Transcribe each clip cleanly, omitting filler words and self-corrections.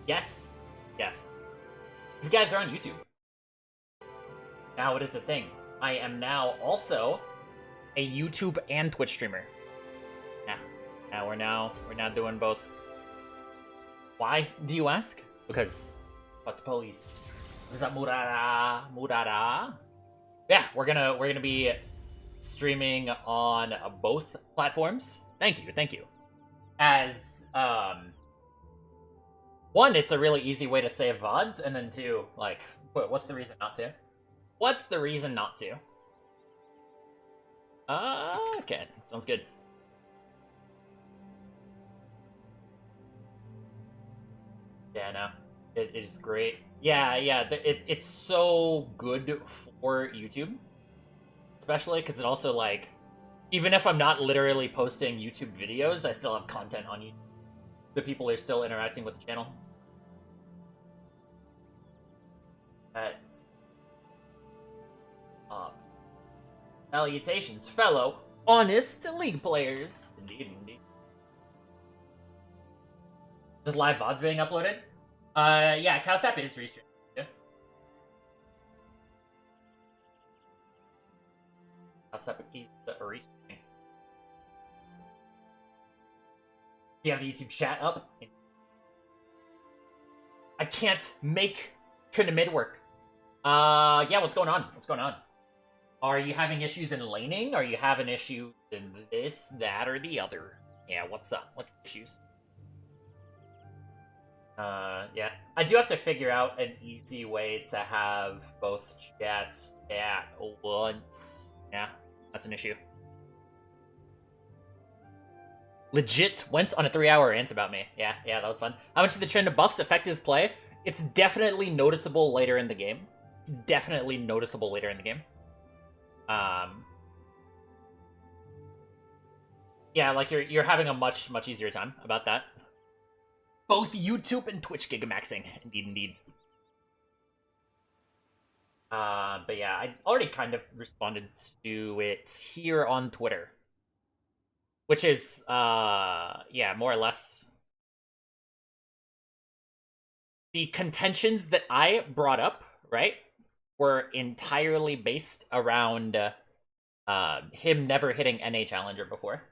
Yes. Yes. You guys are on YouTube. Now it is a thing. I am now also a YouTube and Twitch streamer. Yeah. Now we're now doing both. Why, do you ask? Because fuck the police. What is that, Murara? Yeah, we're gonna be streaming on both platforms. Thank you. As one, it's a really easy way to save VODs, and then two, like, what's the reason not to? What's the reason not to? Okay, sounds good. Yeah, no, it is great. Yeah, it's so good for YouTube, especially because it also, like, even if I'm not literally posting YouTube videos, I still have content on YouTube. The people are still interacting with the channel. Salutations, fellow honest League players. Indeed. Just live VODs being uploaded? Yeah, Cowsap is restreamed. Yeah. Cowsap is restreaming. Do you have the YouTube chat up? I can't make Tryndamere work. Yeah, what's going on? Are you having issues in laning? Are you having issues in this, that, or the other? Yeah, what's up? What's the issues? Yeah. I do have to figure out an easy way to have both chats at once. Yeah, that's an issue. Legit went on a 3-hour rant about me. Yeah, that was fun. How much did the trend of buffs affect his play? It's definitely noticeable later in the game. Yeah, like you're having a much easier time about that. Both YouTube and Twitch gigamaxing, indeed. But yeah, I already kind of responded to it here on Twitter, which is yeah, more or less the contentions that I brought up, right, were entirely based around him never hitting NA Challenger before.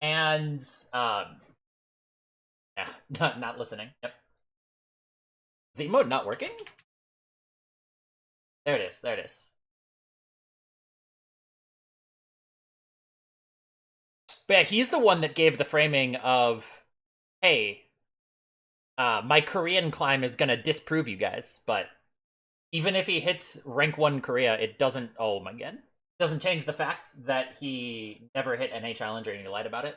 And yeah, not listening. Yep. Is the emote not working? There it is. But yeah, he's the one that gave the framing of, hey, my Korean climb is gonna disprove you guys, but even if he hits rank 1 Korea, it doesn't, oh my god, doesn't change the fact that he never hit NA Challenger and he lied about it.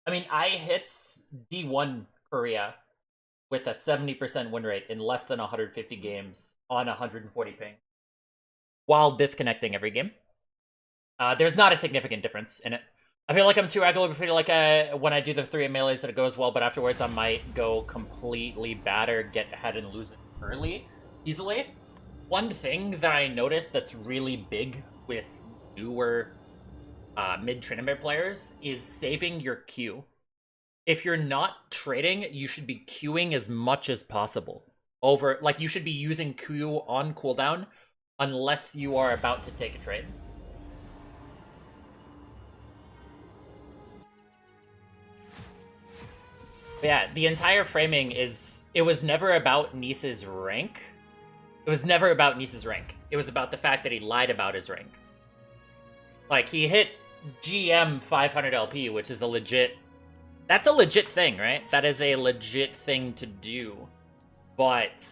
I mean, I hit D1 Korea with a 70% win rate in less than 150 games on 140 ping while disconnecting every game. There's not a significant difference in it. I feel like I'm too regular. I feel like when I do the 3 melees that it goes well, but afterwards I might go completely bad or get ahead and lose it easily. One thing that I noticed that's really big with newer mid-Tryndamere players is saving your Q. If you're not trading, you should be queuing as much as possible. You should be using Q on cooldown unless you are about to take a trade. But yeah, the entire framing is, it was never about Nice's rank. It was about the fact that he lied about his rank. Like, he hit GM 500 LP, which is that's a legit thing, right? That is a legit thing to do. But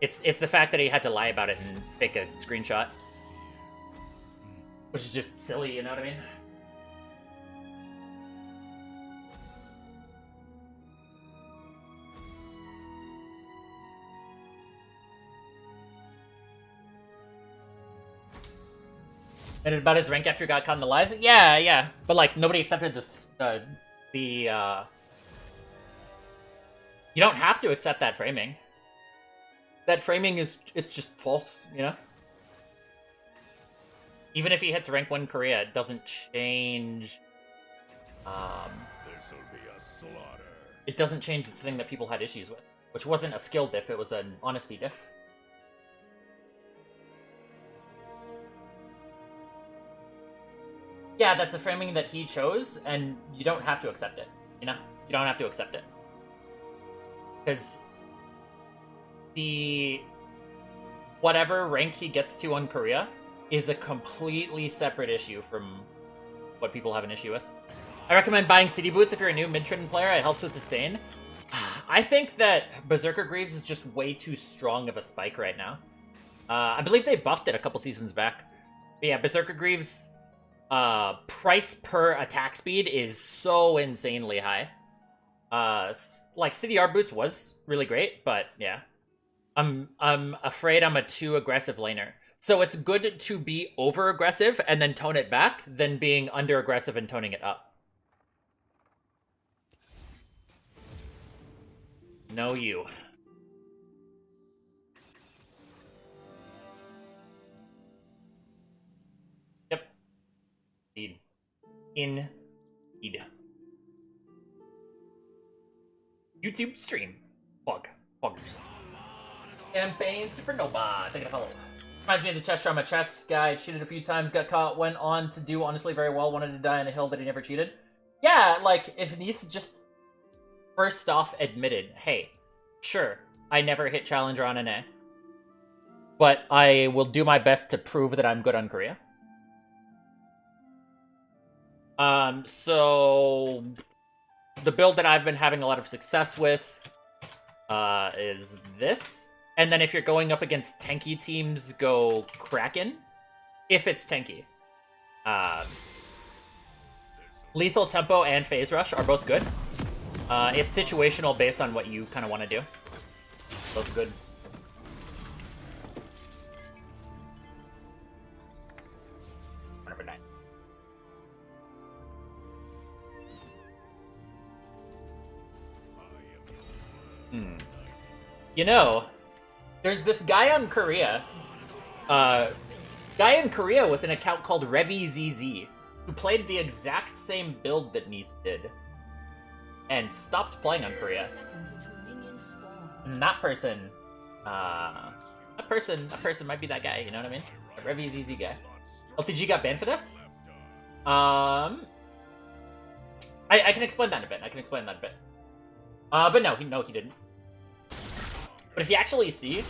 it's the fact that he had to lie about it and fake a screenshot. Which is just silly, you know what I mean? And about his rank after he got caught in the lies? Yeah. But, like, nobody accepted this, you don't have to accept that framing. That framing it's just false, you know? Even if he hits rank 1 Korea, it doesn't change... it doesn't change the thing that people had issues with. Which wasn't a skill diff, it was an honesty diff. Yeah, that's a framing that he chose, and you don't have to accept it. You know? You don't have to accept it. Because the... whatever rank he gets to on Korea is a completely separate issue from what people have an issue with. I recommend buying City Boots if you're a new mid-trend player. It helps with sustain. I think that Berserker Greaves is just way too strong of a spike right now. I believe they buffed it a couple seasons back. But yeah, Berserker Greaves' price per attack speed is so insanely high. Like, CDR Boots was really great, but yeah. I'm afraid I'm a too aggressive laner. So it's good to be over-aggressive and then tone it back than being under-aggressive and toning it up. No you. Yep. Indeed. YouTube stream. Buggers. Campaign Supernova. Thank you for follow. Reminds me of the chess drama Chess guy. Cheated a few times, got caught, went on to do honestly very well, wanted to die on a hill that he never cheated. Yeah, like, if Nice just first off admitted, hey, sure, I never hit Challenger on an A, but I will do my best to prove that I'm good on Korea. So the build that I've been having a lot of success with is this. And then if you're going up against tanky teams, go Kraken, if it's tanky. Lethal Tempo and Phase Rush are both good. It's situational based on what you kind of want to do. Both good. Number 9. You know, there's this guy on Korea, with an account called ReviZZ, who played the exact same build that Nice did, and stopped playing on Korea. And that person might be that guy, you know what I mean? The ReviZZ guy. LTG got banned for this? I can explain that a bit. But no, he didn't. But if you actually see,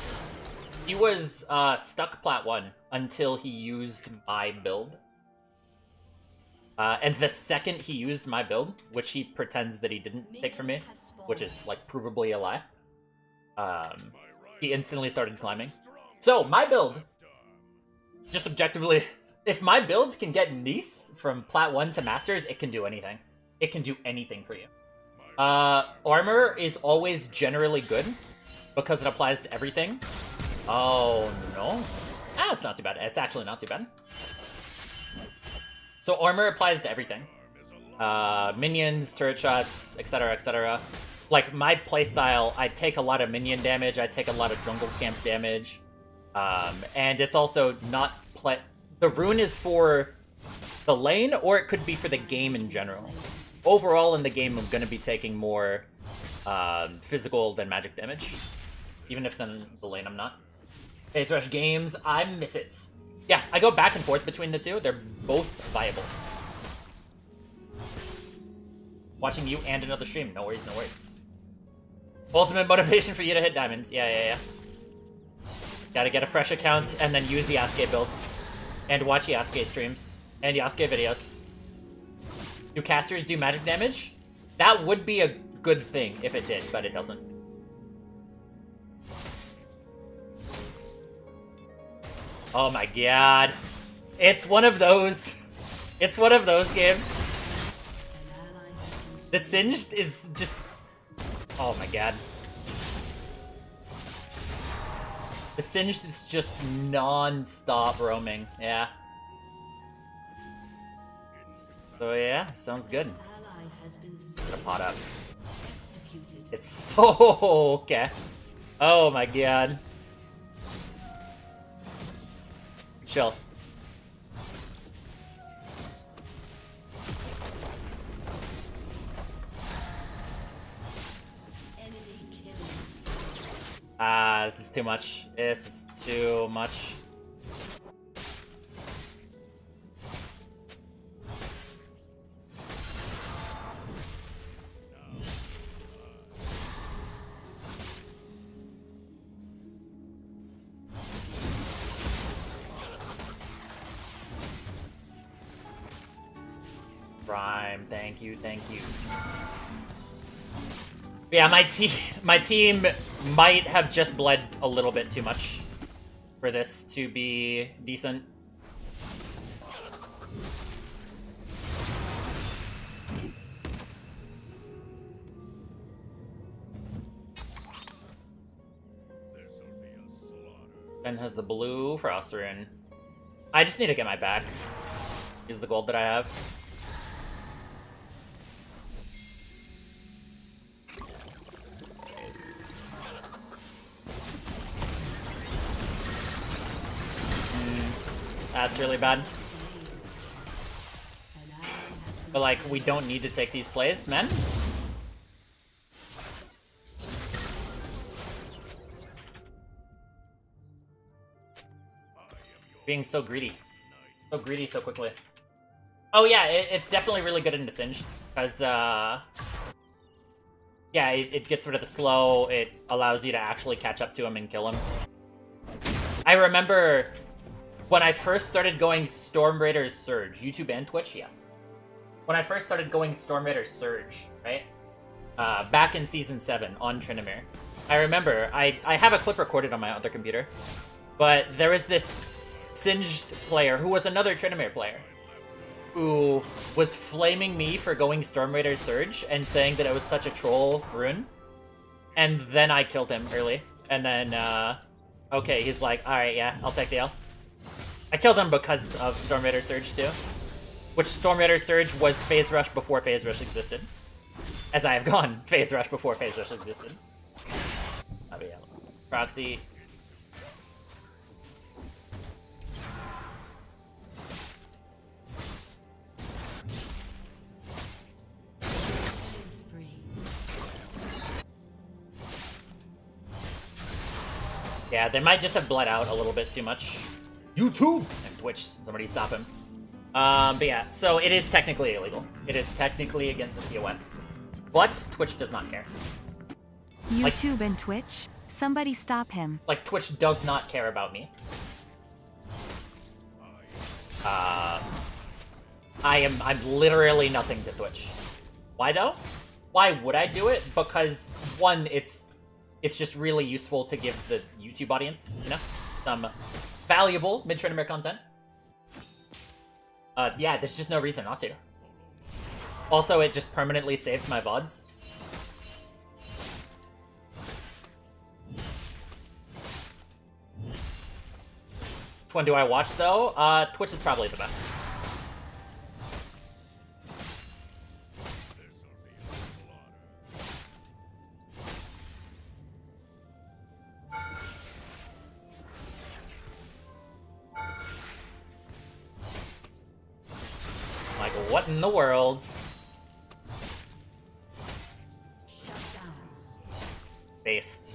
he was stuck plat 1 until he used my build. And the second he used my build, which he pretends that he didn't take from me, which is, like, provably a lie, he instantly started climbing. So, my build, just objectively, if my build can get Nice from plat 1 to Masters, it can do anything. It can do anything for you. Armor is always generally good, because it applies to everything. Oh, no. It's not too bad. It's actually not too bad. So armor applies to everything. Minions, turret shots, etc., etc. Like, my playstyle, I take a lot of minion damage, I take a lot of jungle camp damage. And it's also not the rune is for the lane, or it could be for the game in general. Overall, in the game, I'm gonna be taking more physical than magic damage. Even if in the lane I'm not. Phase Rush games, I miss it. Yeah, I go back and forth between the two. They're both viable. Watching you and another stream. No worries, no worries. Ultimate motivation for you to hit diamonds. Yeah. Gotta get a fresh account and then use the Yasukeh builds. And watch Yasukeh streams. And Yasukeh videos. Do casters do magic damage? That would be a good thing if it did, but it doesn't. Oh my god. It's one of those. It's one of those games. The Singed is just... Oh my god. The Singed is just non-stop roaming. Yeah. So yeah, sounds good. Put a pot up. It's so... Okay. Oh my god. Chill. too much. This is too much. Prime, thank you, thank you. Yeah, my team might have just bled a little bit too much for this to be decent. Ben has the blue Frost Rune. I just need to get my back. Is the gold that I have. That's really bad. But like, we don't need to take these plays, man. Being so greedy. So greedy so quickly. Oh yeah, it's definitely really good into Singed. Because, yeah, it gets rid of the slow. It allows you to actually catch up to him and kill him. I remember when I first started going Storm Raiders Surge, YouTube and Twitch, yes. When I first started going Storm Raiders Surge, right? Back in Season 7 on Tryndamere. I remember, I have a clip recorded on my other computer, but there was this Singed player who was another Tryndamere player who was flaming me for going Storm Raiders Surge and saying that it was such a troll rune. And then I killed him early. And then, okay, he's like, alright, yeah, I'll take the L. I killed him because of Storm Raider Surge too. Which Storm Raider Surge was Phase Rush before Phase Rush existed. As I have gone Phase Rush before Phase Rush existed. Oh yeah. Proxy. Yeah, they might just have bled out a little bit too much. YouTube! And Twitch, somebody stop him. But yeah, so it is technically illegal. It is technically against the POS. But Twitch does not care. YouTube and Twitch? Somebody stop him. Like, Twitch does not care about me. I'm literally nothing to Twitch. Why though? Why would I do it? Because, one, it's just really useful to give the YouTube audience, you know, some valuable mid-Tryndamere content. Yeah, there's just no reason not to. Also, it just permanently saves my VODs. Which one do I watch, though? Twitch is probably the best. Like, what in the world? Based.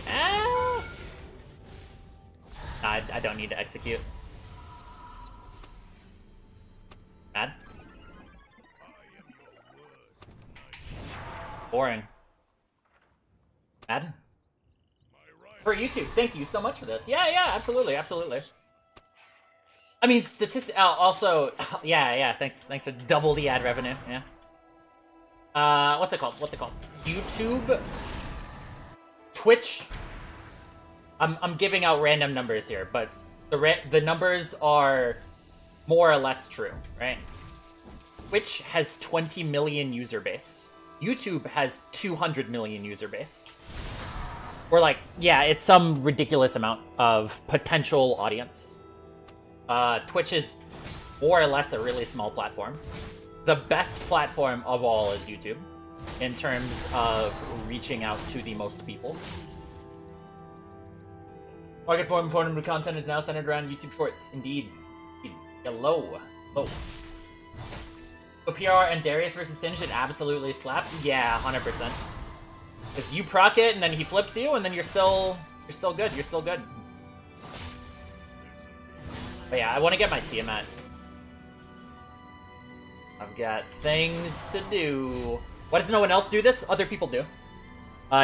Ah! I don't need to execute. Mad? Boring. Mad? For YouTube, thank you so much for this. Yeah, absolutely, absolutely. I mean, also, yeah, thanks for double the ad revenue, yeah. What's it called? YouTube? Twitch? I'm giving out random numbers here, but the numbers are more or less true, right? Twitch has 20 million user base. YouTube has 200 million user base. Or like, yeah, it's some ridiculous amount of potential audience. Twitch is more or less a really small platform. The best platform of all is YouTube, in terms of reaching out to the most people. Market for important content is now centered around YouTube Shorts. Indeed. Hello. Oh. OPR and Darius versus Singed, it absolutely slaps. Yeah, 100%. Because you proc it, and then he flips you, and then you're still good. You're still good. But yeah, I want to get my Tiamat. I've got things to do. Why does no one else do this? Other people do.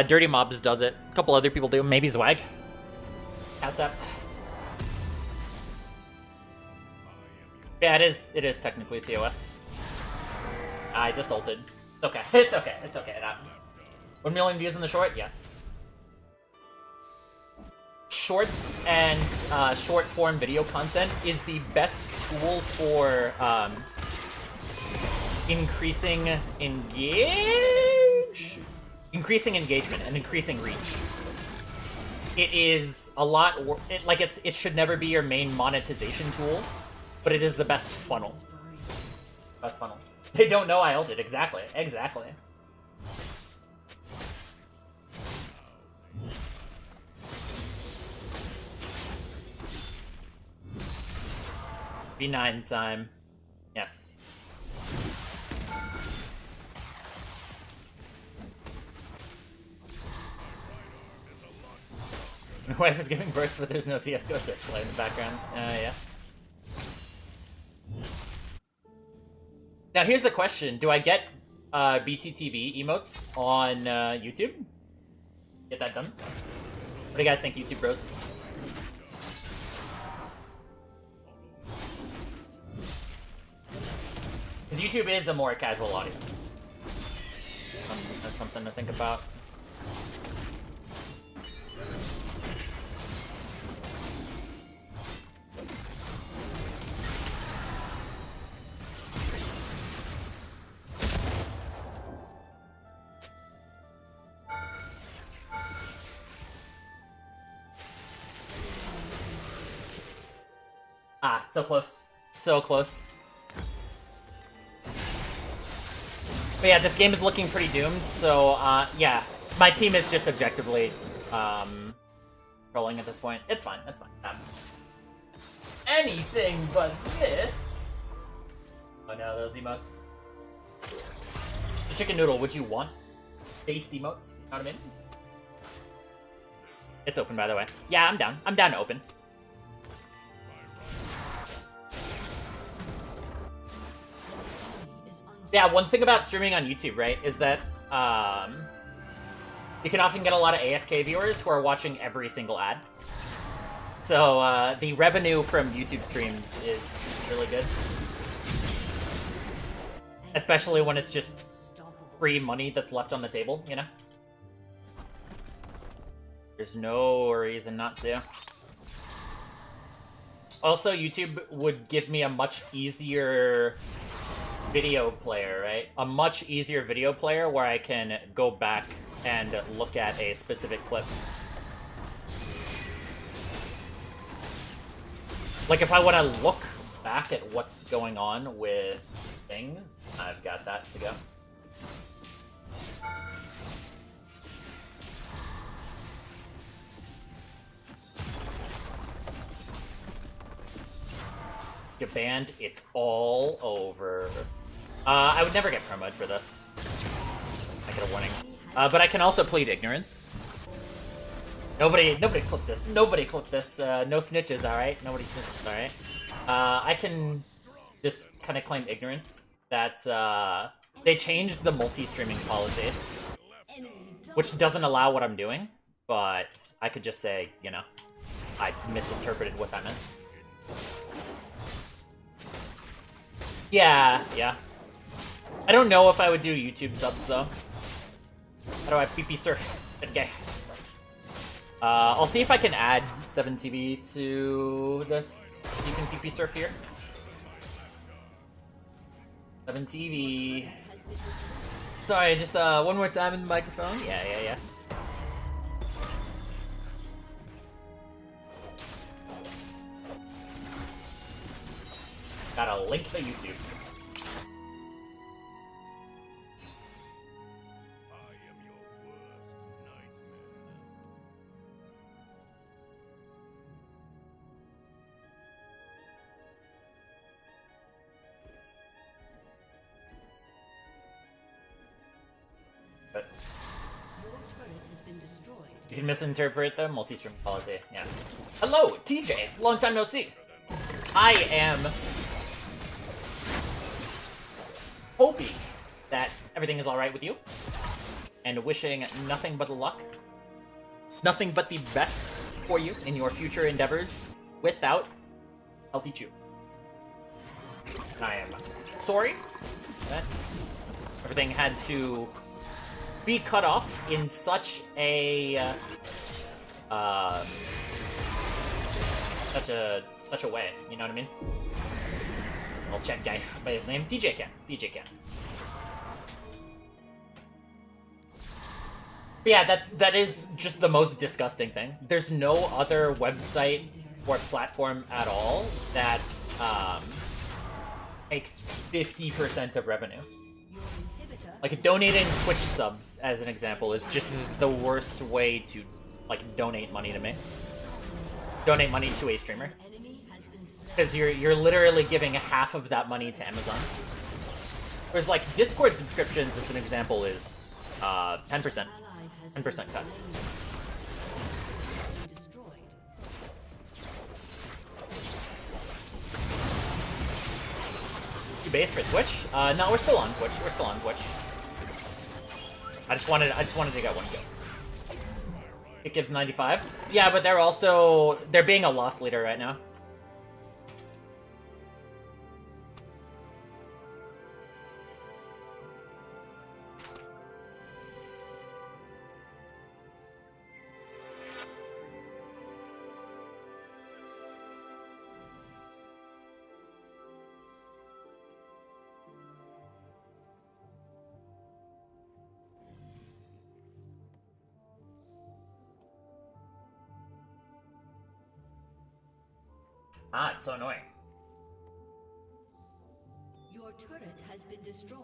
Dirty Mobs does it. A couple other people do. Maybe Zwag. Cast up. Yeah, it is technically TOS. I just ulted. It's okay. It's okay. It's okay. It happens. 1 million views in the short? Yes. Shorts and short form video content is the best tool for increasing engagement and increasing reach. It is a lot. It should never be your main monetization tool, but it is the best funnel. Best funnel. They don't know I ulted. Exactly. Exactly. B9 time. Yes. My wife is giving birth, but there's no CSGO set play in the background. Yeah. Now here's the question: do I get BTTV emotes on YouTube? Get that done. What do you guys think, YouTube bros? Because YouTube is a more casual audience. That's something to think about. Ah, so close. So close. But yeah, this game is looking pretty doomed, so yeah. My team is just objectively trolling at this point. It's fine, it's fine. Anything but this. Oh no, those emotes. The chicken noodle, would you want based emotes? You know what I mean? It's open, by the way. Yeah, I'm down. I'm down to open. Yeah, one thing about streaming on YouTube, right, is that you can often get a lot of AFK viewers who are watching every single ad. So the revenue from YouTube streams is really good. Especially when it's just free money that's left on the table, you know? There's no reason not to. Also, YouTube would give me a much easier video player, right? A much easier video player where I can go back and look at a specific clip. Like, if I want to look back at what's going on with things, I've got that to go. Get banned, it's all over. I would never get promoted for this. I get a warning. But I can also plead ignorance. Nobody clip this. Nobody clip this. No snitches, alright? Nobody snitches, alright? I can just kind of claim ignorance that they changed the multi-streaming policy, which doesn't allow what I'm doing, but I could just say, you know, I misinterpreted what that meant. Yeah. I don't know if I would do YouTube subs, though. How do I PP surf? Okay. I'll see if I can add 7TV to this. So you can PP surf here. 7TV. Sorry, just one more time in the microphone. Yeah. Gotta link the YouTube. You can misinterpret the multi-stream policy. Yes. Hello, TJ. Long time no see. I am hoping that everything is all right with you, and wishing nothing but luck, nothing but the best for you in your future endeavors without Healthy Chew. And I am sorry that everything had to be cut off in such a such a way. You know what I mean? I'll check guy by his name. DJ Ken. DJ Ken. But yeah, that is just the most disgusting thing. There's no other website or platform at all that makes 50% of revenue. Like, donating Twitch subs, as an example, is just the worst way to, like, donate money to me. Donate money to a streamer. Because you're literally giving half of that money to Amazon. Whereas, like, Discord subscriptions, as an example, is 10%. 10% cut. You base for Twitch? No, we're still on Twitch. We're still on Twitch. I just wanted to get one go. It gives 95. Yeah, but they're being a loss leader right now. Ah, it's so annoying. Your turret has been destroyed.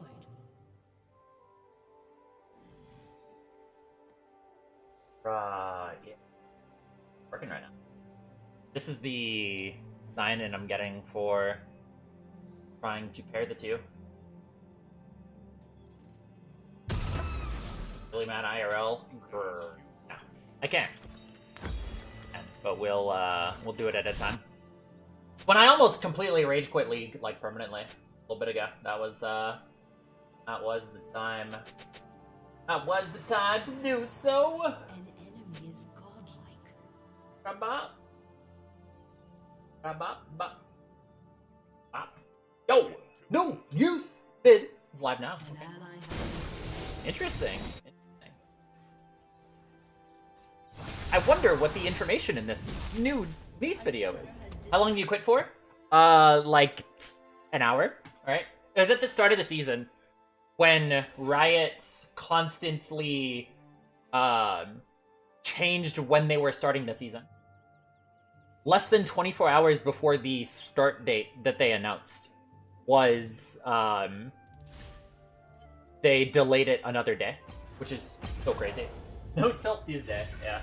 Yeah. Working right now. This is the sign-in I'm getting for trying to pair the two. Really mad IRL? Grr. No, I can't. But we'll do it at a time. When I almost completely rage quit League, like, permanently, a little bit ago, that was the time. That was the time to do so. An enemy is godlike. Yo, no use. Bid is live now. An Okay. ally has Interesting. I wonder what the information in this new Nice video is. How long do you quit for? Like an hour, right? It was at the start of the season when Riot constantly changed when they were starting the season. Less than 24 hours before the start date that they announced was they delayed it another day, which is so crazy. No Tilt Tuesday, yeah.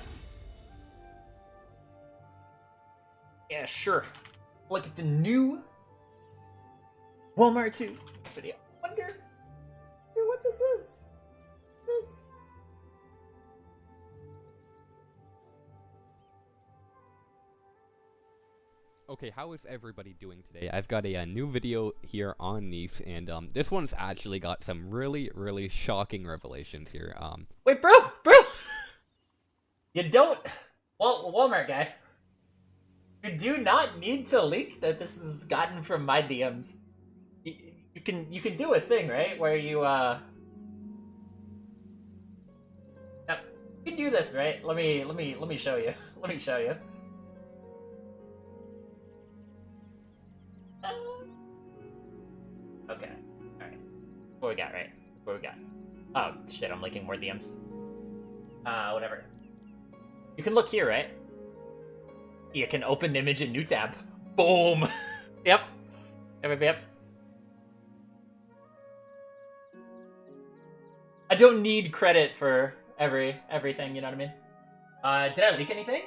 Yeah, sure. Look at the new Walmart 2 video. Wonder what this is. Okay, how is everybody doing today? I've got a new video here on Nice, and this one's actually got some really shocking revelations here. Wait, bro! You don't... Well, Walmart guy. You do not need to leak that this is gotten from my DMs. You can do a thing, right? Where you you can do this, right? Let me show you. Let me show you. Okay. Alright. What we got, right? What we got? Oh shit, I'm leaking more DMs. Whatever. You can look here, right? You can open the image in new tab. Boom! Yep. Yep. I don't need credit for everything, you know what I mean? Did I leak anything?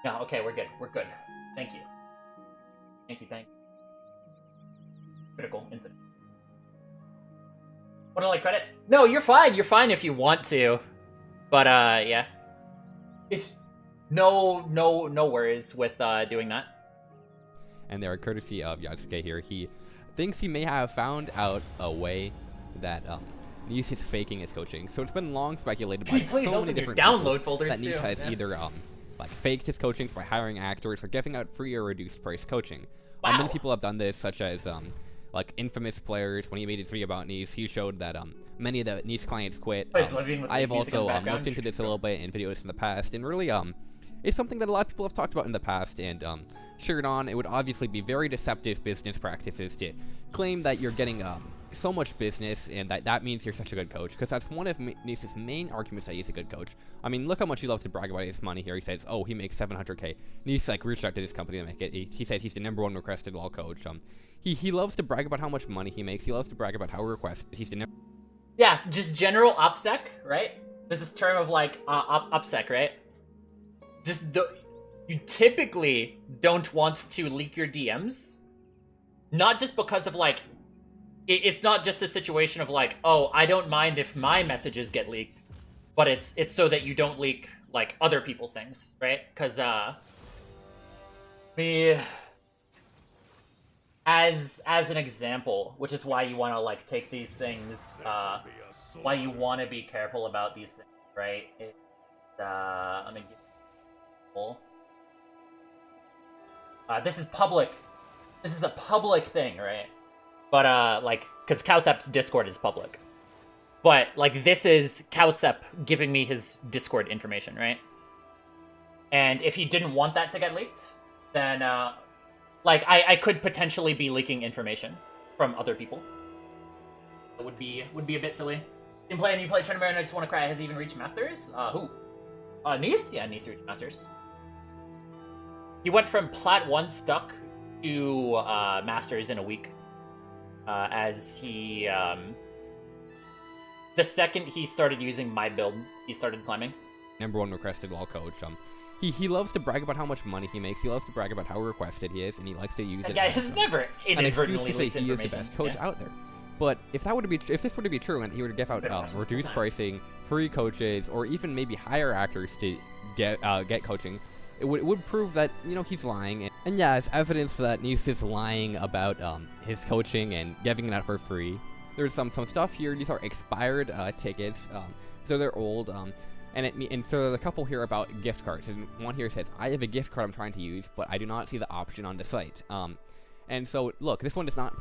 No, okay, we're good. We're good. Thank you. Thank you. Critical incident. Want to like credit? No, you're fine. You're fine if you want to. But yeah. It's no worries with doing that. And they're courtesy of Yasukeh here. He thinks he may have found out a way that Nice is faking his coaching. So it's been long speculated by so many different download folders that Nice has either like faked his coaching by hiring actors or giving out free or reduced price coaching. Wow. Many people have done this, such as like infamous players. When he made his video about Nice, he showed that many of the Nice clients quit. I have also looked into this a little bit in videos in the past, and really it's something that a lot of people have talked about in the past, and sure on, it would obviously be very deceptive business practices to claim that you're getting so much business and that means you're such a good coach, because that's one of Nice's main arguments that he's a good coach. I mean, look how much he loves to brag about his money here. He says, oh, he makes 700k. Nice like reached out to this company to make it. He says he's the #1 requested law coach. He loves to brag about how much money he makes. He loves to brag about how requested he's the Yeah, just general OPSEC, right? There's this term of like OPSEC, right? You typically don't want to leak your DMs, not just because of like, it's not just a situation of like, oh, I don't mind if my messages get leaked, but it's so that you don't leak like other people's things, right? Because as an example, which is why you want to like take these things, why you want to be careful about these things, right? Let me give you this is public. This is a public thing, right? But like, because Cowsep's Discord is public. But like, this is Cowsep giving me his Discord information, right? And if he didn't want that to get leaked, then like I could potentially be leaking information from other people. It would be a bit silly. You play Tryndamere and I just want to cry. Has he even reached Masters? Who? Nice? Yeah, Nice reached Masters. He went from Plat 1 stuck to Masters in a week. As he, the second he started using my build, he started climbing. #1 requested law coach. He loves to brag about how much money he makes. He loves to brag about how requested he is, and he likes to use that it. Guy has never inadvertently leaked information. He is the best coach out there. But if this were to be true, and he were to give out reduced pricing, free coaches, or even maybe hire actors to get coaching, it would prove that, you know, he's lying. And yeah, it's evidence that Nice is lying about his coaching and giving it out for free. There's some stuff here. These are expired tickets, so they're old. And so there's a couple here about gift cards. And one here says, I have a gift card I'm trying to use, but I do not see the option on the site. And so look, this one does not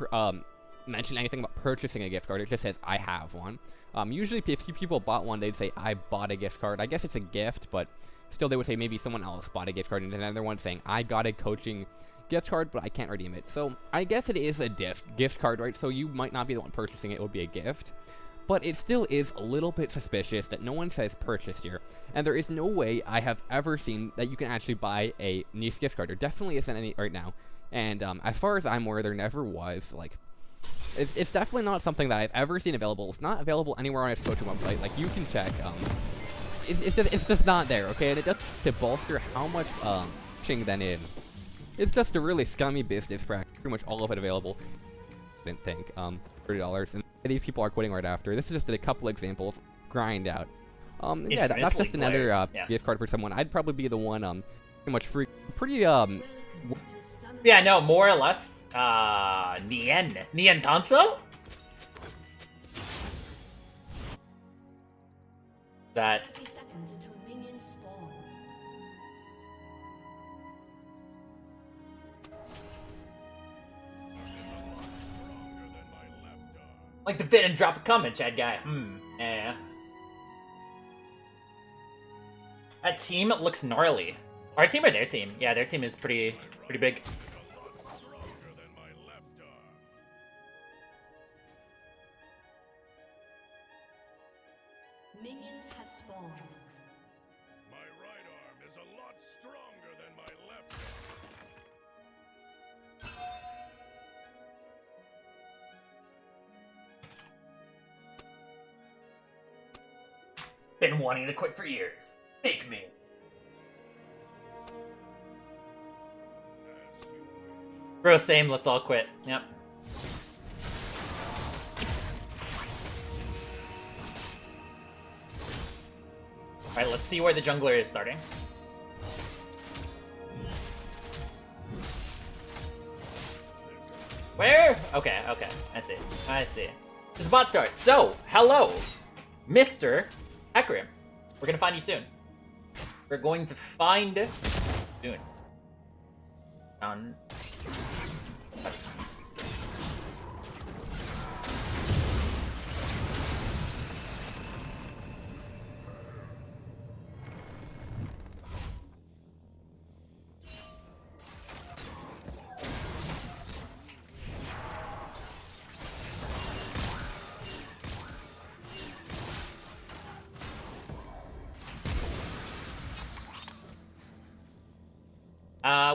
mention anything about purchasing a gift card. It just says I have one. Usually if people bought one, they'd say I bought a gift card. I guess it's a gift, but still they would say maybe someone else bought a gift card, and another one saying I got a coaching gift card, but I can't redeem it. So I guess it is a gift card, right? So you might not be the one purchasing it. It would be a gift. But it still is a little bit suspicious that no one says purchased here. And there is no way I have ever seen that you can actually buy a Nice gift card. There definitely isn't any right now. And as far as I'm aware, there never was. Like, it's definitely not something that I've ever seen available. It's not available anywhere on its coaching website. Like, you can check. It's just not there, okay? And it does to bolster how much ching then in. It's just a really scummy business practice. Pretty much all of it available. I didn't think. $30. And these people are quitting right after. This is just a couple examples. Grind out. Yeah, that's just another gift card for someone. I'd probably be the one pretty much free. Pretty Yeah, no, more or less. Nien Tanso? That 30 seconds until minions spawn. like the bit and drop a comment, Chad guy. Yeah. That team looks gnarly. Our team or their team? Yeah, their team is pretty big. Minions have spawned. My right arm is a lot stronger than my left arm. Been wanting to quit for years. Take me. Bro, same. Let's all quit. Yep. Alright, let's see where the jungler is starting. Where? Okay, okay. I see. I see. It's a bot start. So, hello, Mr. Hecarim. We're gonna find you soon. We're going to find soon.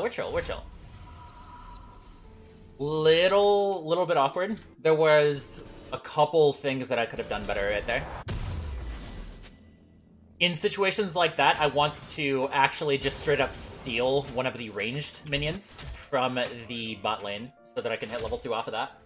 We're chill, we're chill. Little bit awkward. There was a couple things that I could have done better right there. In situations like that, I want to actually just straight up steal one of the ranged minions from the bot lane so that I can hit level 2 off of that.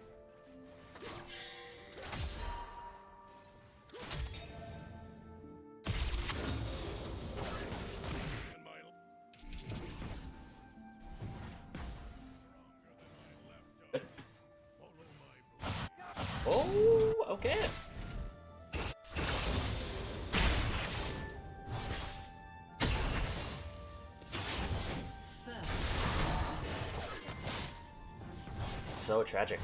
Oh, okay. So tragic.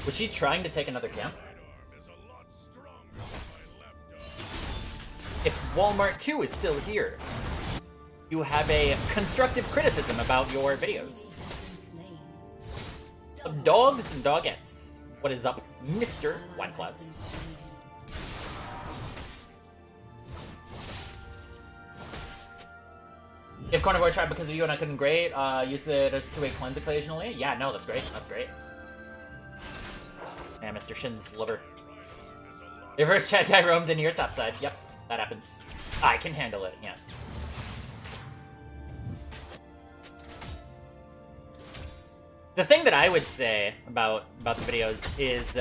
Was she trying to take another camp? If Walmart 2 is still here, you have a constructive criticism about your videos. Of dogs and dogettes. What is up, Mr. Wineclouds? If Carnivore tried because of you and I couldn't grade, use it as two-way cleanse occasionally. Yeah, no, that's great. That's great. Yeah, Mr. Shin's liver. Reverse chat guy roamed into your top side. Yep, that happens. I can handle it, yes. The thing that I would say about the videos is,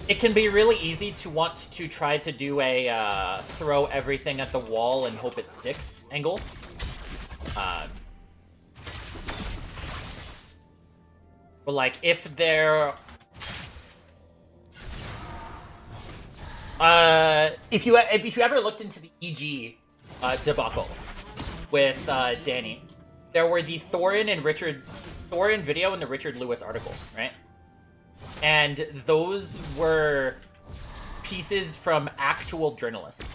it can be really easy to want to try to do a throw everything at the wall and hope it sticks angle. But like, if there, if you ever looked into the EG debacle with Danny, there were the Thorin video and the Richard Lewis article, right? And those were pieces from actual journalists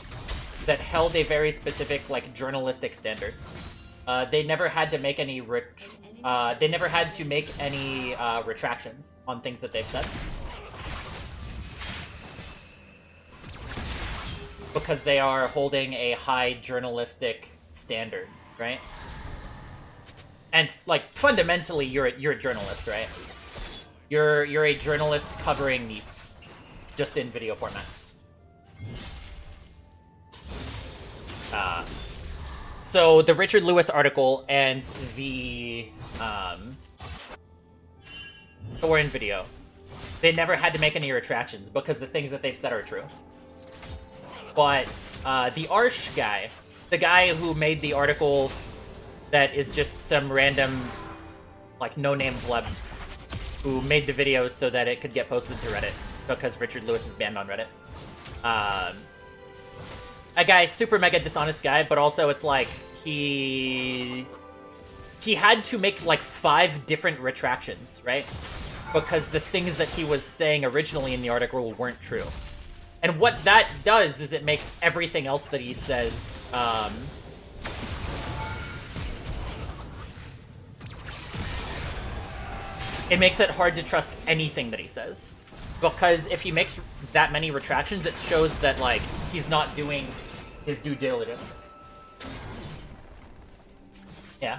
that held a very specific, like, journalistic standard. They never had to make any retractions on things that they've said, because they are holding a high journalistic standard, right? And like, fundamentally, you're a journalist, right? You're a journalist covering these, just in video format. So the Richard Lewis article and the Thorin video, they never had to make any retractions because the things that they've said are true. But the Arsh guy, the guy who made the article that is just some random, like, no-name pleb who made the video so that it could get posted to Reddit because Richard Lewis is banned on Reddit. A guy, super mega dishonest guy, but also it's like he had to make like 5 different retractions, right? Because the things that he was saying originally in the article weren't true. And what that does is it makes everything else that he says, it makes it hard to trust anything that he says. Because if he makes that many retractions, it shows that, like, he's not doing his due diligence. Yeah.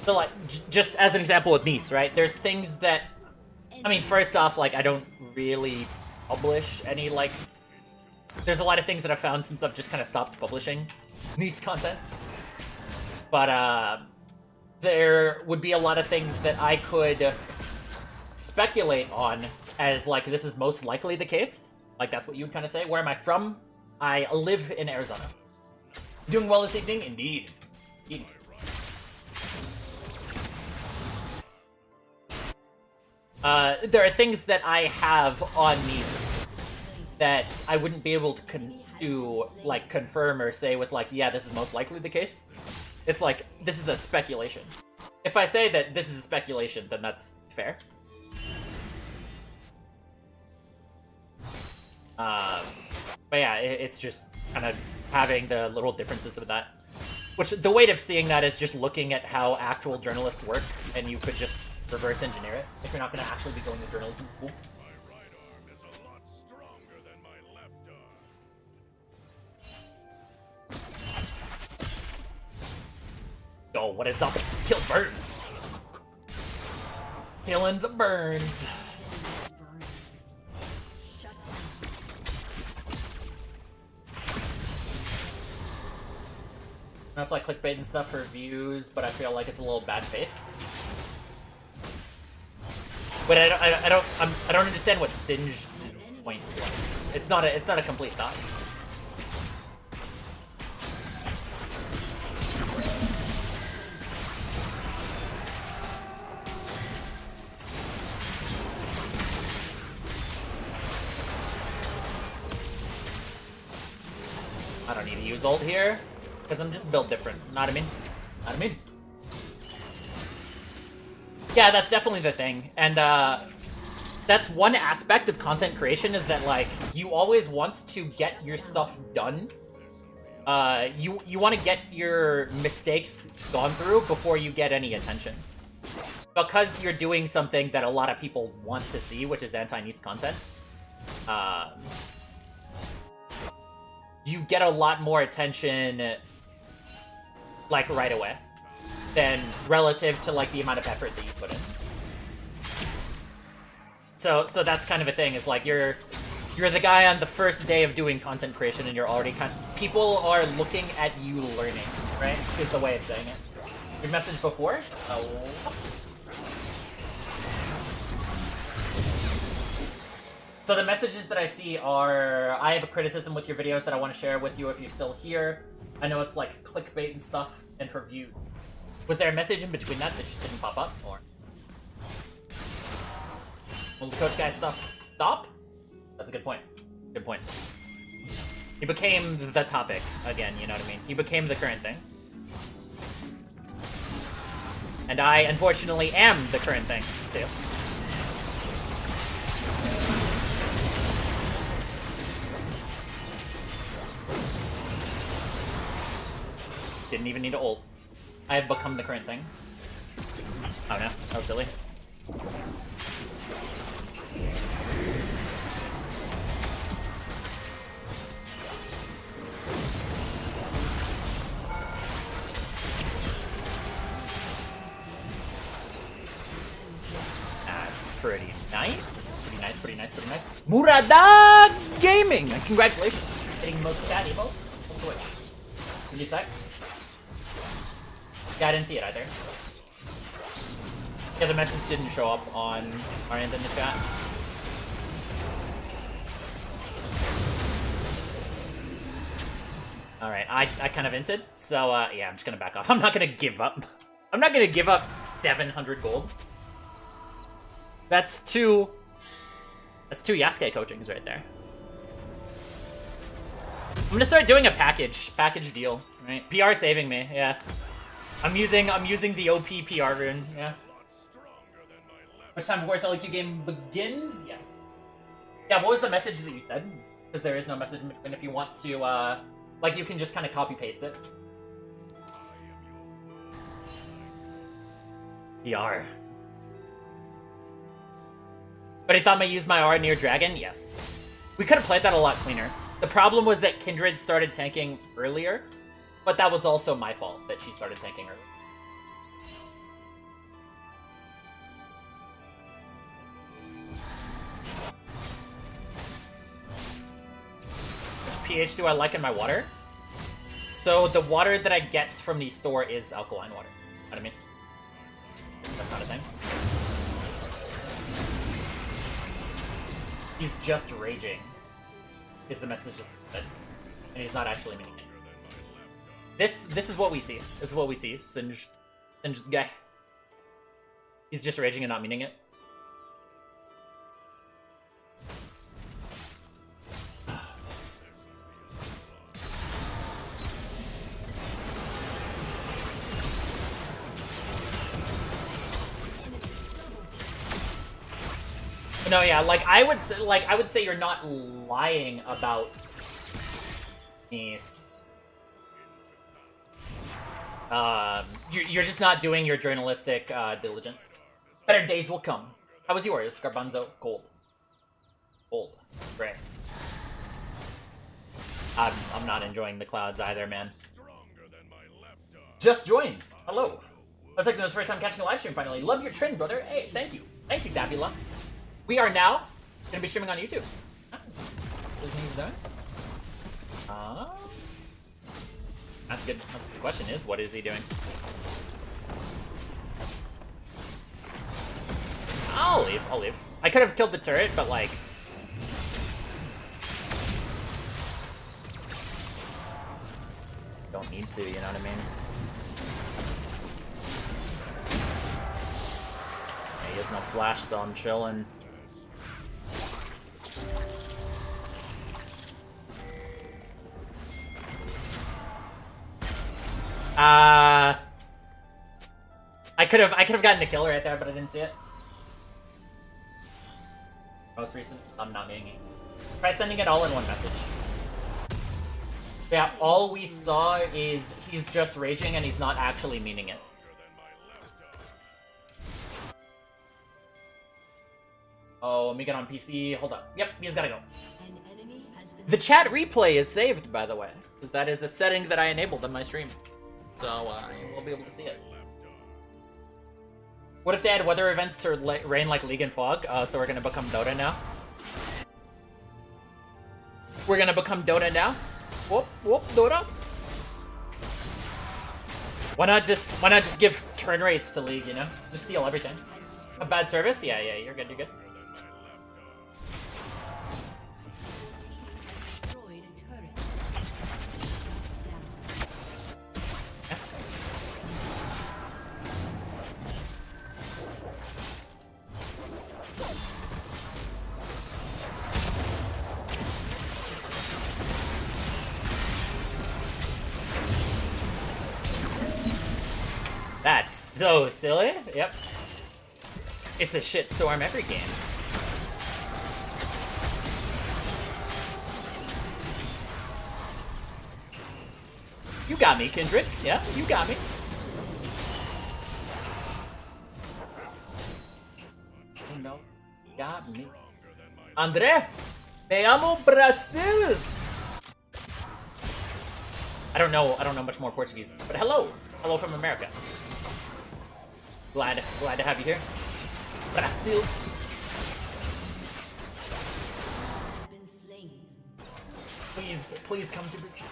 So, like, just as an example with Nice, right? There's things that, I mean, first off, like, I don't really publish any, like, there's a lot of things that I've found since I've just kind of stopped publishing Nice content. But, there would be a lot of things that I could speculate on as, like, this is most likely the case. Like, that's what you would kind of say. Where am I from? I live in Arizona. Doing well this evening? Indeed. Indeed. There are things that I have on these that I wouldn't be able to like, confirm or say with, like, yeah, this is most likely the case. It's like, this is a speculation. If I say that this is a speculation, then that's fair. But yeah, it's just kind of having the little differences of that. Which, the way of seeing that is just looking at how actual journalists work, and you could just reverse engineer it if you're not going to actually be going to journalism school. My right arm is a lot stronger than my left arm. Oh, what is up? Kill Burn! Killing the burns. Shut down. That's like clickbait and stuff for views, but I feel like it's a little bad faith. But I don't understand what Singe's point was. It's not a complete thought. I don't need to use ult here, because I'm just built different. Know what I mean? Know what I mean? Yeah, that's definitely the thing. And that's one aspect of content creation, is that, like, you always want to get your stuff done. You want to get your mistakes gone through before you get any attention. Because you're doing something that a lot of people want to see, which is anti-niche content. You get a lot more attention, like, right away, than relative to, like, the amount of effort that you put in. So that's kind of a thing, is like, you're the guy on the first day of doing content creation, and you're already people are looking at you learning, right? Is the way of saying it. Your message before? Oh. So the messages that I see are, I have a criticism with your videos that I want to share with you if you're still here. I know it's like clickbait and stuff, and for view. Was there a message in between that just didn't pop up, or? Will the coach guy stuff stop? That's a good point. Good point. He became the topic again, you know what I mean? He became the current thing. And I, unfortunately, am the current thing, too. Didn't even need to ult. I have become the current thing. Oh no, that was silly. That's pretty nice. Pretty nice, pretty nice, pretty nice. Murada Gaming! Congratulations. Getting the most chat emotes on Twitch. Can you type? Yeah, I didn't see it either. Yeah, the message didn't show up on our end in the chat. Alright, I kind of inted, so yeah, I'm just gonna back off. I'm not gonna give up. I'm not gonna give up 700 gold. That's two Yasukeh coachings right there. I'm gonna start doing a package deal, right? PR saving me, yeah. I'm using the OP PR rune, yeah. Which time before LQ game begins? Yes. Yeah, what was the message that you said? Because there is no message in between if you want to, like, you can just kind of copy-paste it. PR. But I thought I used my R near Dragon? Yes. We could have played that a lot cleaner. The problem was that Kindred started tanking earlier, but that was also my fault that she started tanking earlier. Which pH do I like in my water? So the water that I get from the store is alkaline water. You know what I mean? He's just raging, is the message of it. And he's not actually meaning it. This is what we see. This is what we see. Singed guy. He's just raging and not meaning it. No, yeah, like I would say you're not lying about this. You're just not doing your journalistic diligence. Better days will come. How was yours, Garbanzo? Cold. Cold. Great. I'm not enjoying the clouds either, man. Just joins. Hello. I was like, no, it's the first time catching a live stream finally. Love your Trynd, brother. Hey, thank you. Thank you, Davila. We are now going to be streaming on YouTube. That's good. The question is, what is he doing? I'll leave. I'll leave. I could have killed the turret, but like... don't need to, you know what I mean? Yeah, he has no flash, so I'm chilling. I could have gotten the kill right there, but I didn't see it. Most recent, I'm not meaning it. Try sending it all in one message. Yeah, all we saw is he's just raging and he's not actually meaning it. Oh, let me get on PC. Hold up. Yep, he's gotta go. The chat replay is saved, by the way, because that is a setting that I enabled on my stream. So, you will be able to see it. What if they add weather events to rain like League and Fog? So we're gonna become Dota now? We're gonna become Dota now? Whoop, whoop, Dota? Why not just give turn rates to League, you know? Just steal everything. A bad service? Yeah, you're good, you're good. That's so silly. Yep. It's a shitstorm every game. You got me, Kindred. Yeah, you got me. No, got me. André, te amo Brazil. I don't know much more Portuguese, but hello. Hello from America. Glad to have you here. Brazil. Please come to Brazil.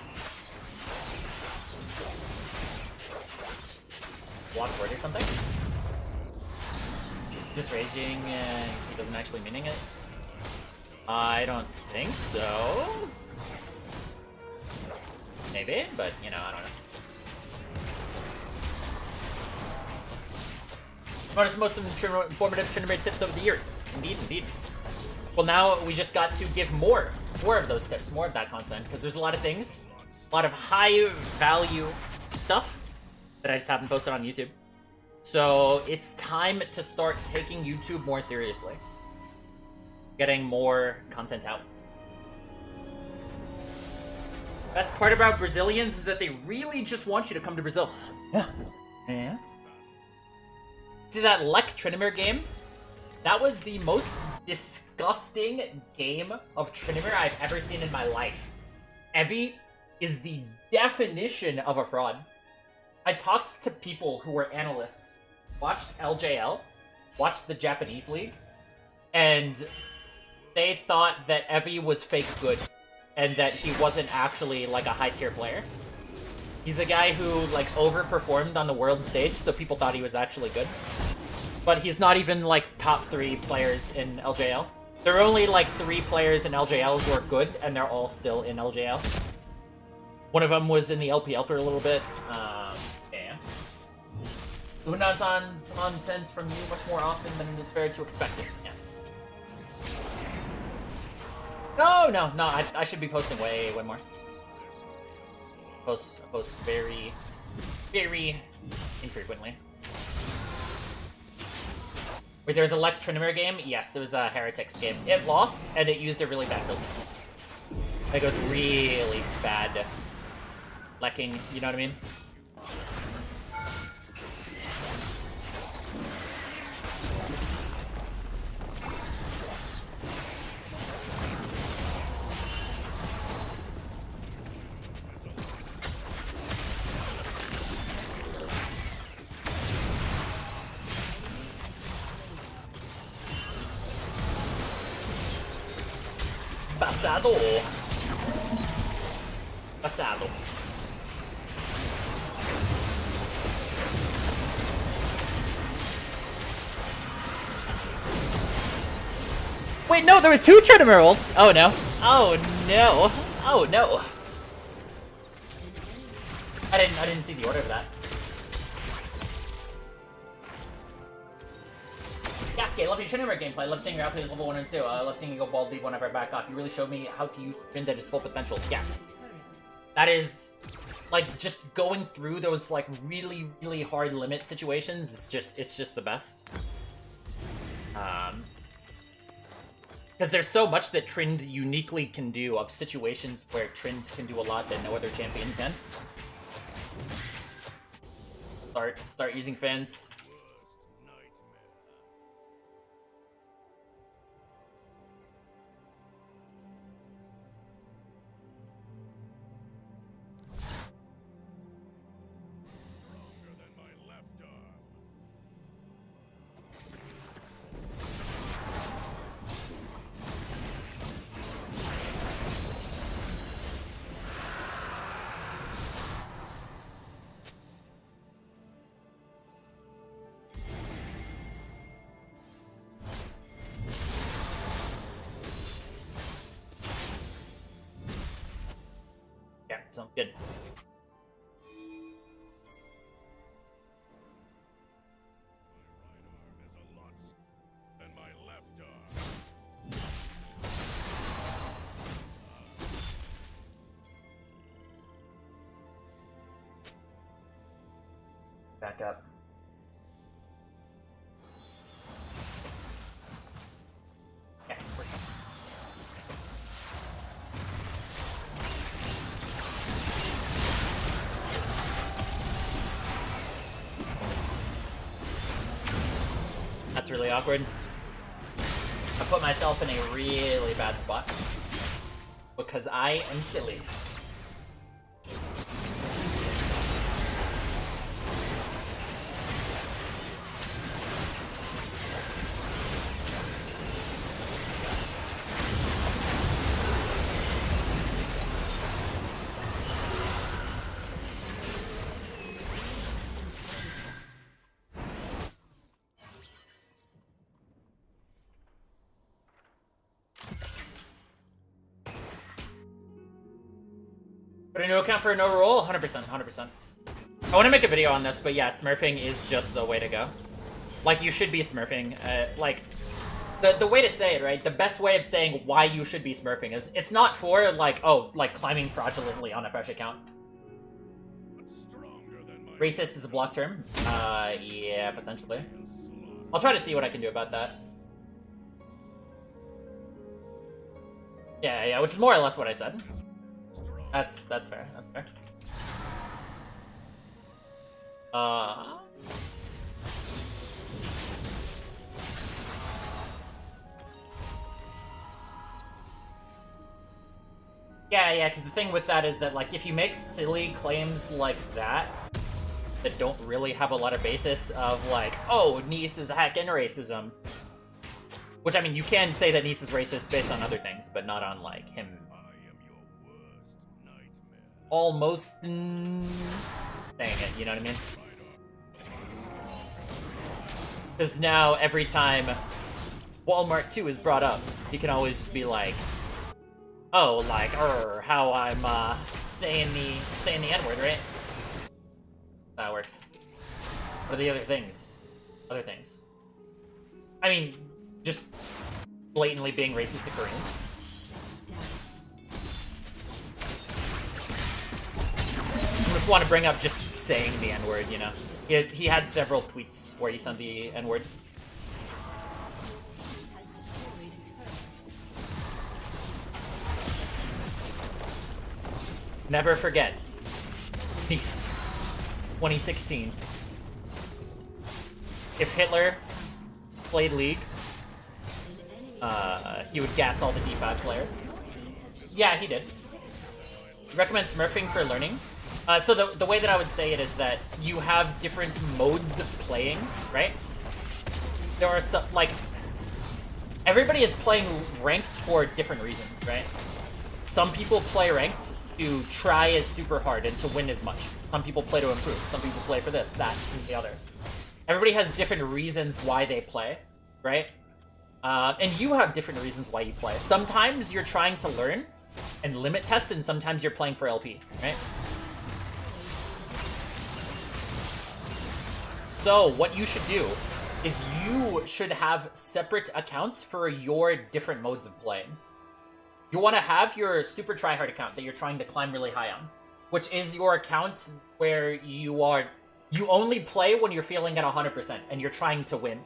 Block word or something? Just raging and he doesn't actually meaning it? I don't think so. Maybe, but you know, I don't know. What are the most informative Tryndamere tips over the years? Indeed, indeed. Well, now we just got to give more of those tips, more of that content, because there's a lot of things, a lot of high-value stuff that I just haven't posted on YouTube. So it's time to start taking YouTube more seriously. Getting more content out. Best part about Brazilians is that they really just want you to come to Brazil. Yeah. Yeah. See that Lek Tryndamere game? That was the most disgusting game of Tryndamere I've ever seen in my life. Evie is the definition of a fraud. I talked to people who were analysts, watched LJL, watched the Japanese League, and they thought that Evie was fake good, and that he wasn't actually like a high-tier player. He's a guy who like overperformed on the world stage, so people thought he was actually good. But he's not even like top 3 players in LJL. There are only like 3 players in LJL who are good, and they're all still in LJL. One of them was in the LPL for a little bit. Yeah. Unan's on sense from you much more often than it is fair to expect it. Yes. No, I should be posting way more. Post very infrequently. Wait, there was a Tryndamere game? Yes, it was a Heretics game. It lost, and it used a really bad build. Like, it was really bad lecking, you know what I mean? Pasado. Wait, no, there was 2 Tryndamere ults! Oh no. Oh no. Oh no. I didn't see the order of that. Yasukeh, love your Tryndamere gameplay. Love seeing your outplays level 1 and 2. Love seeing you go bald deep whenever I back off. You really showed me how to use Trynd at its full potential. Yes. That is, like, just going through those, like, really, really hard limit situations, it's just the best. Because there's so much that Trynd uniquely can do of situations where Trynd can do a lot that no other champion can. Start using fence. Yeah, sounds good. Back up. Yeah, that's really awkward. I put myself in a really bad spot because I am silly. Put a new account for a no roll? 100%, 100%. I want to make a video on this, but yeah, smurfing is just the way to go. Like, you should be smurfing. Like, the way to say it, right? The best way of saying why you should be smurfing is, it's not for, like, oh, like, climbing fraudulently on a fresh account. Racist is a block term? Yeah, potentially. I'll try to see what I can do about that. Yeah, which is more or less what I said. That's fair, that's fair. Yeah, because the thing with that is that, like, if you make silly claims like that don't really have a lot of basis of, like, oh, Nice is hacking racism. Which, I mean, you can say that Nice is racist based on other things, but not on, like, him almost saying it, you know what I mean? Because now, every time Walmart 2 is brought up, he can always just be like, oh, like, how I'm, saying the N-word, right? That works. What are the other things? Other things. I mean, just blatantly being racist to Koreans. I just want to bring up just saying the N-word, you know? He had several tweets where he said the N-word. Never forget. Peace. 2016. If Hitler played League, he would gas all the D5 players. Yeah, he did. Recommend smurfing for learning. So the way that I would say it is that you have different modes of playing, right? There are some, like, everybody is playing ranked for different reasons, right? Some people play ranked to try as super hard and to win as much. Some people play to improve. Some people play for this, that, and the other. Everybody has different reasons why they play, right? And you have different reasons why you play. Sometimes you're trying to learn and limit test, and sometimes you're playing for LP, right? So what you should do is you should have separate accounts for your different modes of playing. You want to have your super tryhard account that you're trying to climb really high on, which is your account where you only play when you're feeling at 100% and you're trying to win.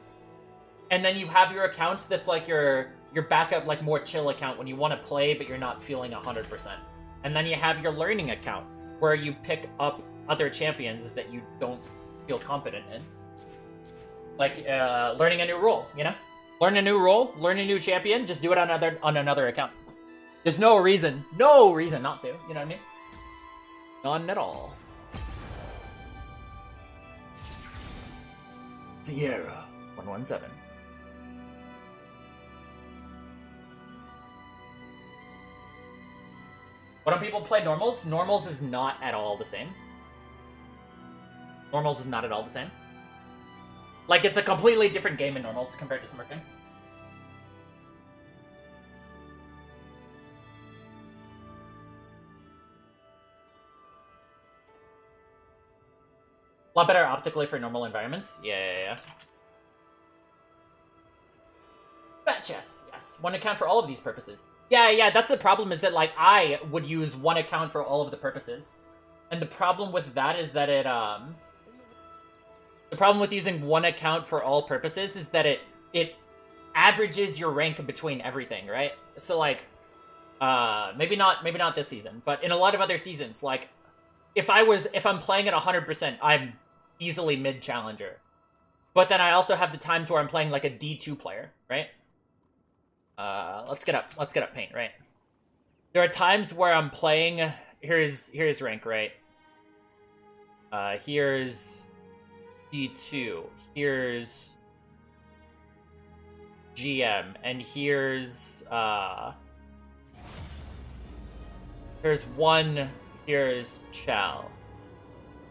And then you have your account that's like your backup, like more chill account when you want to play but you're not feeling 100%. And then you have your learning account where you pick up other champions that you don't feel confident in. Like learning a new role, you know? Learn a new role, learn a new champion, just do it on another account. There's no reason not to, you know what I mean? None at all. Sierra 117. Why don't people play normals? Normals is not at all the same. Normals is not at all the same. Like, it's a completely different game in normals compared to smurfing. A lot better optically for normal environments. Yeah. Fat chest, yes. One account for all of these purposes. Yeah, that's the problem, is that, like, I would use one account for all of the purposes. And the problem with that is that the problem with using one account for all purposes is that it averages your rank between everything, right? So, like, maybe not this season, but in a lot of other seasons, like, if I'm playing at 100%, I'm easily mid-challenger. But then I also have the times where I'm playing like a D2 player, right? Let's get up paint, right? There are times where I'm playing, here's rank, right? Here's D2, here's GM, and here's Chal,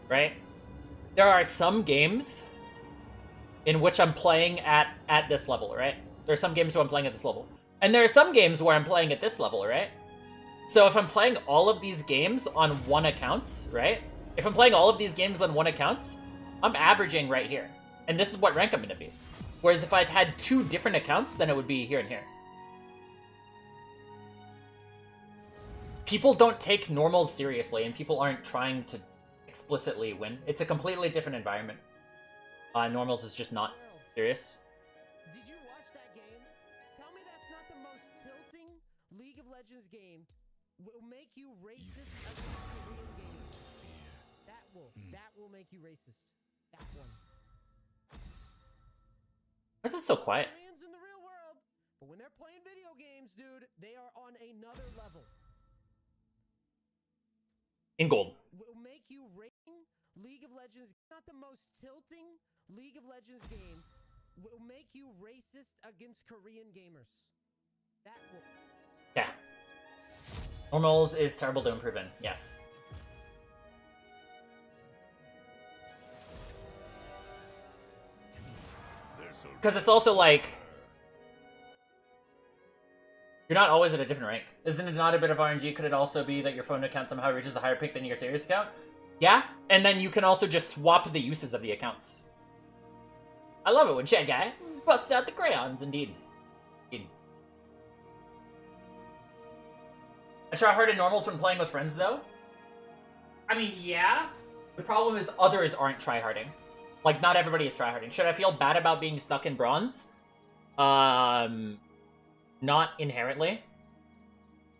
right? There are some games in which I'm playing at this level, right? There are some games where I'm playing at this level. And there are some games where I'm playing at this level, right? So if I'm playing all of these games on one account, right? If I'm playing all of these games on one account, I'm averaging right here. And this is what rank I'm going to be. Whereas if I'd had two different accounts, then it would be here and here. People don't take normals seriously, and people aren't trying to explicitly win. It's a completely different environment. Normals is just not serious. Did you watch that game? Tell me that's not the most tilting League of Legends game. Will make you racist against Korean gamers. That will make you racist. That one. Why is it so quiet? Koreans in the real world, but when they're playing video games, dude, they are on another level. In gold. Will make you rating League of Legends not the most tilting League of Legends game. Will make you racist against Korean gamers. That will. Yeah. Normals is terrible to improve in. Yes. Because it's also like, You're not always at a different rank. Isn't it not a bit of RNG? Could it also be that your phone account somehow reaches a higher pick than your serious account? Yeah, and then you can also just swap the uses of the accounts. I love it when Shed Guy busts out the crayons, indeed. I try hard at normals when playing with friends, though. I mean, yeah. The problem is others aren't tryharding. Like, not everybody is tryharding. Should I feel bad about being stuck in bronze? Not inherently.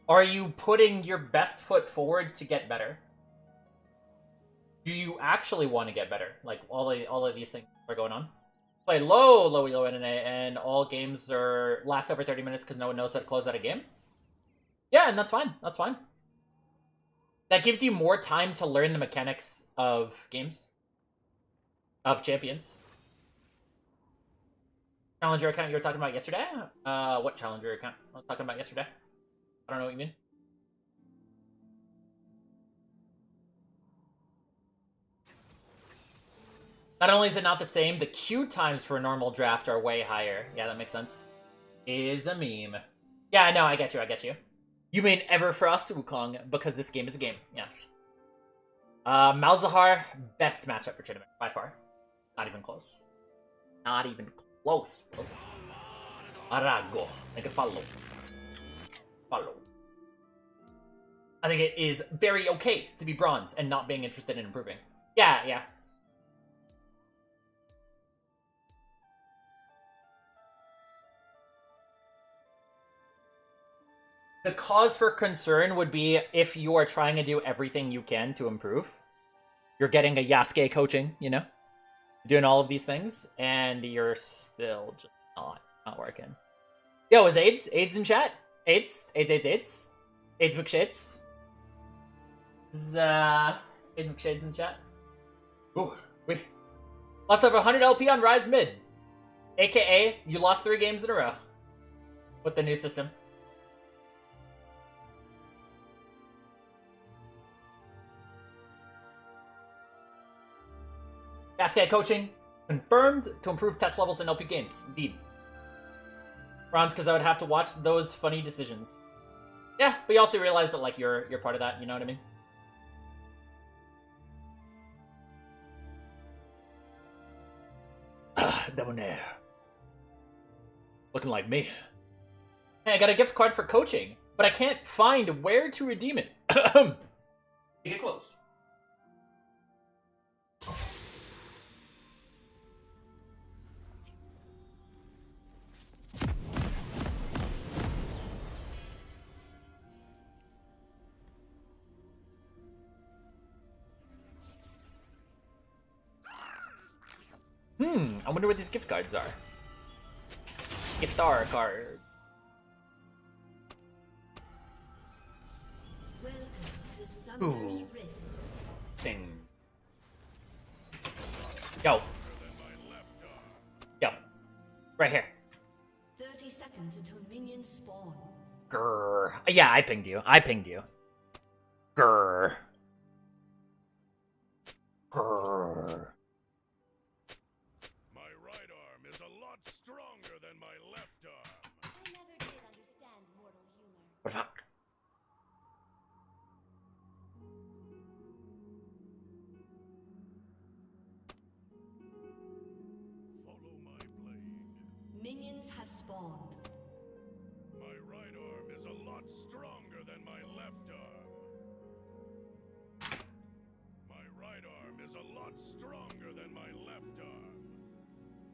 Are you putting your best foot forward to get better? Do you actually want to get better? Like, all of these things are going on. Play low NNA, and all games last over 30 minutes because no one knows how to close out a game? Yeah, and that's fine. That's fine. That gives you more time to learn the mechanics of games. Of champions. Challenger account you were talking about yesterday? What challenger account I was talking about yesterday? I don't know what you mean. Not only is it not the same, the queue times for a normal draft are way higher. Yeah, that makes sense. Is a meme. Yeah, no, I get you. You mean Everfrost Wukong, because this game is a game. Yes. Malzahar, best matchup for Tryndamere, by far. Not even close. Not even close. Arago. Like a follow. I think it is very okay to be bronze and not being interested in improving. Yeah. The cause for concern would be if you are trying to do everything you can to improve. You're getting a Yasukeh coaching, you know? Doing all of these things, and you're still just not working. Yo, is AIDS in chat? AIDS McShades? Is AIDS McShades in chat? Ooh, wait. Lost over 100 LP on Rise Mid. AKA, you lost 3 games in a row. With the new system. Yasukeh coaching confirmed to improve test levels in LP games. Indeed. Bronze, because I would have to watch those funny decisions. Yeah, but you also realize that like you're part of that. You know what I mean? Debonair. Looking like me. Hey, I got a gift card for coaching, but I can't find where to redeem it. Get close. I wonder what these gift cards are. Giftar card. Welcome to Summer's Rift. Thing. Yo. Right here. 30 seconds until minions spawn. Grrr. Yeah, I pinged you. Grrr. My right arm is a lot stronger than my left arm. I never did understand mortal humor. What the fuck? Follow my blade. Minions have spawned. My right arm is a lot stronger than my left arm. My right arm is a lot stronger than my left arm.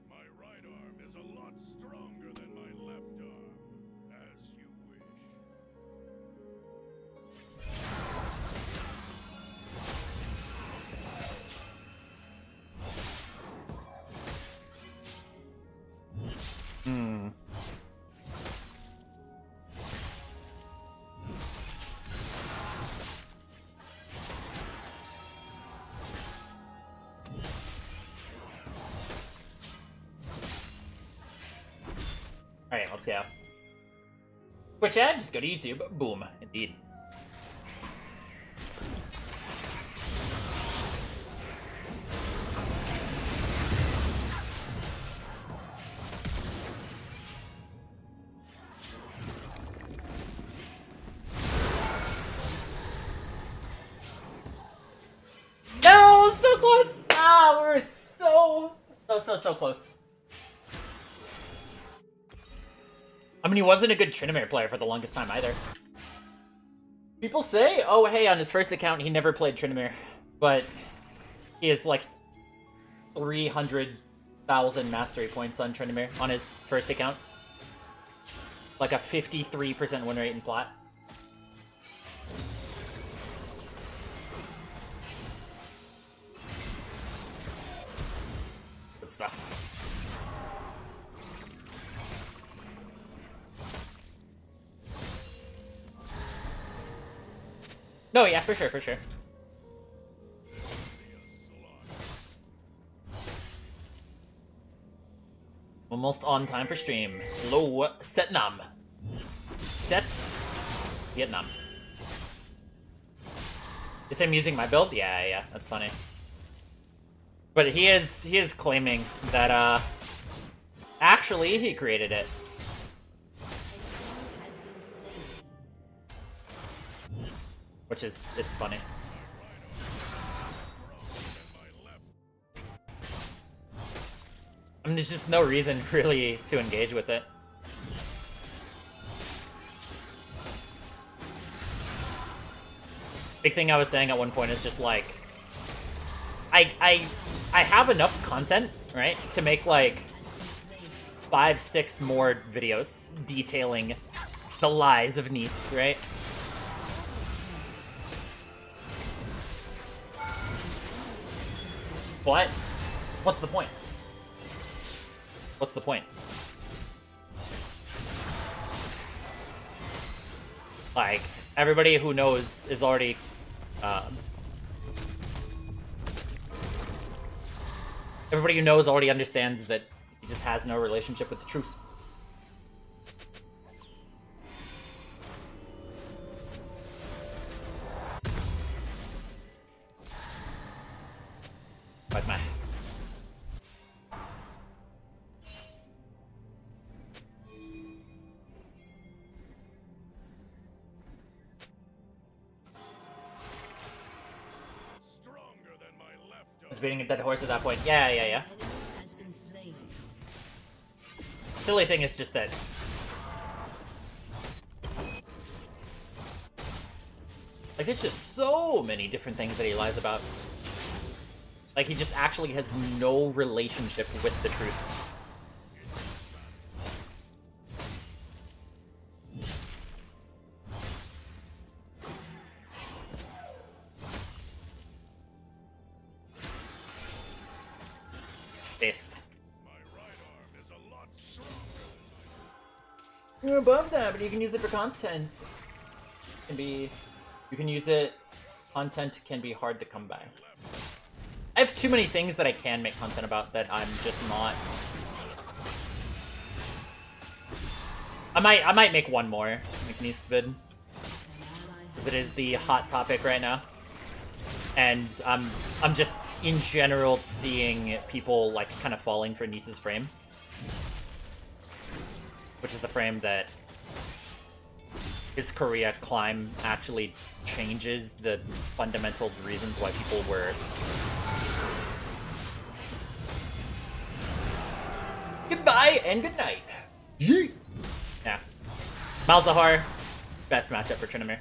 My right arm is a lot stronger than my left arm. As you wish. Alright, let's go. Twitch ad, just go to YouTube. Boom. Indeed. so close. I mean, he wasn't a good Tryndamere player for the longest time either. People say, oh hey, on his first account he never played Tryndamere, but he has like 300,000 mastery points on Tryndamere on his first account. Like a 53% win rate in plat. Good stuff. No, yeah, for sure, for sure. Almost on time for stream. Hello, Setnam. Vietnam. Is him using my build? Yeah, that's funny. But he is claiming that actually he created it. Which is, it's funny. I mean, there's just no reason really to engage with it. Big thing I was saying at one point is just like, I have enough content, right, to make like 5-6 more videos detailing the lies of Nice, right? What? What's the point? What's the point? Like, everybody who knows is already, everybody who knows already understands that he just has no relationship with the truth. But meh. It's beating a dead horse at that point. Yeah. Silly thing is just that like there's just so many different things that he lies about. Like, he just actually has no relationship with the truth. Based. You're above that, but you can use it for content. You can use it. Content can be hard to come by. I have too many things that I can make content about that I'm just not. I might make one more McNeese vid, because it is the hot topic right now, and I'm just in general seeing people like kind of falling for Nice's frame, which is the frame that his Korea climb actually changes the fundamental reasons why people were. Goodbye and good night. Yeet. Yeah. Malzahar, best matchup for Tryndamere.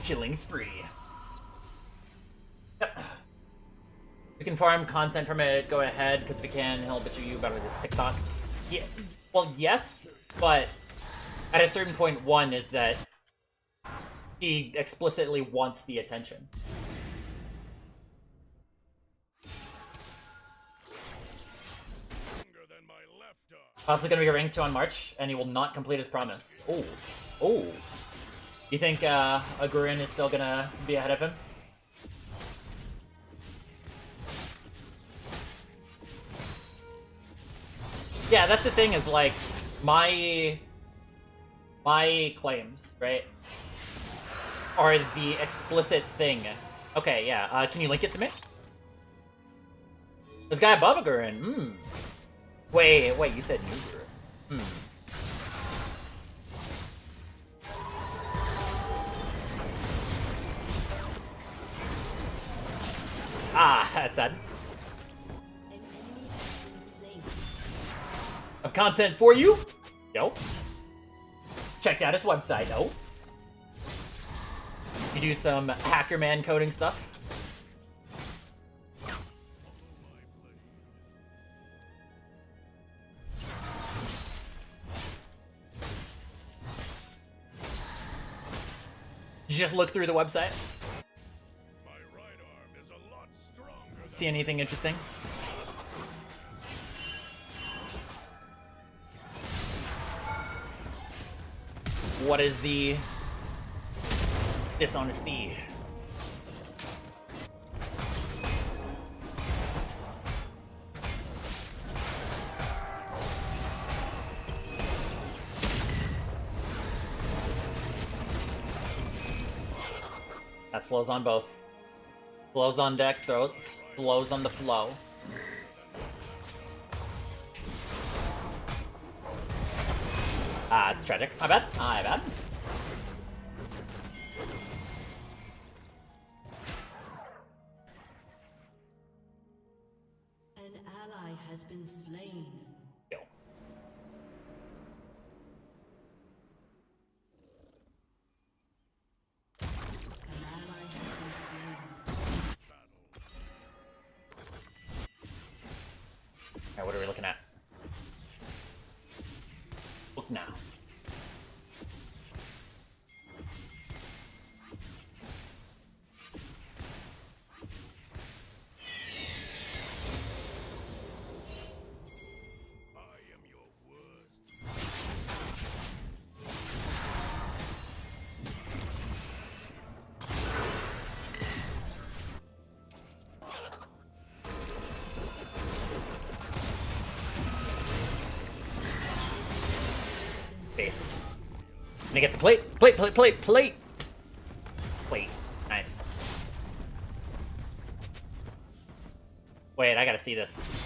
Killing spree. Yep. We can farm content from it, go ahead, because if we can, he'll bitch you about this TikTok. Yeah, well, yes, but at a certain point, one is that he explicitly wants the attention. Also gonna be ranked 2 on March, and he will not complete his promise. Oh. You think Agurin is still gonna be ahead of him? Yeah, that's the thing is like my claims, right, are the explicit thing. Okay, yeah. Can you link it to me? This guy Bubbagurin. Wait. You said Nuger. Ah, that's sad. An enemy has been slain. Of content for you? Nope. Checked out his website. Nope. You do some hacker man coding stuff? Did you just look through the website? My right arm is a lot stronger than See anything interesting? What is the dishonesty? That slows on both. Slows on deck, slows on the flow. Ah, it's tragic. My bad. My bad. An ally has been slain. Kill. An ally has been slain. Alright, what are we looking at? Look now. I am your worst. Base. Gonna get the plate. Plate. Nice. Wait, I gotta see this.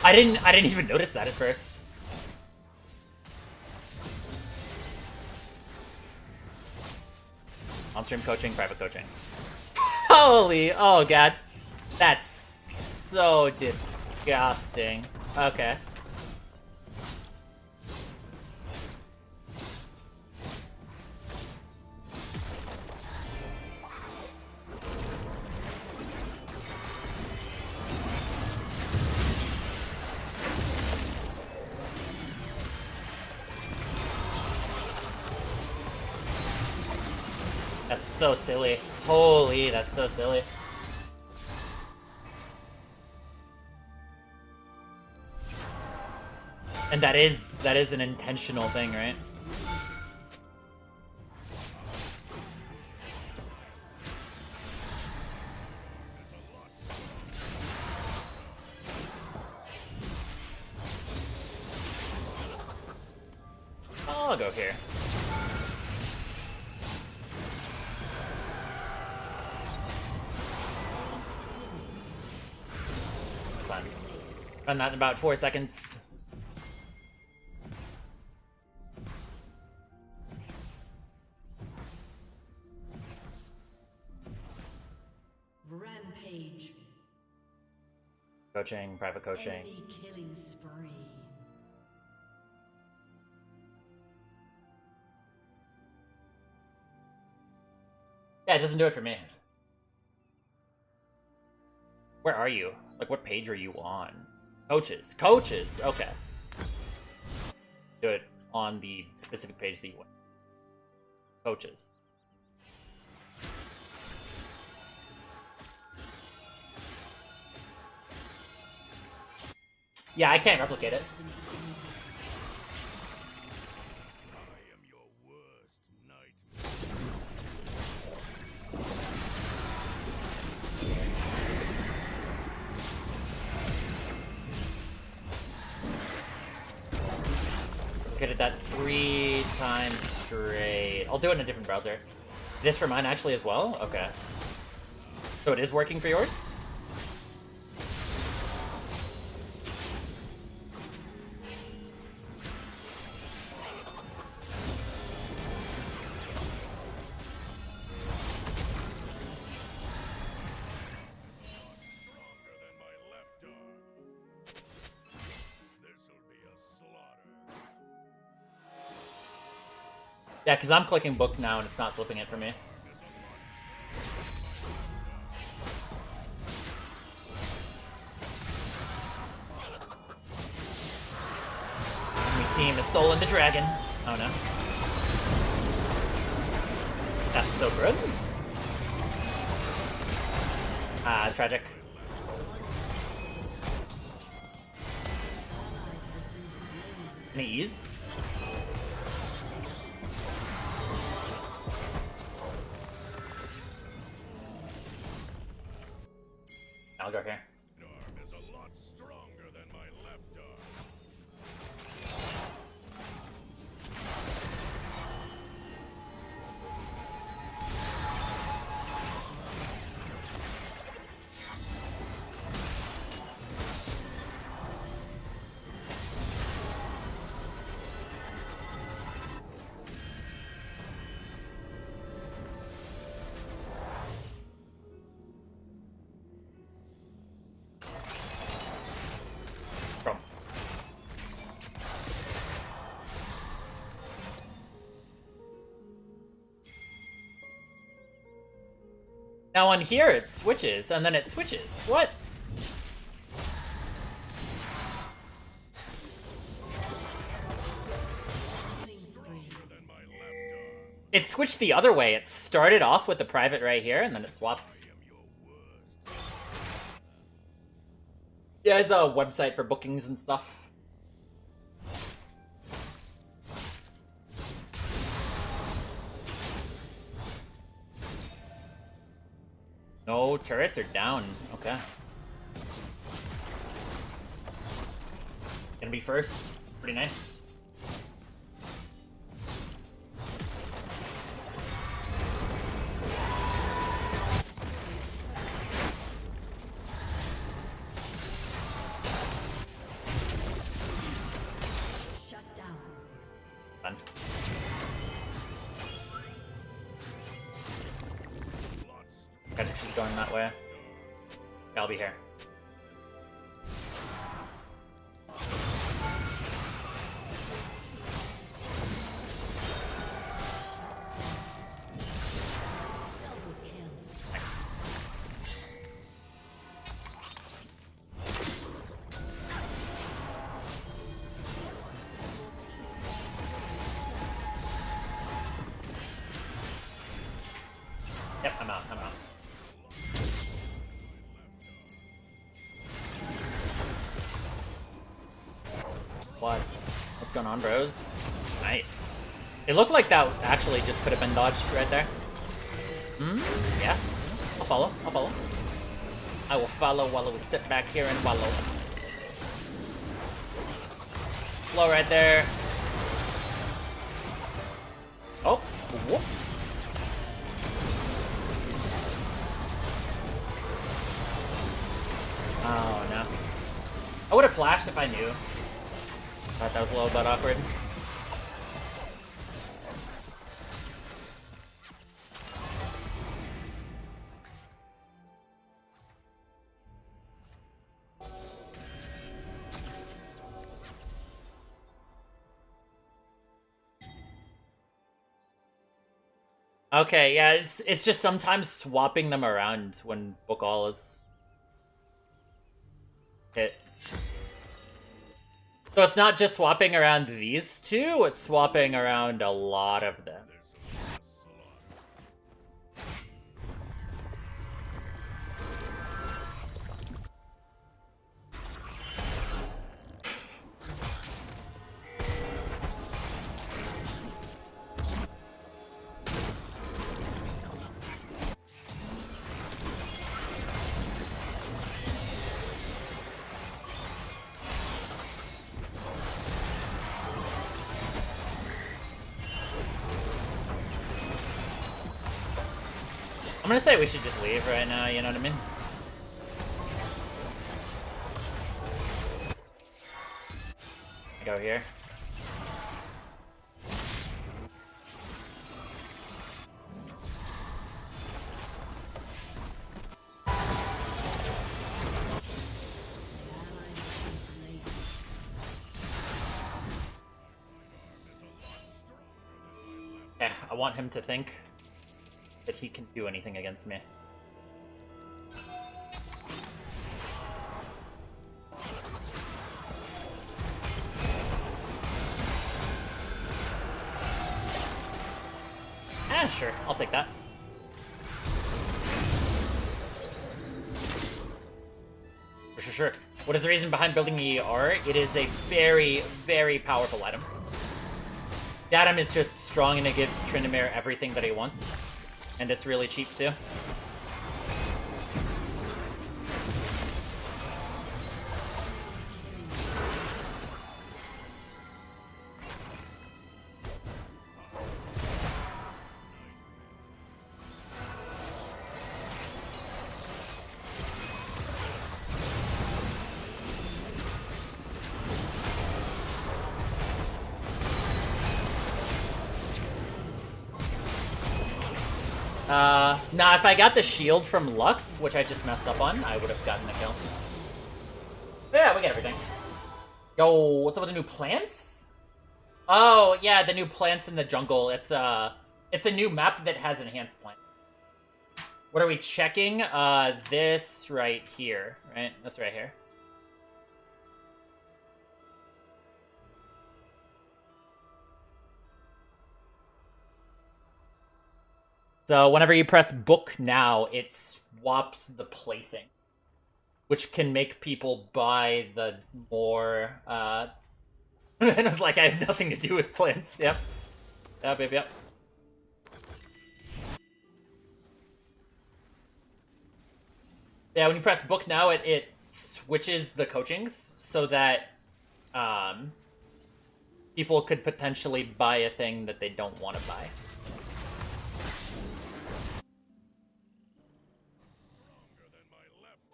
I didn't even notice that at first. On-stream coaching, private coaching. Holy, oh god. That's so disgusting. Okay. That's so silly. Holy, that's so silly. And that is an intentional thing, right? I'll go here. It's fine. Run that in about 4 seconds. Rampage. Coaching, private coaching. Enemy killing spree. Yeah, it doesn't do it for me. Where are you? Like, what page are you on? Coaches. Coaches! Okay. Do it on the specific page that you want. Coaches. Yeah, I can't replicate it. I am your worst nightmare. I did that 3 times straight. I'll do it in a different browser. This for mine actually as well? Okay. So it is working for yours? Stronger than my left arm. This'll be a slaughter. Yeah, because I'm clicking book now and it's not flipping it for me. Enemy team has stolen the dragon. Oh no. That's so good. Ah, tragic. Any ease? I'll go here. Arm is a lot stronger than my left arm. From. Now on here it switches, and then it switches. What? Killing spree. Than my left arm. It switched the other way. It started off with the private right here, and then it swapped. I am your worst. Yeah, it's a website for bookings and stuff. No turrets are down. Okay. Gonna be first. Pretty nice. Shut down. Done. Okay, she's going that way. I'll be here. Double kill. Nice. Yep, I'm out. What's going on, bros? Nice. It looked like that actually just could have been dodged right there. Yeah. I'll follow. I will follow while we sit back here and wallow. Slow right there. Oh, whoop. Oh no. I would have flashed if I knew. Thought that was a little bit awkward. Okay, yeah, it's just sometimes swapping them around when book all is hit. So it's not just swapping around these two, it's swapping around a lot of them. I'm gonna say we should just leave right now, you know what I mean? Go here. Okay, I want him to think that he can do anything against me. Sure, I'll take that. Sure. What is the reason behind building ER? It is a very, very powerful item. The item is just strong and it gives Tryndamere everything that he wants. And it's really cheap too. Nah, if I got the shield from Lux, which I just messed up on, I would have gotten the kill. But yeah, we get everything. Yo, what's up with the new plants? Oh, yeah, the new plants in the jungle. It's a new map that has enhanced plants. What are we checking? This right here, right? This right here. So whenever you press book now, it swaps the placing, which can make people buy the more, and I was like, I have nothing to do with plants. Yep. Yep. Yeah, when you press book now, it switches the coachings so that, people could potentially buy a thing that they don't want to buy.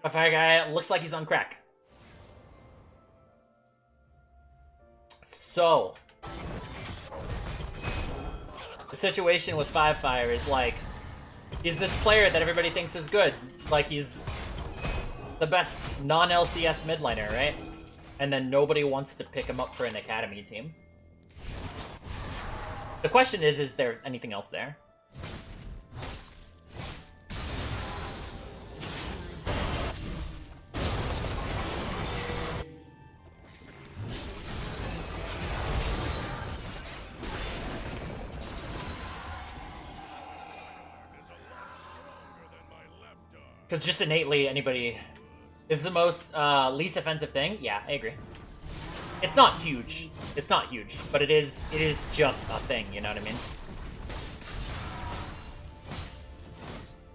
A fire guy looks like he's on crack. So, the situation with Five Fire is like, he's this player that everybody thinks is good. Like, he's the best non-LCS mid laner, right? And then nobody wants to pick him up for an academy team. The question is there anything else there? Because just innately, anybody is the most least offensive thing. Yeah, I agree. It's not huge. It's not huge, but it is just a thing. You know what I mean?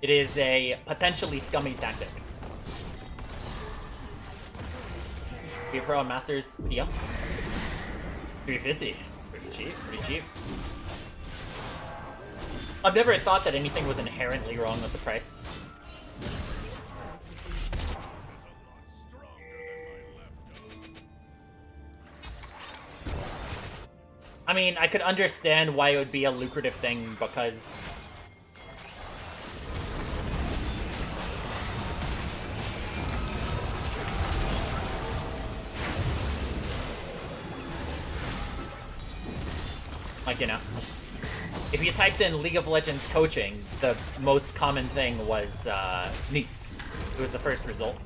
It is a potentially scummy tactic. Be a pro on Masters. Yeah. 350. Pretty cheap. Pretty cheap. I've never thought that anything was inherently wrong with the price. I mean, I could understand why it would be a lucrative thing, because like, you know, if you typed in League of Legends coaching, the most common thing was Nice. It was the first result.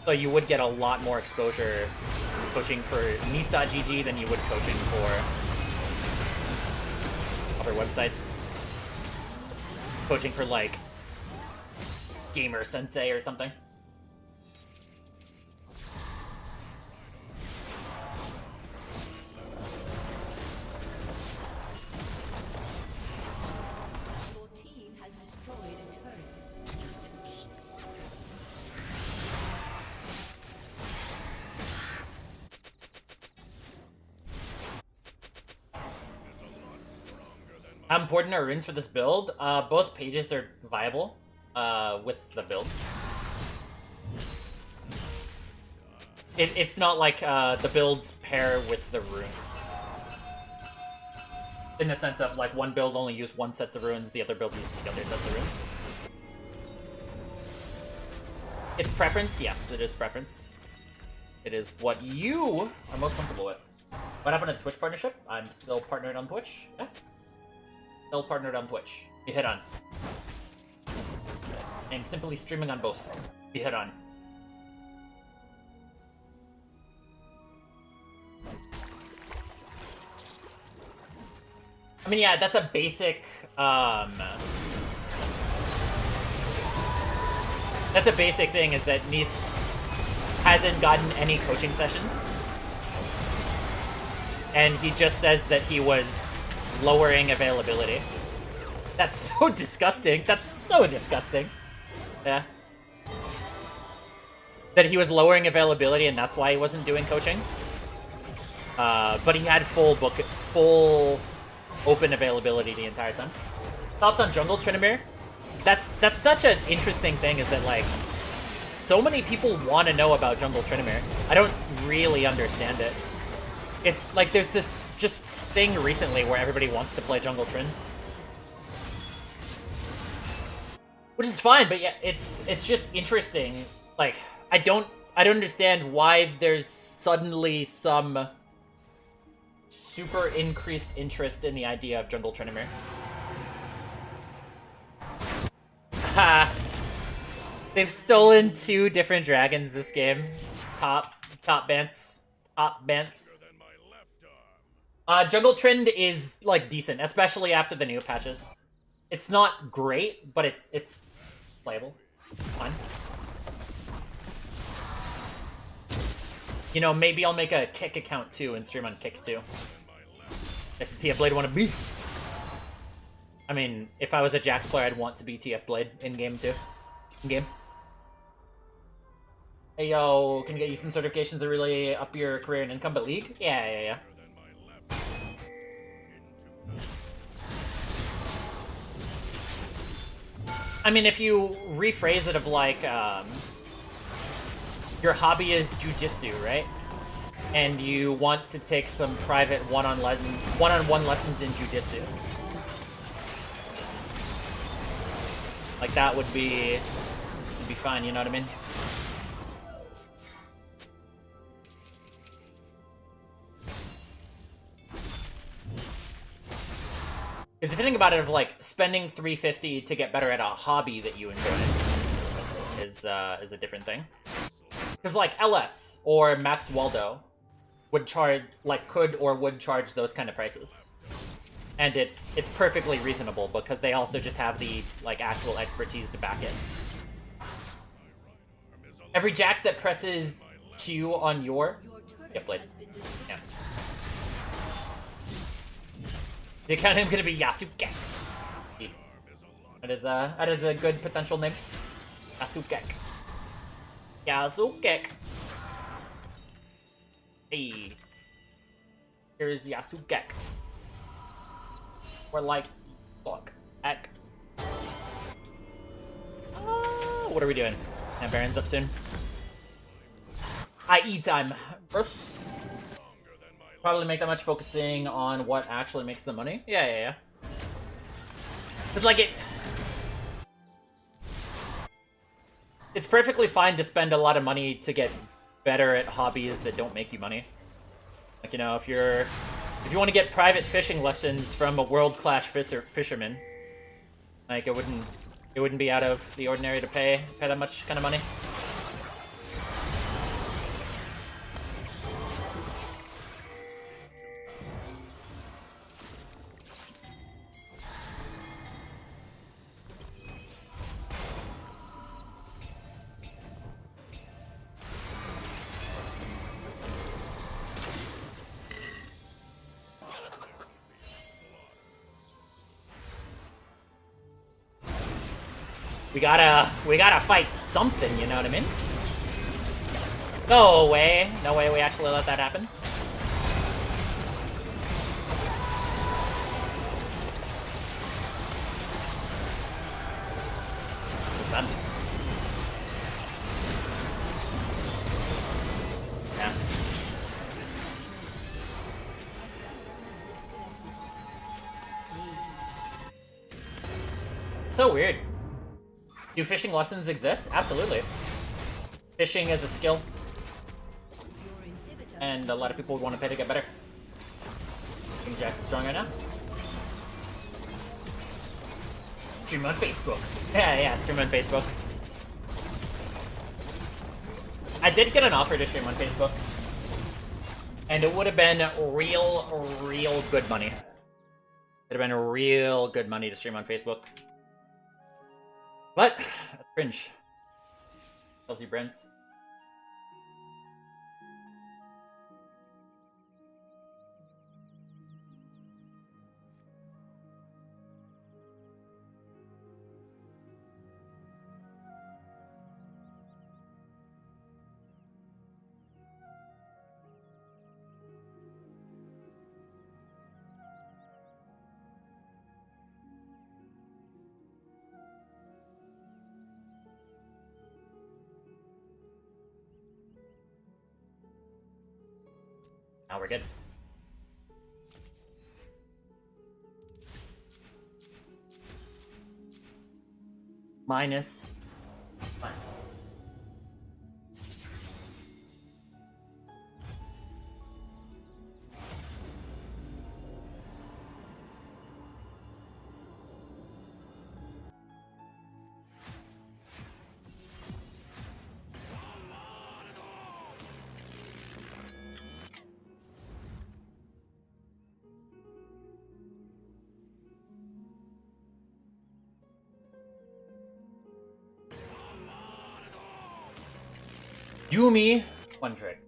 So you would get a lot more exposure coaching for Nice.gg than you would coaching for other websites. Coaching for, like, Gamer Sensei or something. Your team has destroyed a turret. How important are runes for this build? Both pages are viable with the build. It's not like the builds pair with the rune. In the sense of, like, one build only use one set of runes, the other build uses the other sets of runes. It's preference? Yes, it is preference. It is what you are most comfortable with. What happened to Twitch partnership? I'm still partnered on Twitch. Yeah. Still partnered on Twitch. Be hit on. I'm simply streaming on both. Be hit on. I mean, yeah, that's a basic, that's a basic thing, is that Nice hasn't gotten any coaching sessions. And he just says that he was lowering availability. That's so disgusting. That's so disgusting. Yeah. That he was lowering availability and that's why he wasn't doing coaching. But he had full open availability the entire time. Thoughts on jungle, Tryndamere? That's such an interesting thing, is that, like, so many people want to know about jungle Tryndamere. I don't really understand it. It's like there's this just thing recently where everybody wants to play jungle Trynd. Which is fine, but yeah, it's just interesting. Like, I don't understand why there's suddenly some super increased interest in the idea of jungle Tryndamere. Ha! They've stolen 2 different dragons this game. It's top bants. Top bants. Jungle Trynd is, like, decent, especially after the new patches. It's not great, but it's playable. Fine. You know, maybe I'll make a Kick account too and stream on Kick too. Does TF Blade want to be? I mean, if I was a Jax player, I'd want to be TF Blade in game too. In game. Hey yo, can get you some certifications to really up your career and income, but League? Yeah. I mean, if you rephrase it of, like, your hobby is jujitsu, right? And you want to take some private one-on-one lessons in jujitsu. Like, that would be fine, you know what I mean? Because if you think about it, of, like, spending $350 to get better at a hobby that you enjoy is a different thing. Because, like, LS or Max Waldo would charge, like, could or would charge those kind of prices. And it's perfectly reasonable because they also just have the, like, actual expertise to back it. Every Jax that presses Q on your... Yep, Blade. Yes. The account name gonna be Yasukeh. That is a good potential name. Yasukeh. Yasukeh. Hey. Here's Yasukeh. We're like, fuck. Heck. What are we doing? And Baron's up soon. IE time. First. Probably make that much focusing on what actually makes the money. Yeah. It's like it's perfectly fine to spend a lot of money to get better at hobbies that don't make you money. Like, you know, if you want to get private fishing lessons from a world-class fisherman, like, it wouldn't be out of the ordinary to pay that much kind of money. We gotta fight something, you know what I mean? No way we actually let that happen. So weird. Do fishing lessons exist? Absolutely. Fishing is a skill, and a lot of people would want to pay to get better. King Jack's is strong right now. Stream on Facebook. Yeah, stream on Facebook. I did get an offer to stream on Facebook, and it would have been real good money. It'd have been real good money to stream on Facebook. But, that's cringe. Tells you, Brent. Now we're good. Minus. Fine. Yumi, one trick.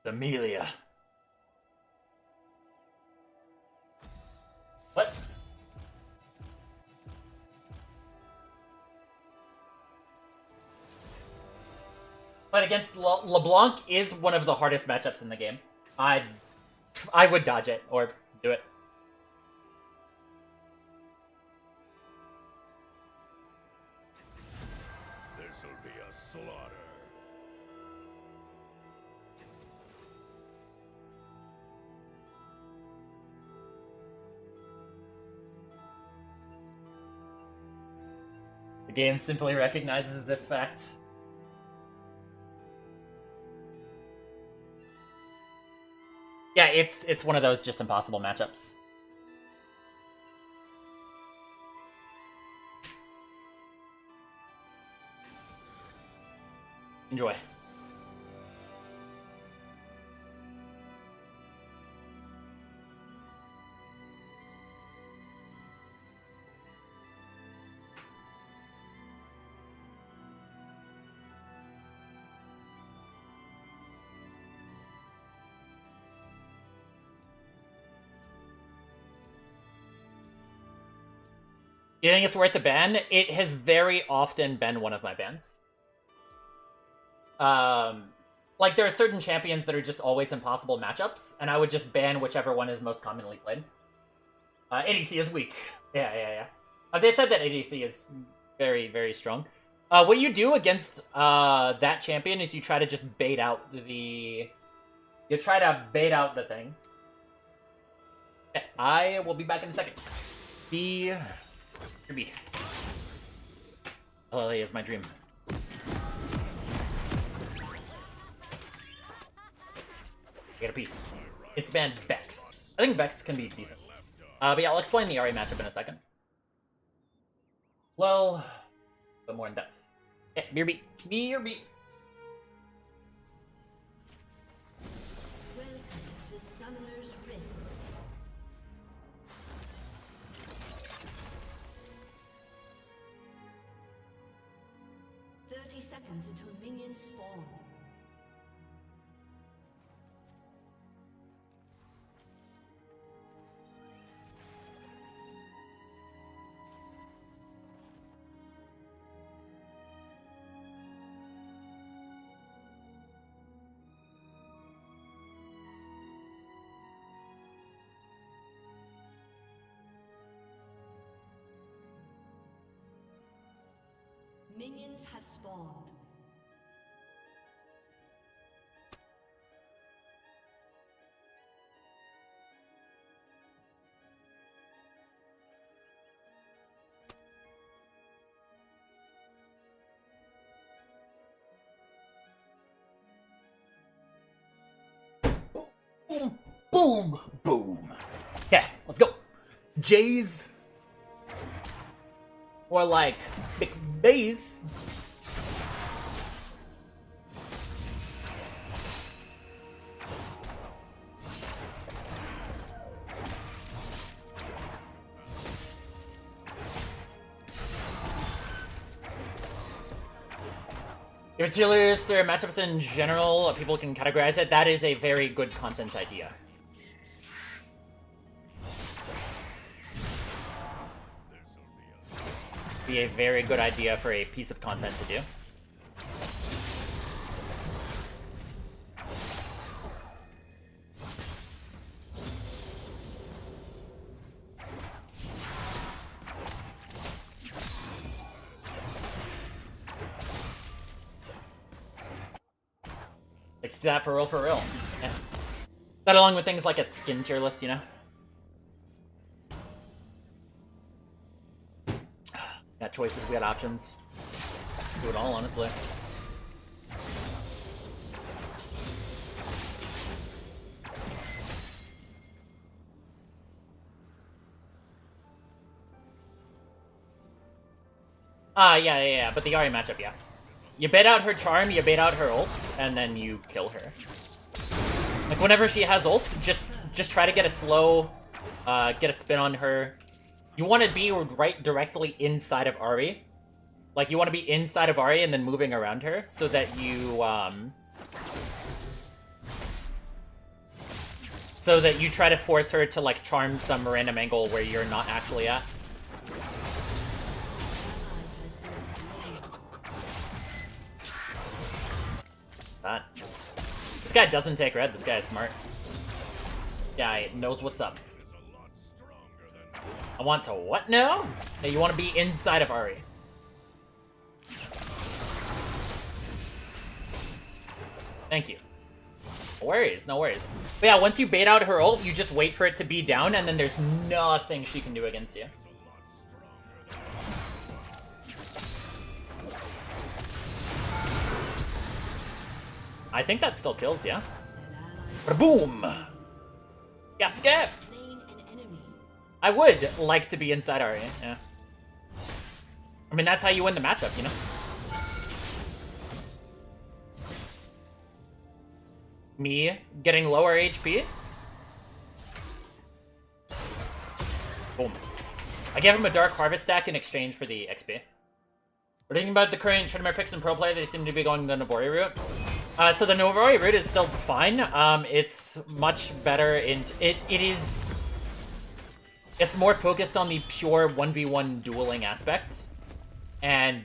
Amelia. What? But against LeBlanc is one of the hardest matchups in the game. I would dodge it or do it. This'll be a slaughter. The game simply recognizes this fact. Yeah, it's one of those just impossible matchups. Enjoy. You think it's worth a ban? It has very often been one of my bans. Like, there are certain champions that are just always impossible matchups, and I would just ban whichever one is most commonly played. ADC is weak. Yeah. They said that ADC is very, very strong. What you do against that champion is you try to just bait out the... You try to bait out the thing. Okay, I will be back in a second. Kirby. LLA is my dream. Get a piece. It's banned Vex. I think Vex can be decent. But yeah, I'll explain the Ahri matchup in a second. Well, but more in depth. Okay, BRB. BRB. Welcome to Summoner's Rift. 30 seconds until minions spawn. Minions have spawned. Boom! Boom! Okay, let's go. Jays. Or like McBays. If it's just their matchups in general, people can categorize it. That is a very good content idea. Be a very good idea for a piece of content to do. Like, see that for real, for real. Yeah. That along with things like its skin tier list, you know? Got choices, we got options. Do it all, honestly. Yeah, but the Ahri matchup, yeah. You bait out her charm, you bait out her ults, and then you kill her. Like, whenever she has ult, just try to get a slow, get a spin on her. You want to be right directly inside of Ahri. Like, you want to be inside of Ahri and then moving around her, so that you, so that you try to force her to, like, charm some random angle where you're not actually at. That. This guy doesn't take red, this guy is smart. Guy knows what's up. I want to what now? Hey, you want to be inside of Ahri. Thank you. No worries, no worries. But yeah, once you bait out her ult, you just wait for it to be down, and then there's nothing she can do against you. I think that still kills, yeah? Boom! Yasukeh! I would like to be inside Ahri, yeah. I mean, that's how you win the matchup, you know? Me getting lower HP? Boom. I gave him a Dark Harvest stack in exchange for the XP. What do you think about the current Tryndamere picks and pro play? They seem to be going the Navori route. So the Navori route is still fine. It's much better in... It's more focused on the pure 1v1 dueling aspect. And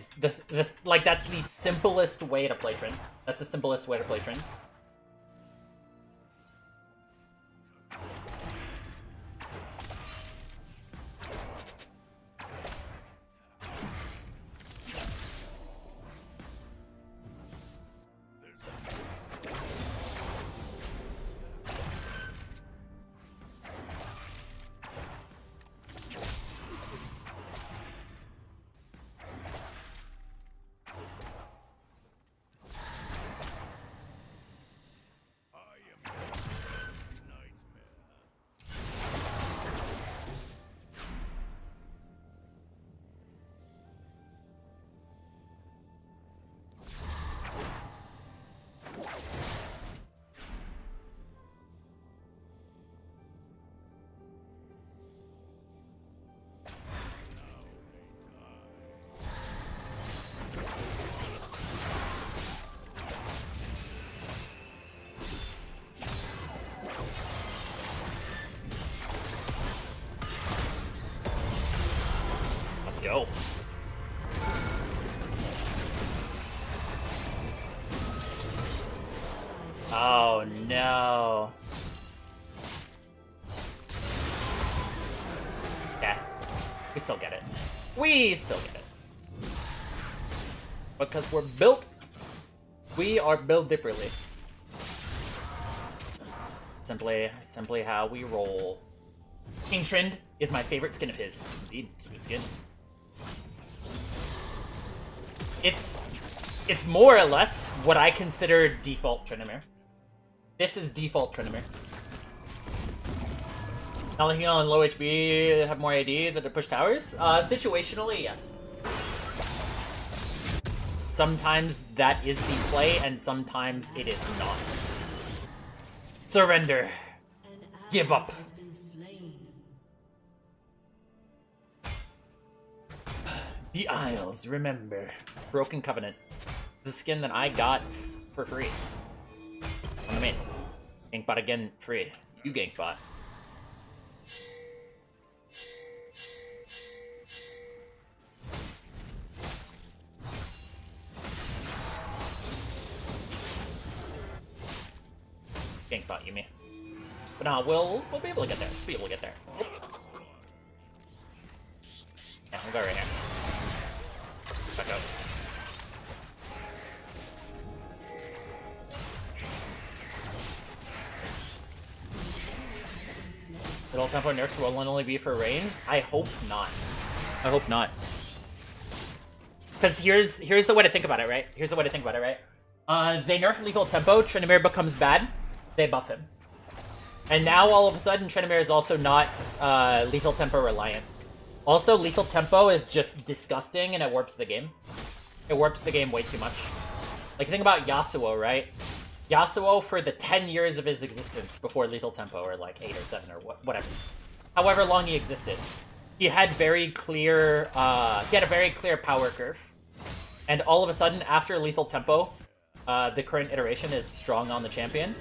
like, that's the simplest way to play Trynd. That's the simplest way to play Trynd. Go. Oh no. Okay. We still get it. We still get it. Because we're built. We are built differently. Simply how we roll. King Trynd is my favorite skin of his. Indeed, it's a good skin. It's more or less what I consider default Tryndamere. This is default Tryndamere. Not looking on low HP, have more AD that to push towers? Situationally, yes. Sometimes that is the play, and sometimes it is not. Surrender. Give up. The Isles, remember. Broken Covenant. It's a skin that I got for free. On the main. Gankbot again, free. You Gankbot. Gankbot, you mean. But nah, we'll be able to get there. We'll be able to get there. Yeah, we'll go right here. Back up. Little tempo nerfs will only be for range? I hope not. I hope not. Because here's the way to think about it, right? Here's the way to think about it, right? They nerf lethal tempo, Tryndamere becomes bad, they buff him. And now all of a sudden Tryndamere is also not lethal tempo reliant. Also, lethal tempo is just disgusting and it warps the game. It warps the game way too much. Like, think about Yasuo, right? Yasuo, for the 10 years of his existence before lethal tempo, or like 8 or 7 or whatever. However long he existed, he had very clear, he had a very clear power curve. And all of a sudden, after lethal tempo, the current iteration is strong on the champion.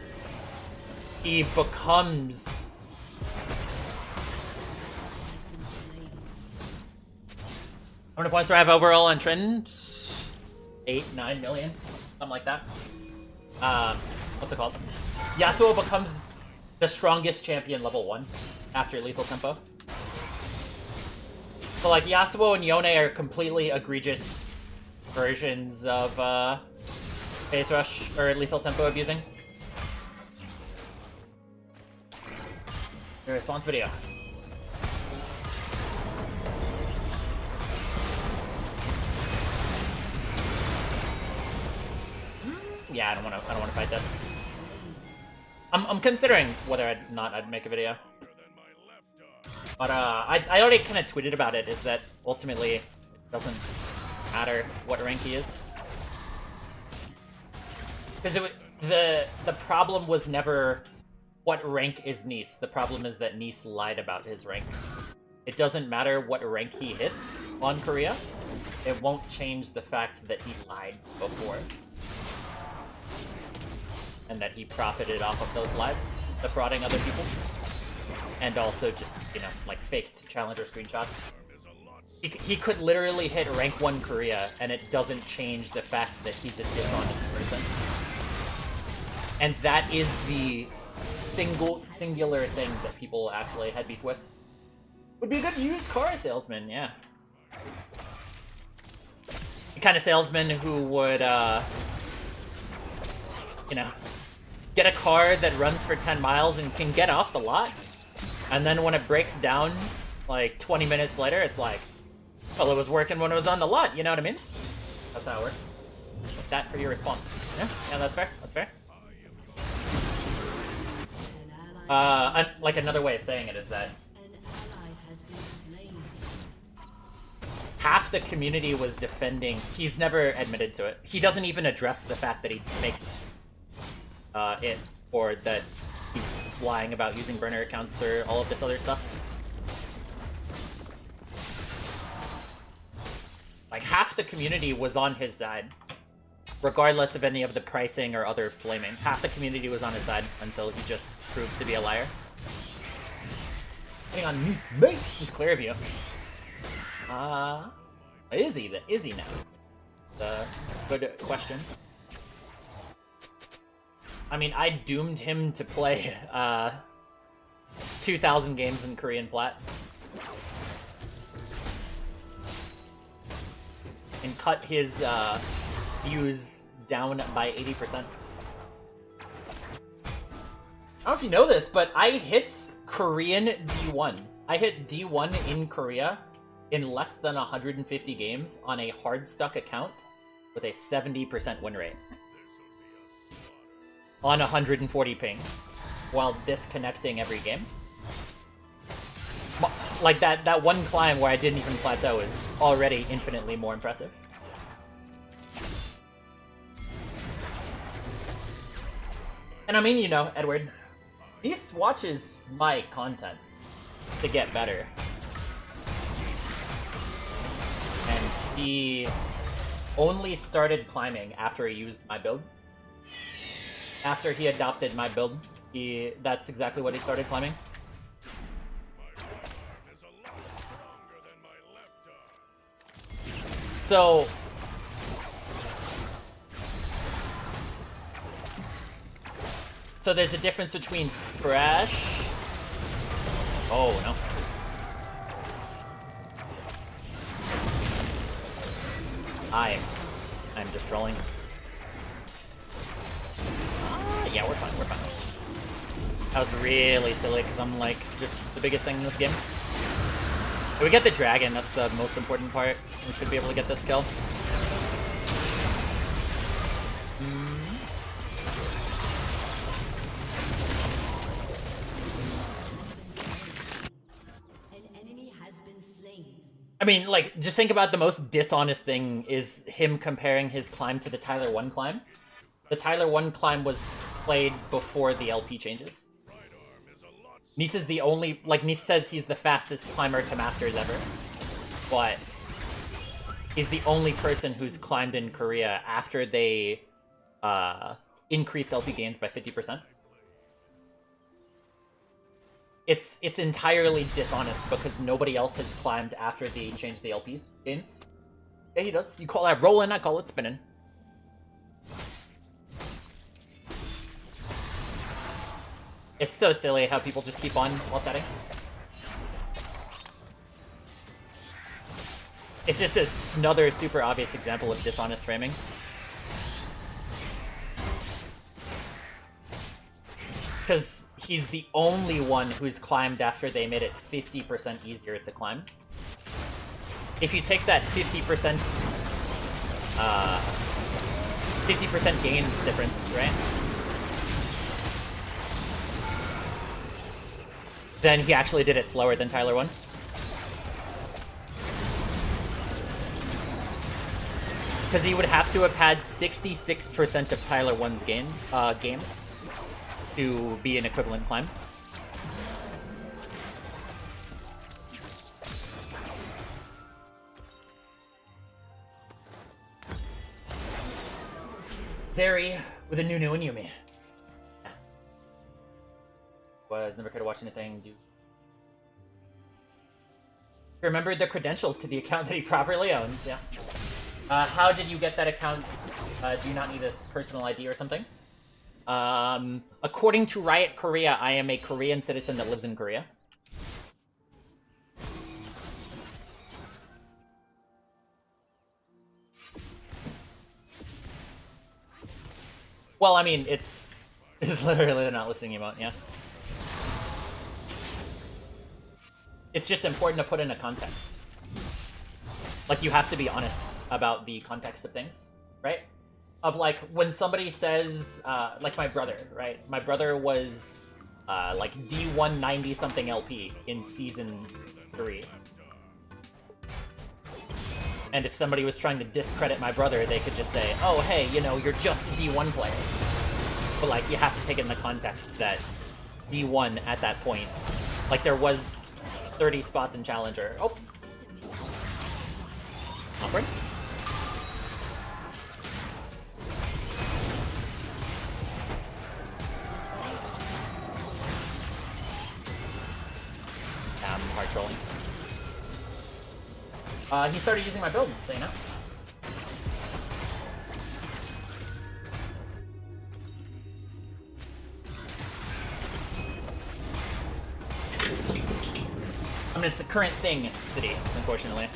He becomes... How many points do I have overall on Trynd? 8-9 million, something like that. What's it called? Yasuo becomes the strongest champion level 1 after lethal tempo. So like Yasuo and Yone are completely egregious versions of phase rush or lethal tempo abusing. The response video. Yeah, I don't want to fight this. I'm considering whether I'd make a video. But I already kind of tweeted about it. Is that ultimately it doesn't matter what rank he is, because the problem was never what rank is Nice. The problem is that Nice lied about his rank. It doesn't matter what rank he hits on Korea. It won't change the fact that he lied before. And that he profited off of those lies, defrauding other people. And also just, you know, like faked challenger screenshots. He could literally hit rank 1 Korea, and it doesn't change the fact that he's a dishonest person. And that is the singular thing that people actually had beef with. Would be a good used car salesman, yeah. The kind of salesman who would, you know, get a car that runs for 10 miles and can get off the lot. And then when it breaks down, like 20 minutes later, it's like, well, it was working when it was on the lot, you know what I mean? That's how it works. Take that for your response. Yeah, that's fair, that's fair. Like another way of saying it is that half the community was defending, he's never admitted to it. He doesn't even address the fact that he faked it, or that he's lying about using burner accounts or all of this other stuff. Like, half the community was on his side, regardless of any of the pricing or other flaming. Half the community was on his side until he just proved to be a liar. Hang on, Nice, mate! He's clear of you. Is he now? It's a good question. I mean, I doomed him to play 2,000 games in Korean Plat. And cut his views down by 80%. I don't know if you know this, but I hit Korean D1. I hit D1 in Korea in less than 150 games on a hard stuck account with a 70% win rate. On 140 ping, while disconnecting every game. Like that one climb where I didn't even plateau is already infinitely more impressive. And I mean, you know, Edward, he watches my content to get better. And he only started climbing after he used my build. After he adopted my build, that's exactly what he started climbing. So there's a difference between fresh. Oh no. I'm just trolling. Yeah, we're fine, we're fine. That was really silly because I'm like just the biggest thing in this game. If we get the dragon, that's the most important part. We should be able to get this kill. An enemy has been slain. I mean, like, just think about the most dishonest thing is him comparing his climb to the Tyler 1 climb. The Tyler 1 climb was played before the LP changes. Nice is the only, like, Nice says he's the fastest climber to Masters ever. But he's the only person who's climbed in Korea after they increased LP gains by 50%. It's entirely dishonest because nobody else has climbed after they changed the LP gains. Yeah, he does. You call that rolling, I call it spinning. It's so silly how people just keep on while chatting. It's just another super obvious example of dishonest framing. Because he's the only one who's climbed after they made it 50% easier to climb. If you take that 50% gains difference, right? Then he actually did it slower than Tyler 1. Because he would have to have had 66% of Tyler 1's games to be an equivalent climb. Zeri with a new and Yumi. Yeah. Was never could have watched anything. He remembered the credentials to the account that he properly owns, yeah. How did you get that account? Do you not need a personal ID or something? According to Riot Korea, I am a Korean citizen that lives in Korea. Well, I mean, it's literally the not listening emote, yeah. It's just important to put in a context. Like, you have to be honest about the context of things, right? Of, like, when somebody says, like my brother, right? My brother was, like, D190-something LP in Season 3. And if somebody was trying to discredit my brother, they could just say, oh, hey, you know, you're just a D1 player. But, like, you have to take it in the context that D1 at that point, like, there was 30 spots in Challenger. Oh! Awkward. I'm hard trolling. He started using my build, so you know. I mean, it's the current thing, City, unfortunately. I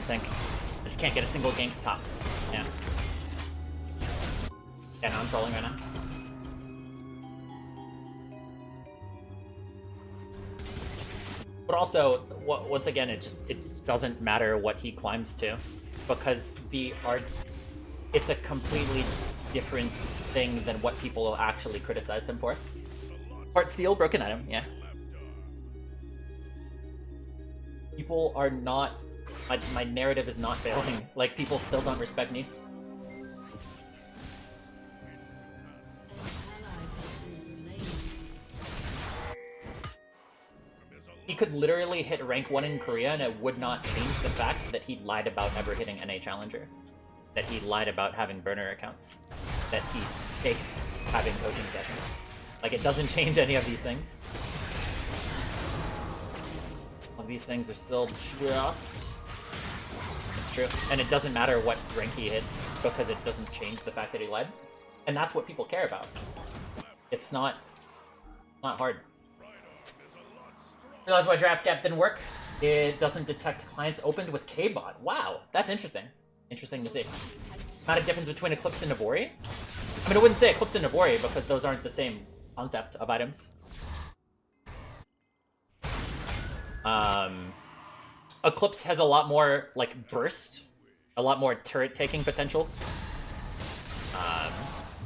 think. I just can't get a single gank top. Yeah. I'm trolling right now. But also, once again, it doesn't matter what he climbs to, because it's a completely different thing than what people actually criticized him for. Heart Steel, broken item, yeah. People are not... My narrative is not failing. Like, people still don't respect Nice. He could literally hit rank 1 in Korea and it would not change the fact that he lied about ever hitting NA Challenger. That he lied about having burner accounts. That he faked having coaching sessions. Like, it doesn't change any of these things. All these things are still just... It's true. And it doesn't matter what rank he hits, because it doesn't change the fact that he lied. And that's what people care about. It's not hard. Realize why draft gap didn't work. It doesn't detect clients opened with K-bot. Wow, that's interesting. Interesting to see. Not a difference between Eclipse and Nabori. I mean, I wouldn't say Eclipse and Nabori because those aren't the same concept of items. Eclipse has a lot more, like, burst. A lot more turret-taking potential.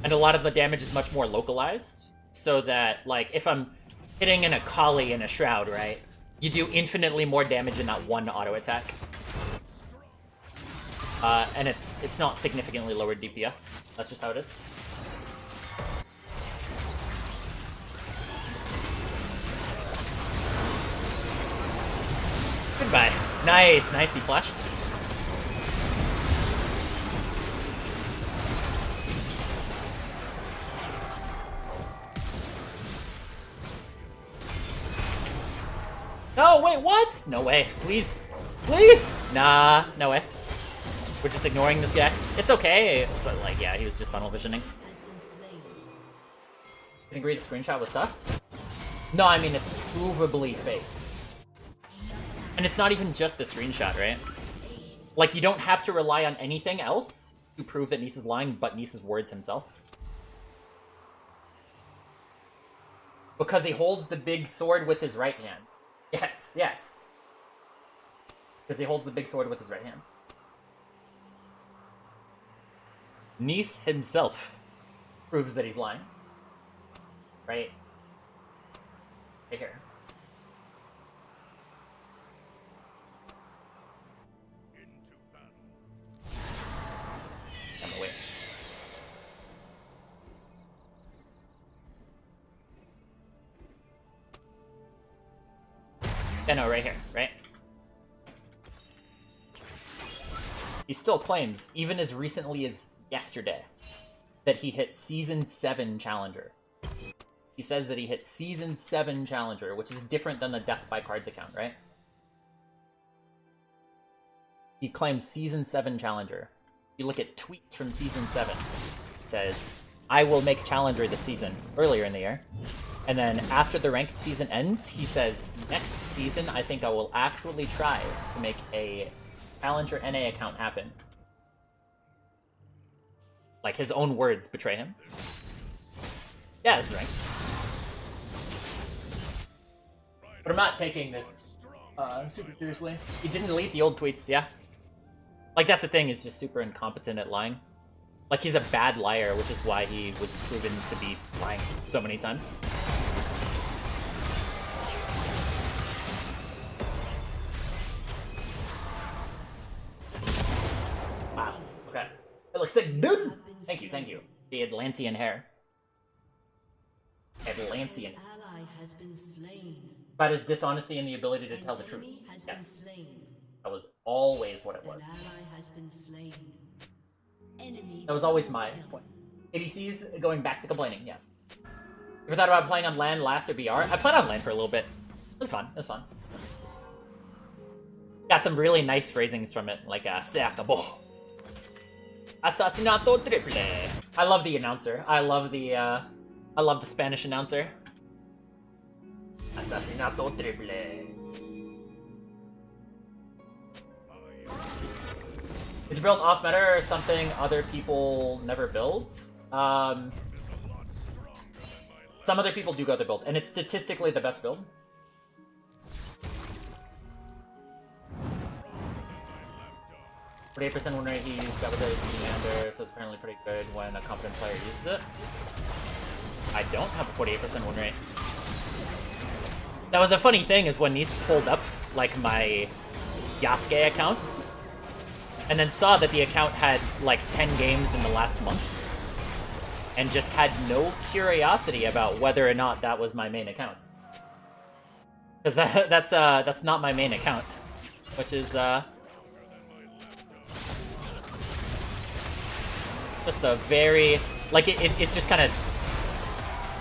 And a lot of the damage is much more localized. So that, like, if I'm hitting in a Kali and a Shroud, right? You do infinitely more damage in that one auto attack. And it's not significantly lowered DPS. That's just how it is. Goodbye. Nice, nice, he flashed. No, wait, what? No way. Please. Please! Nah, no way. We're just ignoring this guy. It's okay, but like, yeah, he was just tunnel visioning. Can agree the screenshot was sus? No, I mean, it's provably fake. And it's not even just the screenshot, right? Like, you don't have to rely on anything else to prove that Nice is lying but Nice's words himself. Because he holds the big sword with his right hand. Yes, yes. Because he holds the big sword with his right hand. Nice himself proves that he's lying. Right? Right here. I'm away. Yeah, no, right here, right? He still claims, even as recently as yesterday, that he hit Season 7 Challenger. He says that he hit Season 7 Challenger, which is different than the Death by Cards account, right? He claims Season 7 Challenger. You look at tweets from Season 7. It says, I will make Challenger this season, earlier in the year. And then after the ranked season ends, he says, next season, I think I will actually try to make a Challenger NA account happen. Like, his own words betray him. Yeah, this is ranked. But I'm not taking this super seriously. He didn't delete the old tweets, yeah. Like, that's the thing, he's just super incompetent at lying. Like, he's a bad liar, which is why he was proven to be lying so many times. Wow, okay. It looks sick, dude! Thank you, thank you. The Atlantean hair. Atlantean. About his dishonesty and the ability to tell the truth. Yes. That was always what it was. That was always my point. ADC's going back to complaining, yes. You ever thought about playing on LAN, LAS, or BR? I played on LAN for a little bit. It was fun, it was fun. Got some really nice phrasings from it, like, se acabó. Asesinato triple. I love the announcer. I love the Spanish announcer. Asesinato triple. Is build off meta or something other people never build? Some other people do go to build, and it's statistically the best build. %48% win rate he used that with a commander, so it's apparently pretty good when a competent player uses it. I don't have a 48% win rate. That was a funny thing, is when Nice pulled up like my Yasukeh account, and then saw that the account had like 10 games in the last month, and just had no curiosity about whether or not that was my main account. Because that's not my main account, which is just a very like it's just kind of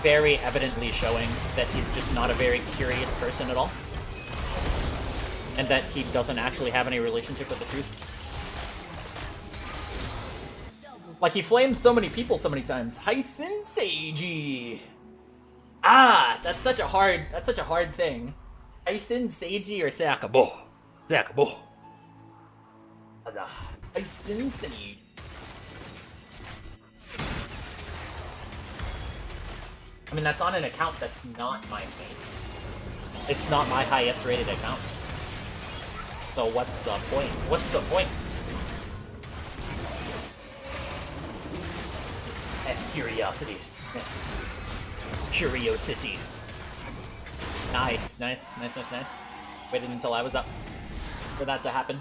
very evidently showing that he's just not a very curious person at all, and that he doesn't actually have any relationship with the truth. Like, he flames so many people so many times. Hyson Seiji. Ah, that's such a hard thing. Hyson Seiji or Seakabo? Seakabo. Hyson Seiji. I mean, that's on an account that's not my main. It's not my highest rated account. So what's the point? What's the point? That's curiosity. Curiosity. Nice, nice, nice, nice, nice. Waited until I was up for that to happen.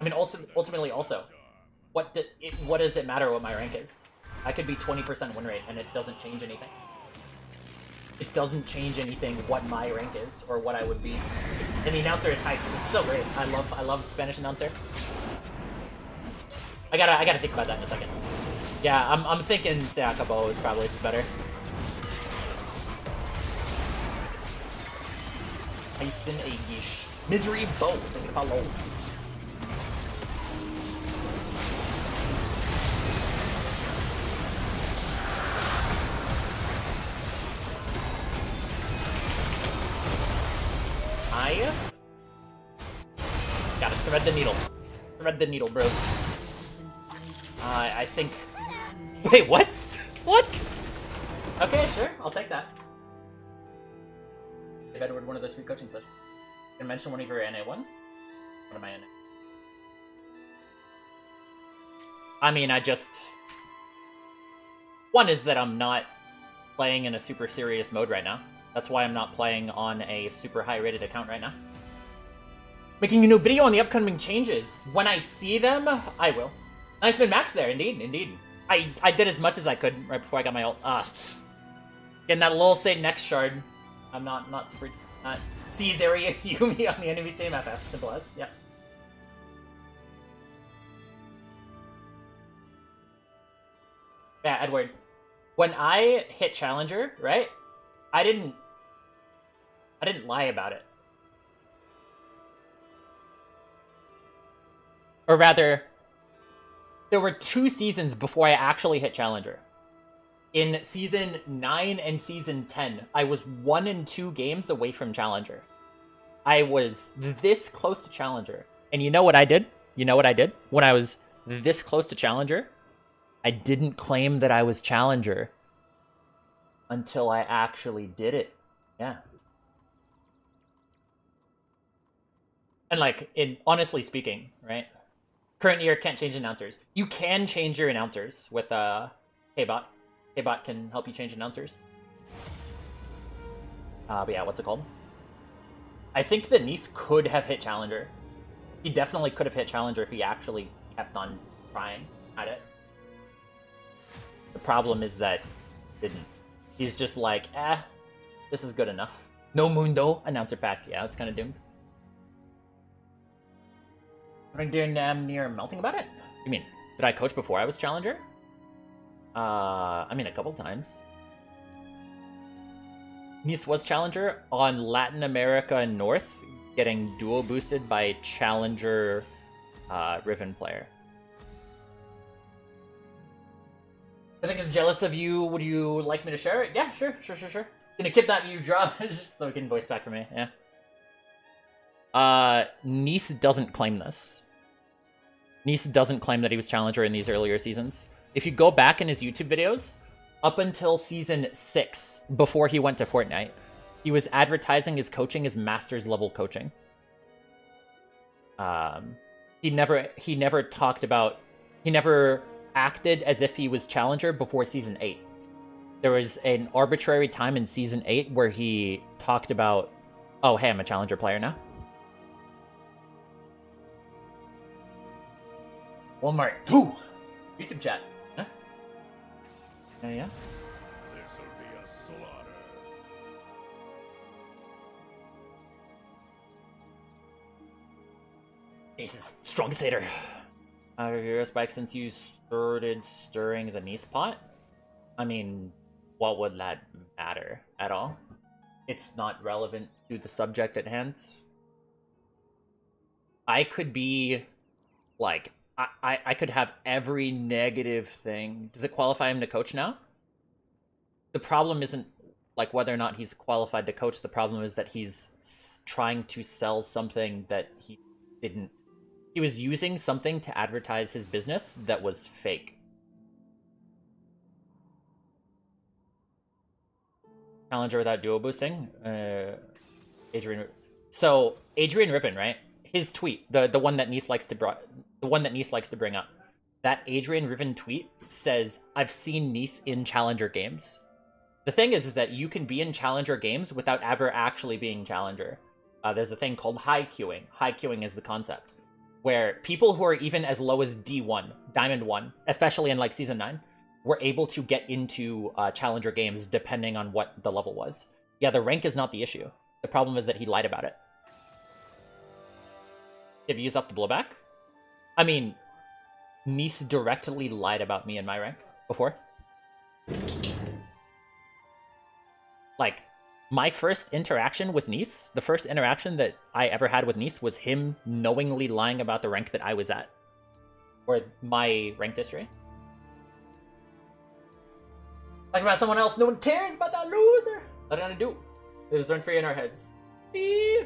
I mean, ultimately, also, what does it matter what my rank is? I could be 20% win rate, and it doesn't change anything. It doesn't change anything what my rank is or what I would be. And the announcer is hyped. It's so great. I love Spanish announcer. I gotta think about that in a second. Yeah, I'm thinking Seakabo is probably just better. Tyson Agish. Misery Bow. Thank you for follow. I gotta thread the needle. Thread the needle, bros. I think. Wait, what? What? Okay, sure. I'll take that. If Edward, one of those free coaching sessions. Can I mention one of your NA ones? What am I in? I mean, one is that I'm not playing in a super serious mode right now. That's why I'm not playing on a super high-rated account right now. Making a new video on the upcoming changes. When I see them, I will. Nice been max there, indeed, indeed. I did as much as I could right before I got my ult. Getting that lol say next shard. I'm not super. Seize area Yumi on the enemy team. FF, simple as. Yeah. Yeah, Edward. When I hit Challenger, right? I didn't lie about it. Or rather, there were 2 seasons before I actually hit Challenger. In Season 9 and Season 10, I was 1 and 2 games away from Challenger. I was this close to Challenger. And you know what I did? You know what I did? When I was this close to Challenger, I didn't claim that I was Challenger until I actually did it. Yeah. And like, honestly speaking, right? Current year can't change announcers. You can change your announcers with Kbot. Kbot can help you change announcers. But yeah, what's it called? I think that Nice could have hit Challenger. He definitely could have hit Challenger if he actually kept on trying at it. The problem is that he didn't. He's just like, this is good enough. No Mundo announcer pack. Yeah, it's kind of doomed. I'm doing near melting about it? You mean, did I coach before I was Challenger? I mean, a couple times. Nice was Challenger on Latin America North, getting duo boosted by Challenger Riven player. I think I'm jealous of you. Would you like me to share it? Yeah, sure. Gonna keep that view draw just so we can voice back for me, yeah. Nice doesn't claim this. Nice doesn't claim that he was challenger in these earlier seasons. If you go back in his YouTube videos, up until season 6, before he went to Fortnite, he was advertising his coaching as master's level coaching. He never talked about, he never acted as if he was challenger before season 8. There was an arbitrary time in season 8 where he talked about, oh, hey, I'm a challenger player now. Walmart 2! YouTube chat. Huh? Yeah. This'll be a slaughter. Ace's strongest hater. Hero Spike, since you started stirring the Nice pot? I mean, what would that matter at all? It's not relevant to the subject at hand. I could be, like, I could have every negative thing. Does it qualify him to coach now? The problem isn't, like, whether or not he's qualified to coach. The problem is that he's trying to sell something that he didn't. He was using something to advertise his business that was fake. Challenger without duo boosting? Adrian. So, Adrian Rippin, right? His tweet, the one that Nice likes to bring up. That Adrian Riven tweet says, I've seen Nice in Challenger games. The thing is that you can be in Challenger games without ever actually being Challenger. There's a thing called high queuing. High queuing is the concept, where people who are even as low as D1, Diamond 1, especially in like Season 9, were able to get into Challenger games depending on what the level was. Yeah, the rank is not the issue. The problem is that he lied about it. Have you used up the blowback? I mean, Nice directly lied about me and my rank before. Like, my first interaction with Nice, the first interaction that I ever had with Nice was him knowingly lying about the rank that I was at. Or my ranked history. Talking about someone else, no one cares about that loser! What are you gonna do? It was run free in our heads. Eee.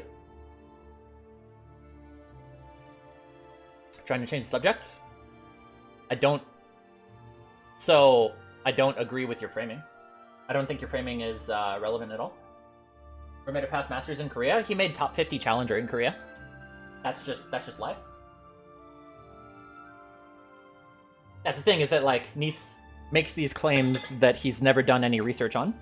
Trying to change the subject? I don't agree with your framing. I don't think your framing is relevant at all. Or made a past Masters in Korea? He made top 50 Challenger in Korea. That's just lies. That's the thing, is that, like, Nice makes these claims that he's never done any research on.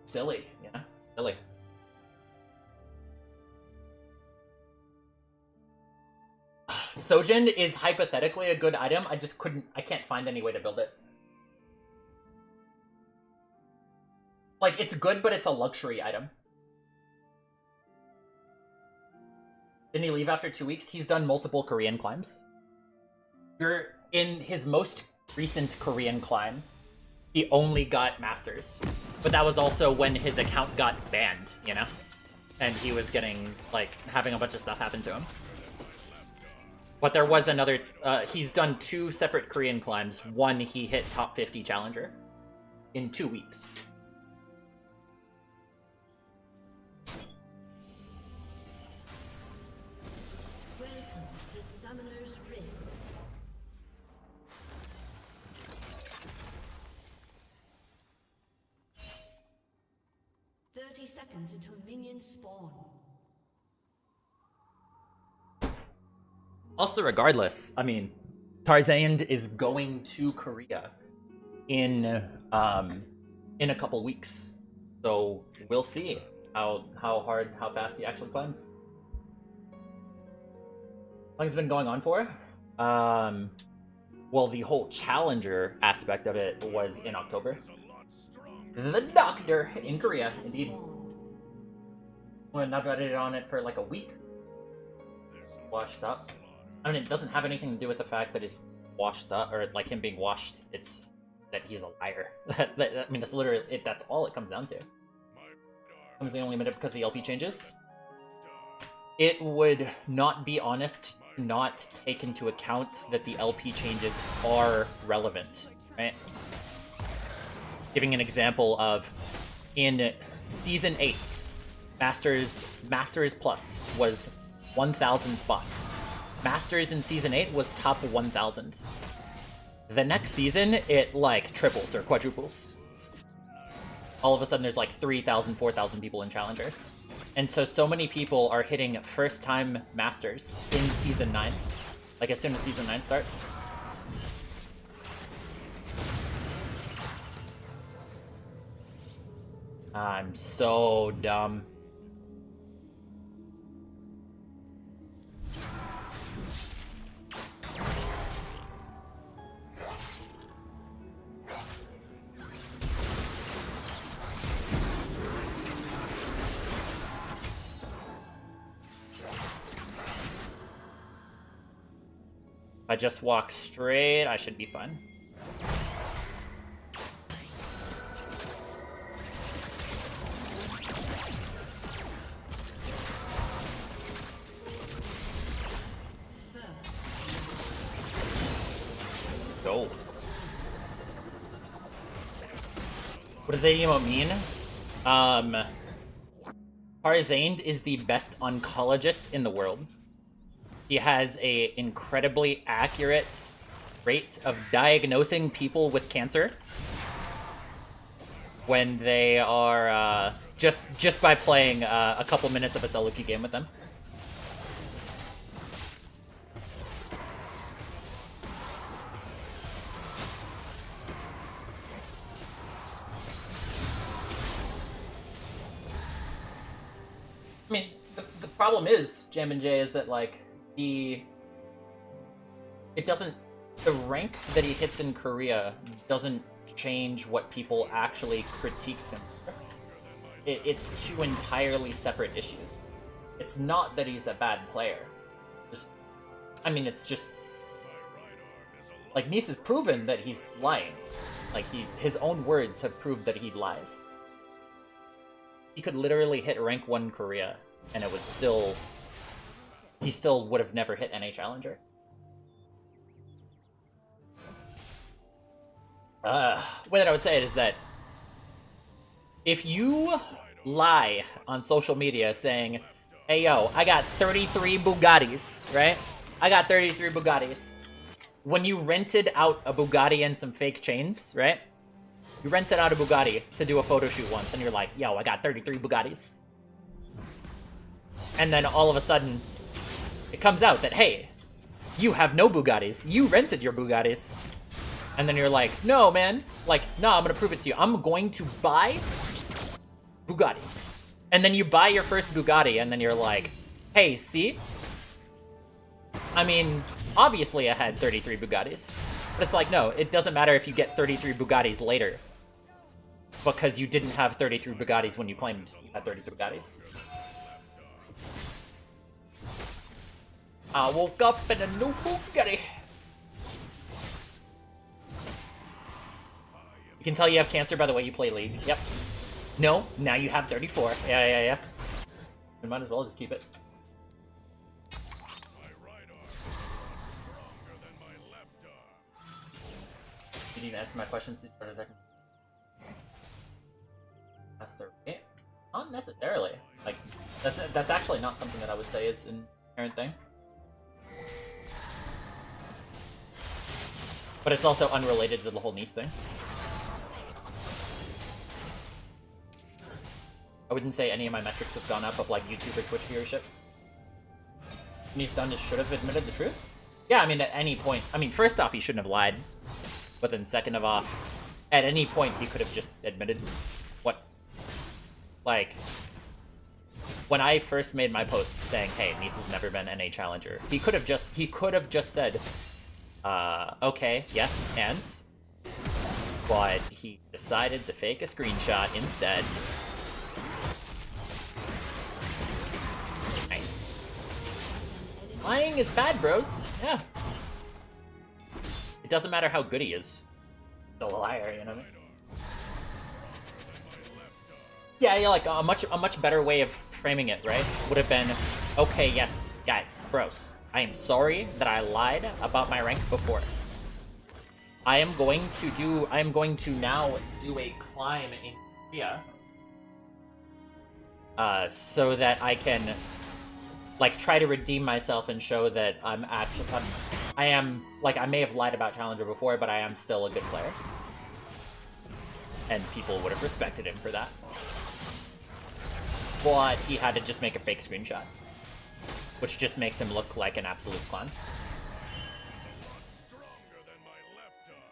Silly, yeah, silly. Sojin is hypothetically a good item. I can't find any way to build it. Like, it's good, but it's a luxury item. Didn't he leave after 2 weeks? He's done multiple Korean climbs. In his most recent Korean climb, he only got Masters. But that was also when his account got banned, you know? And he was getting, like, having a bunch of stuff happen to him. But there was another, he's done 2 separate Korean climbs. One, he hit top 50 Challenger in 2 weeks. Welcome to Summoner's Rift. 30 seconds until minions spawn. Also, regardless, I mean, Trynd is going to Korea in a couple weeks, so we'll see how fast he actually climbs. How long has it been going on for? Well, the whole Challenger aspect of it was in October. The doctor in Korea, indeed. Well, I've got it on it for like a week. Washed up. I mean, it doesn't have anything to do with the fact that he's washed up, or like him being washed. It's that he's a liar. I mean, that's literally it. That's all it comes down to. Comes the only minute because the LP changes. It would not be honest to not take into account that the LP changes are relevant, right? Giving an example of in Season 8, Masters Plus was 1,000 spots. Masters in Season 8 was top 1,000. The next season, it, like, triples or quadruples. All of a sudden, there's, like, 3,000, 4,000 people in Challenger. And so many people are hitting first-time Masters in Season 9. Like, as soon as Season 9 starts. I'm so dumb. If I just walk straight, I should be fine. Go. What does that emote mean? Trynd is the best oncologist in the world. He has a incredibly accurate rate of diagnosing people with cancer when they are just by playing a couple minutes of a solo queue game with them. I mean, the problem is, Jam and Jay, is that, like, the rank that he hits in Korea doesn't change what people actually critiqued him for. It's two entirely separate issues. It's not that he's a bad player. It's just... Like, Nice has proven that he's lying. Like, his own words have proved that he lies. He could literally hit rank 1 Korea, and it would still... He still would have never hit NA Challenger. What I would say is that if you lie on social media saying, hey yo, I got 33 Bugattis, right? I got 33 Bugattis. When you rented out a Bugatti and some fake chains, right? You rented out a Bugatti to do a photo shoot once, and you're like, yo, I got 33 Bugattis. And then all of a sudden, it comes out that, hey, you have no Bugattis. You rented your Bugattis. And then you're like, no, man. Like, no, I'm going to prove it to you. I'm going to buy Bugattis. And then you buy your first Bugatti, and then you're like, hey, see? I mean, obviously I had 33 Bugattis. But it's like, no, it doesn't matter if you get 33 Bugattis later. Because you didn't have 33 Bugattis when you claimed you had 33 Bugattis. I woke up in a new Bugatti. You can tell you have cancer by the way you play League. Yep. No, now you have 34. Yeah. We might as well just keep it. You didn't answer my question since you started attacking. That's the right? Not necessarily. Like, that's actually not something that I would say is an inherent thing. But it's also unrelated to the whole niece thing. I wouldn't say any of my metrics have gone up of like YouTube or Twitch viewership. Niece Dunn should have admitted the truth? Yeah, I mean, at any point. I mean, first off, he shouldn't have lied. But then second of all, at any point, he could have just admitted what... Like, when I first made my post saying, hey, Nice has never been NA Challenger, he could have just said, okay, yes, and... But he decided to fake a screenshot instead. Nice. Lying is bad, bros. Yeah. It doesn't matter how good he is. Still a liar, you know what I mean? Yeah, like a much better way of framing it, right? Would have been, okay, yes, guys, bros, I am sorry that I lied about my rank before. I am going to now do a climb in Korea. so that I can like try to redeem myself and show that I'm actually I am like I may have lied about Challenger before, but I am still a good player, and people would have respected him for that. But he had to just make a fake screenshot, which just makes him look like an absolute clown. Stronger than my left arm.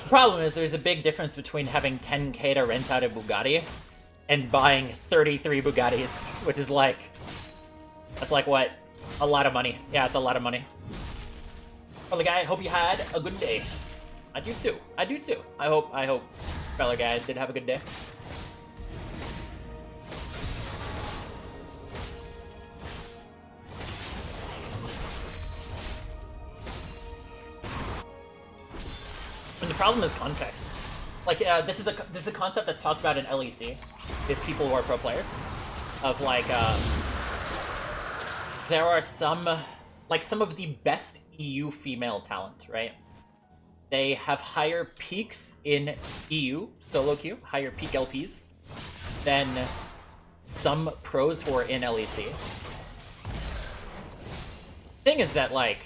The problem is there's a big difference between having 10k to rent out a Bugatti and buying 33 Bugattis, which is like, that's like what? A lot of money. Yeah, it's a lot of money. Fellow guy, I hope you had a good day. I do too. I do too. I hope, fellow guy did have a good day. And the problem is context. Like, this is a concept that's talked about in LEC. Is people who are pro players, of like, there are some of the best EU female talent, right? They have higher peaks in EU solo queue, higher peak LPs, than some pros who are in LEC. Thing is that, like,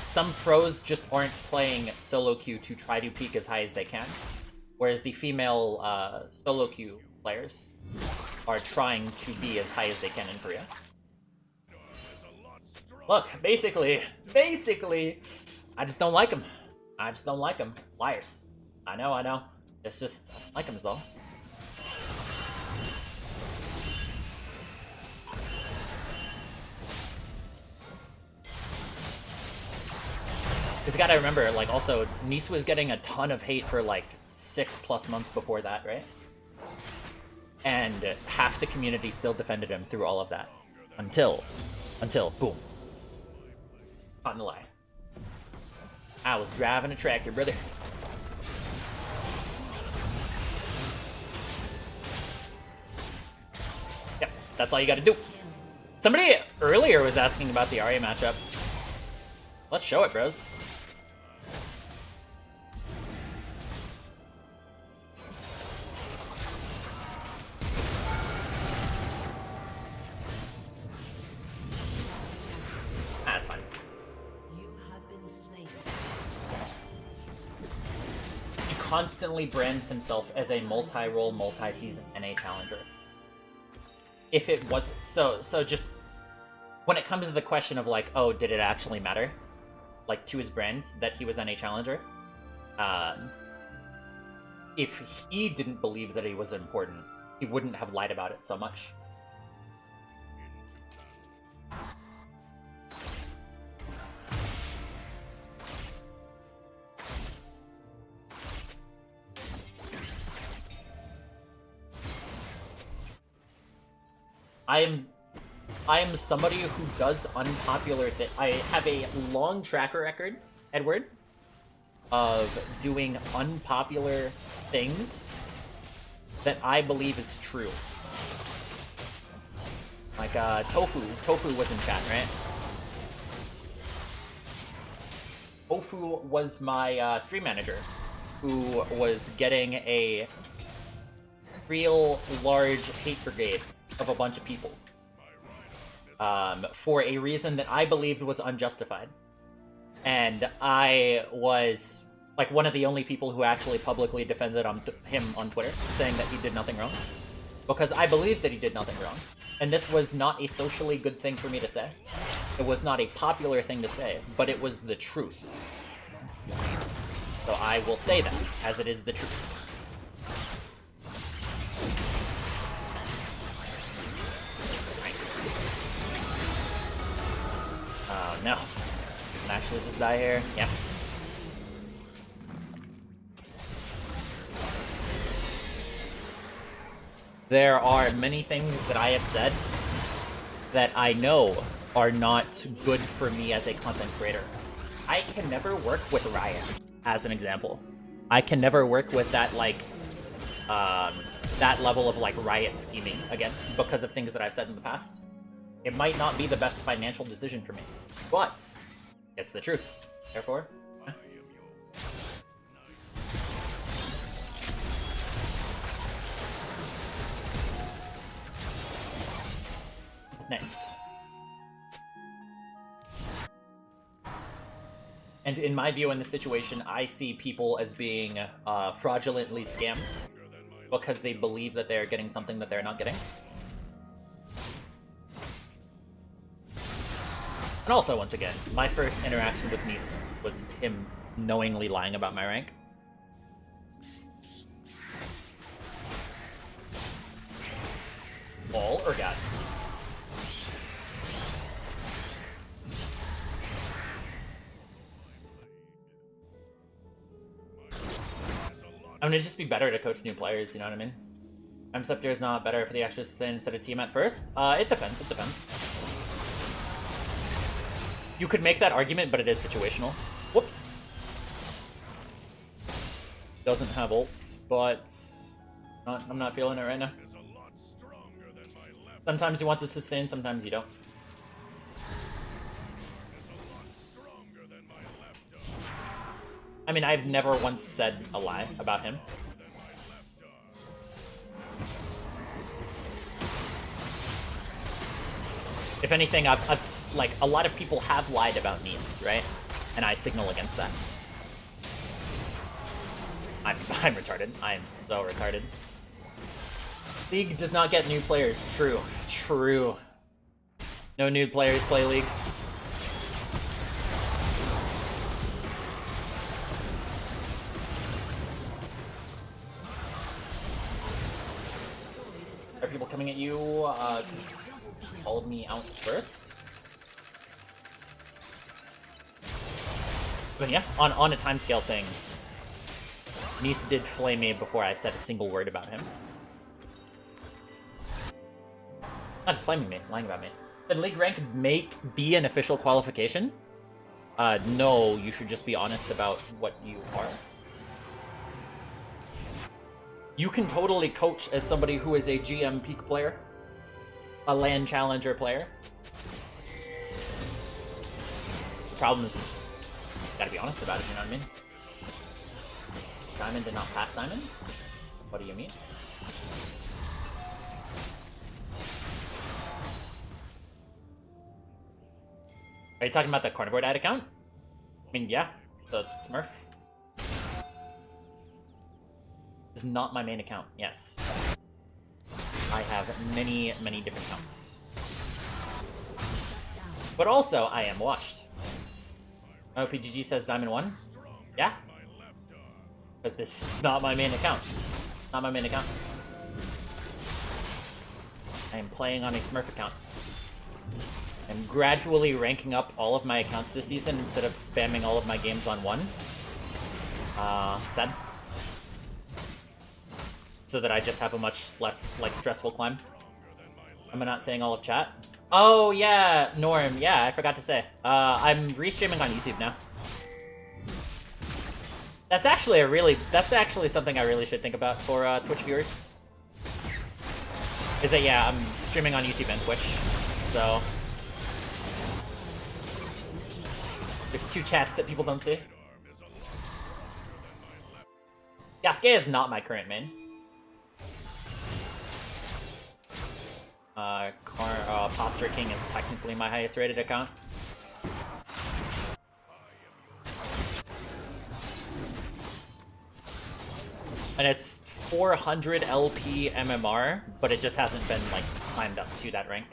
some pros just aren't playing solo queue to try to peak as high as they can, whereas the female solo queue players are trying to be as high as they can in Korea. Look, basically, I just don't like them. I just don't like them. Liars. I know. It's just, I don't like them is all. Because you gotta remember, like, also, Nice was getting a ton of hate for, like, 6+ months before that, right? And half the community still defended him through all of that. Until, boom. Not gonna lie. I was driving a tractor, brother. Yep, that's all you gotta do. Somebody earlier was asking about the Arya matchup. Let's show it, bros. That's fine. You have been slain. He constantly brands himself as a multi-role, multi-season NA challenger. If it was so just when it comes to the question of like, oh, did it actually matter? Like to his brand that he was NA challenger. If he didn't believe that he was important, he wouldn't have lied about it so much. I am somebody who does unpopular things. I have a long track record, Edward, of doing unpopular things that I believe is true. Like, Tofu was in chat, right? Tofu was my stream manager, who was getting a real large hate brigade of a bunch of people. For a reason that I believed was unjustified. And I was, like, one of the only people who actually publicly defended him on Twitter, saying that he did nothing wrong. Because I believed that he did nothing wrong. And this was not a socially good thing for me to say. It was not a popular thing to say, but it was the truth. So I will say that, as it is the truth. Oh no. Can I actually just die here? Yep. There are many things that I have said that I know are not good for me as a content creator. I can never work with Riot, as an example. I can never work with that, like, that level of, like, Riot scheming, again, because of things that I've said in the past. It might not be the best financial decision for me, but it's the truth. Therefore, I am your nice. And in my view, in this situation, I see people as being fraudulently scammed because they believe that they're getting something that they're not getting. And also, once again, my first interaction with Nice was him knowingly lying about my rank. Ball or God? I mean, it'd just be better to coach new players, you know what I mean? M Scepter is not better for the extra sustain instead of team at first? It depends, it depends. You could make that argument, but it is situational. Whoops. Doesn't have ults, but I'm not feeling it right now. is a lot stronger than my left Sometimes you want the sustain, sometimes you don't. is a lot stronger than my left arm. I mean, I've never once said a lie about him. Than my left arm. If anything, I've like, a lot of people have lied about Nice, right? And I signal against that. I'm retarded. I am so retarded. League does not get new players. True. True. No new players play League. Are people coming at you? Called me out first? But yeah, on a timescale thing, Nice did flame me before I said a single word about him. Not just flaming me, lying about me. Did League rank be an official qualification? No, you should just be honest about what you are. You can totally coach as somebody who is a GM peak player. A LAN challenger player. The problem is, you gotta be honest about it, you know what I mean? Diamond did not pass Diamond? What do you mean? Are you talking about the Carnivore Dad account? I mean, yeah, the Smurf. This is not my main account, yes. I have many, many different accounts. But also, I am watched. OPGG says Diamond 1? Yeah? Because this is not my main account. Not my main account. I am playing on a Smurf account. I'm gradually ranking up all of my accounts this season instead of spamming all of my games on one. Sad. So that I just have a much less, like, stressful climb. Am I not saying all of chat? Oh, yeah, Norm. Yeah, I forgot to say. I'm restreaming on YouTube now. That's actually something I really should think about for Twitch viewers. Is that, yeah, I'm streaming on YouTube and Twitch. So there's two chats that people don't see. Yasukeh is not my current main. Posture King is technically my highest rated account. And it's 400 LP MMR, but it just hasn't been, like, climbed up to that rank.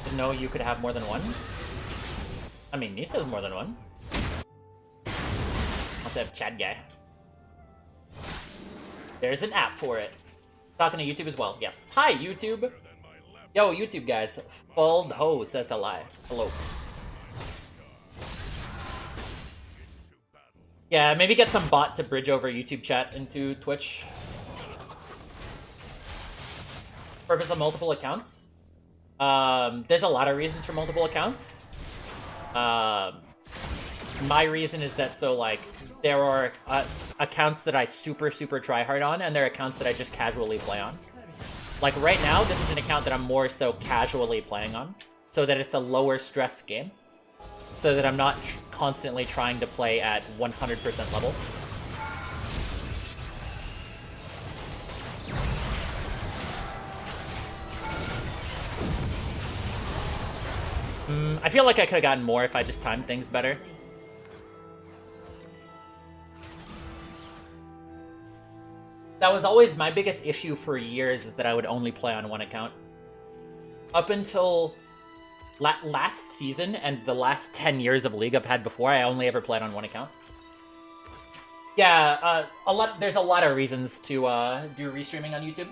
Didn't know you could have more than one? I mean, Nisa has more than one. Also have Chad Guy. There's an app for it. Talking to YouTube as well, yes. Hi, YouTube! Yo, YouTube guys. Bald Ho says hello. Hello. Yeah, maybe get some bot to bridge over YouTube chat into Twitch. Purpose of multiple accounts? There's a lot of reasons for multiple accounts. my reason is that so like there are accounts that I super try hard on, and there are accounts that I just casually play on. Like right now, this is an account that I'm more so casually playing on, so that it's a lower stress game, so that I'm not constantly trying to play at 100% level. I feel like I could have gotten more if I just timed things better. That was always my biggest issue for years, is that I would only play on one account. Up until last season and the last 10 years of League I've had before, I only ever played on one account. Yeah, there's a lot of reasons to do restreaming on YouTube.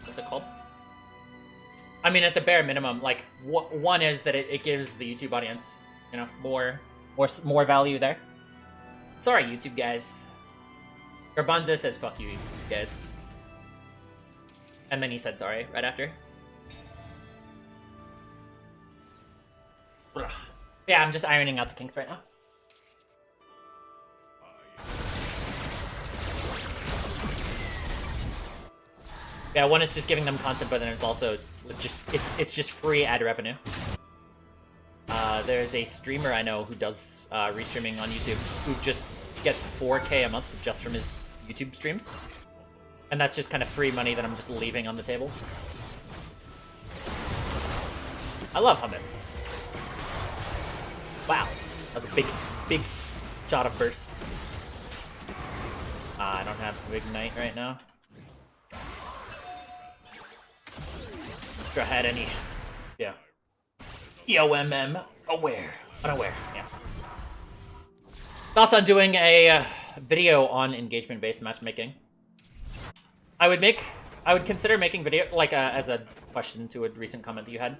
What's it called? I mean, at the bare minimum, like, one is that it gives the YouTube audience, you know, more value there. Sorry, YouTube guys. Garbanzo says, fuck you, guys. And then he said sorry right after. Ugh. Yeah, I'm just ironing out the kinks right now. Yeah, one is just giving them content, but then it's also it's just free ad revenue. There's a streamer I know who does restreaming on YouTube who just gets 4K a month just from his YouTube streams, and that's just kind of free money that I'm just leaving on the table. I love hummus. Wow, that was a big shot of burst. I don't have Ignite right now. Extra had any. Yeah. EOMM. Aware. Unaware. Yes. Thoughts on doing a video on engagement-based matchmaking? I would consider making video, like, as a question to a recent comment that you had.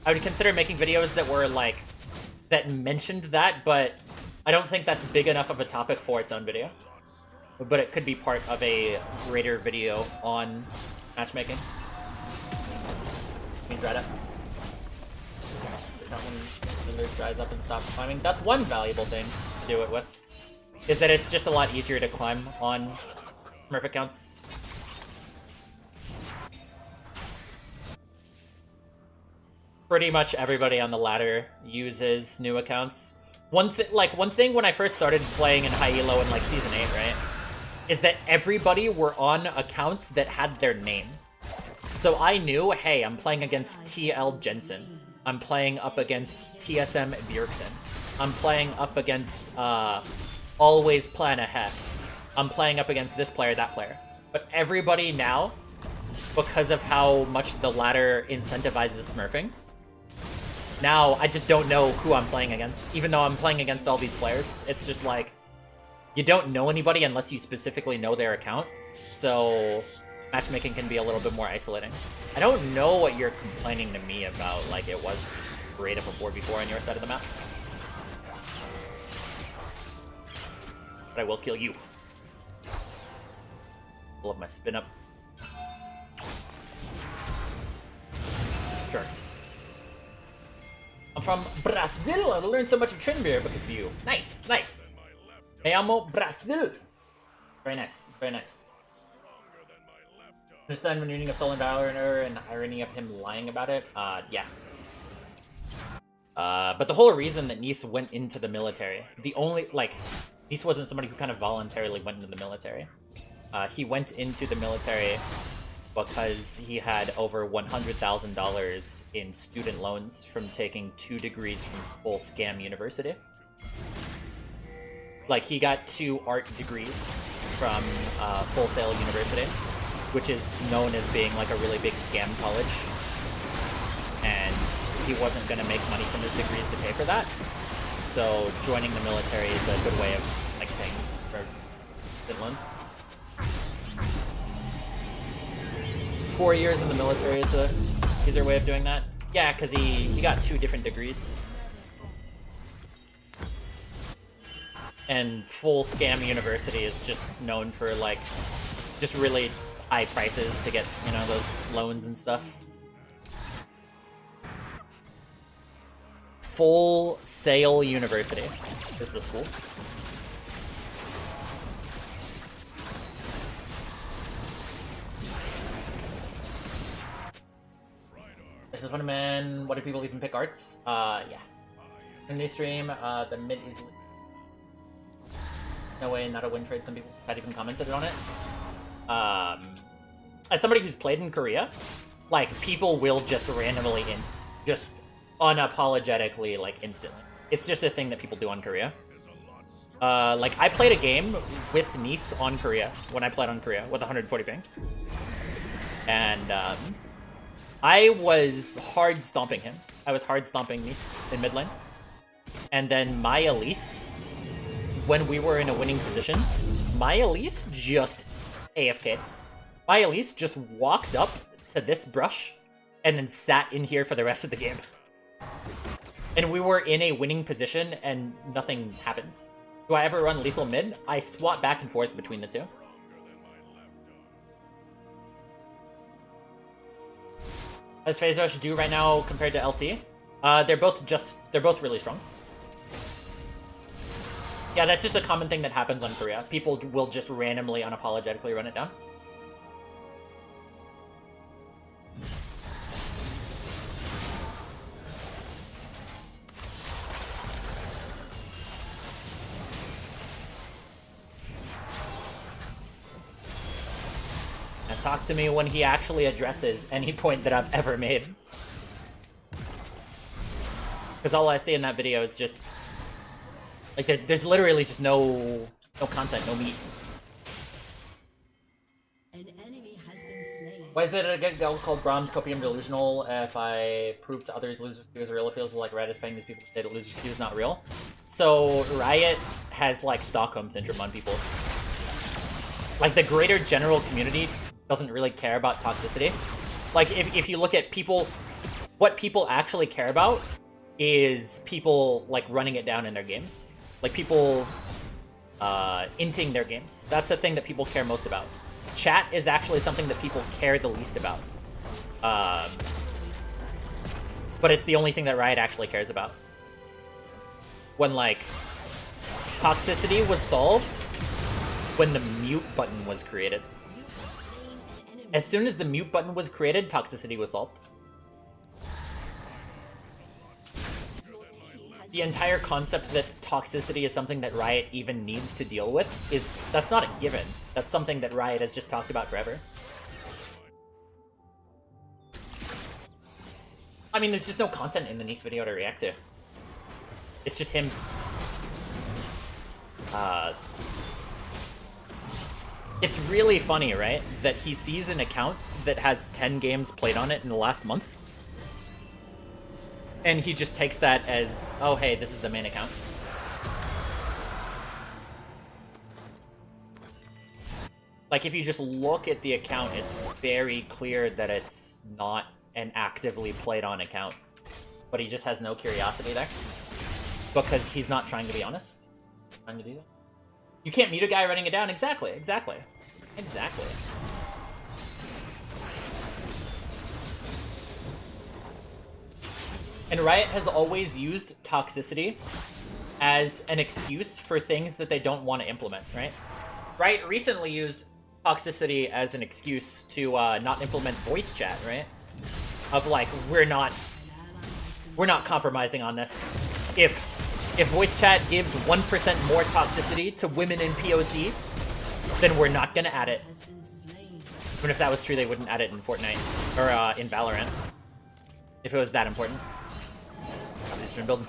I would consider making videos that were, like, that mentioned that, but I don't think that's big enough of a topic for its own video. But it could be part of a greater video on matchmaking. Dried up. That one dries up and stops climbing. That's one valuable thing to do it with, is that it's just a lot easier to climb on Smurf accounts. Pretty much everybody on the ladder uses new accounts. One thing when I first started playing in high elo in like season 8, right, is that everybody were on accounts that had their name. So I knew, hey, I'm playing against TL Jensen. I'm playing up against TSM Bjergsen. I'm playing up against Always Plan Ahead. I'm playing up against this player, that player. But everybody now, because of how much the ladder incentivizes smurfing, now I just don't know who I'm playing against. Even though I'm playing against all these players, it's just like, you don't know anybody unless you specifically know their account. So matchmaking can be a little bit more isolating. I don't know what you're complaining to me about, like it was great of a 4v4 on your side of the map. But I will kill you. I love my spin up. Sure. I'm from Brazil. I learned so much of Tryndamere because of you. Nice, nice. Me amo Brazil. Very nice. It's very nice. Understand when reading of Soul and Valor and irony of him lying about it? Yeah. But the whole reason that Nice went into the military, Nice wasn't somebody who kind of voluntarily went into the military. He went into the military because he had over $100,000 in student loans from taking 2 degrees from Full Scam University. Like, he got 2 art degrees from Full Sail University, which is known as being like a really big scam college. And he wasn't going to make money from his degrees to pay for that. So joining the military is a good way of like paying for student loans. 4 years in the military is a easier way of doing that. Yeah, because he got 2 different degrees. And Full Scam University is just known for like just really high prices to get, you know, those loans and stuff. Full Sail University is the school. Let's just put him in. What do people even pick arts? Yeah. In the stream, the mid is... No way, not a win trade. Some people had even commented on it. As somebody who's played in Korea, like, people will just randomly just unapologetically, like, instantly. It's just a thing that people do on Korea. Like, I played a game with Nice on Korea, when I played on Korea, with 140 ping. And, I was hard stomping him. I was hard stomping Nice in mid lane. And then my Elise, when we were in a winning position, my Elise just AFK'd. My Elise just walked up to this brush and then sat in here for the rest of the game. And we were in a winning position and nothing happens. Do I ever run lethal mid? I swap back and forth between the two. How does Phase Rush do right now compared to LT? They're both really strong. Yeah, that's just a common thing that happens on Korea. People will just randomly, unapologetically run it down. Now talk to me when he actually addresses any point that I've ever made. Because all I see in that video is just... like, there's literally just no content, no meat. An enemy has been slain. Why is there a girl called Brahms Copium Delusional? If I prove to others Losers Q is real, it feels like Riot is paying these people to say that Losers Q is not real. So, Riot has, like, Stockholm Syndrome on people. Like, the greater general community doesn't really care about toxicity. Like, if you look at people... what people actually care about is people, like, running it down in their games. Like, people inting their games. That's the thing that people care most about. Chat is actually something that people care the least about. But it's the only thing that Riot actually cares about. When, like, toxicity was solved when the mute button was created. As soon as the mute button was created, toxicity was solved. The entire concept that toxicity is something that Riot even needs to deal with that's not a given. That's something that Riot has just talked about forever. I mean, there's just no content in the Nice video to react to. It's just him. It's really funny, right? That he sees an account that has 10 games played on it in the last month. And he just takes that as, oh hey, this is the main account. Like, if you just look at the account, it's very clear that it's not an actively played on account. But he just has no curiosity there. Because he's not trying to be honest. Trying to do that. You can't mute a guy running it down. Exactly. And Riot has always used toxicity as an excuse for things that they don't want to implement, right? Riot recently used toxicity as an excuse to not implement voice chat, right? Of like, we're not compromising on this. If voice chat gives 1% more toxicity to women in POC, then we're not gonna add it. Even if that was true, they wouldn't add it in Fortnite or in Valorant. If it was that important. He's been building.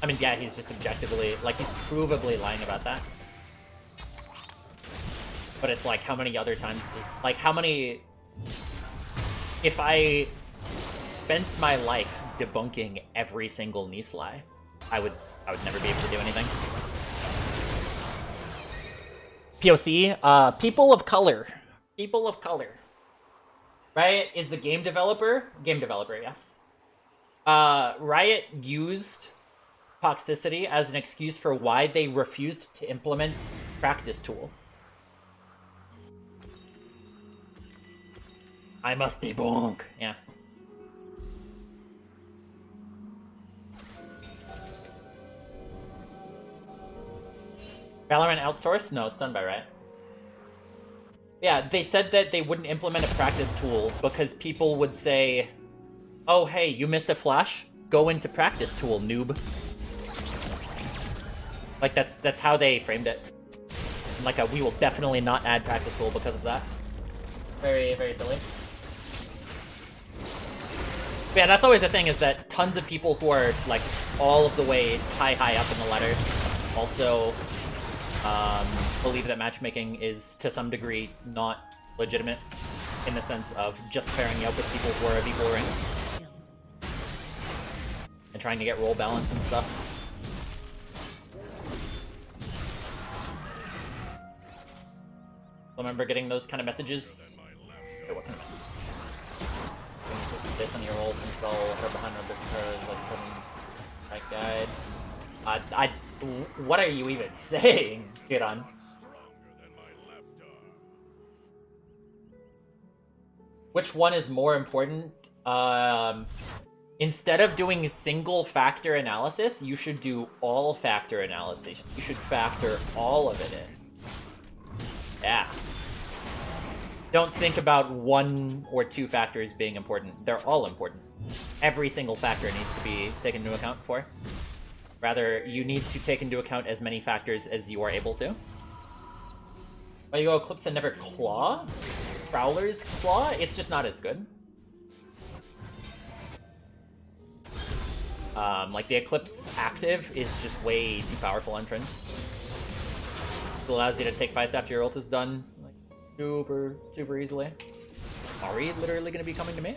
I mean, yeah, he's just objectively, like, he's provably lying about that. But it's like, how many other times is he, like, how many... If I spent my life debunking every single Nice lie, I would never be able to do anything. POC, people of color. People of color. Riot is the game developer? Game developer, yes. Riot used toxicity as an excuse for why they refused to implement practice tool. I must debunk. Yeah. Valorant outsourced? No, it's done by Riot. Yeah, they said that they wouldn't implement a practice tool because people would say, oh, hey, you missed a flash? Go into practice tool, noob. Like, that's how they framed it. Like, we will definitely not add practice tool because of that. It's very, very silly. But yeah, that's always the thing, is that tons of people who are, like, all of the way high up in the ladder also believe that matchmaking is, to some degree, not legitimate in the sense of just pairing you up with people who are of equal rank and trying to get role balance and stuff. I remember getting those kind of messages. Wait, what kind of message? This on your old install her behind her like that guide. What are you even saying, Kiran? Which one is more important? Instead of doing single factor analysis, you should do all factor analysis. You should factor all of it in. Yeah. Don't think about 1 or 2 factors being important. They're all important. Every single factor needs to be taken into account for. Rather, you need to take into account as many factors as you are able to. Why you go Eclipse and never Claw? Prowler's Claw? It's just not as good. Like, the Eclipse active is just way too powerful on Trynd. It allows you to take fights after your ult is done, like, super easily. Is Ari literally gonna be coming to me?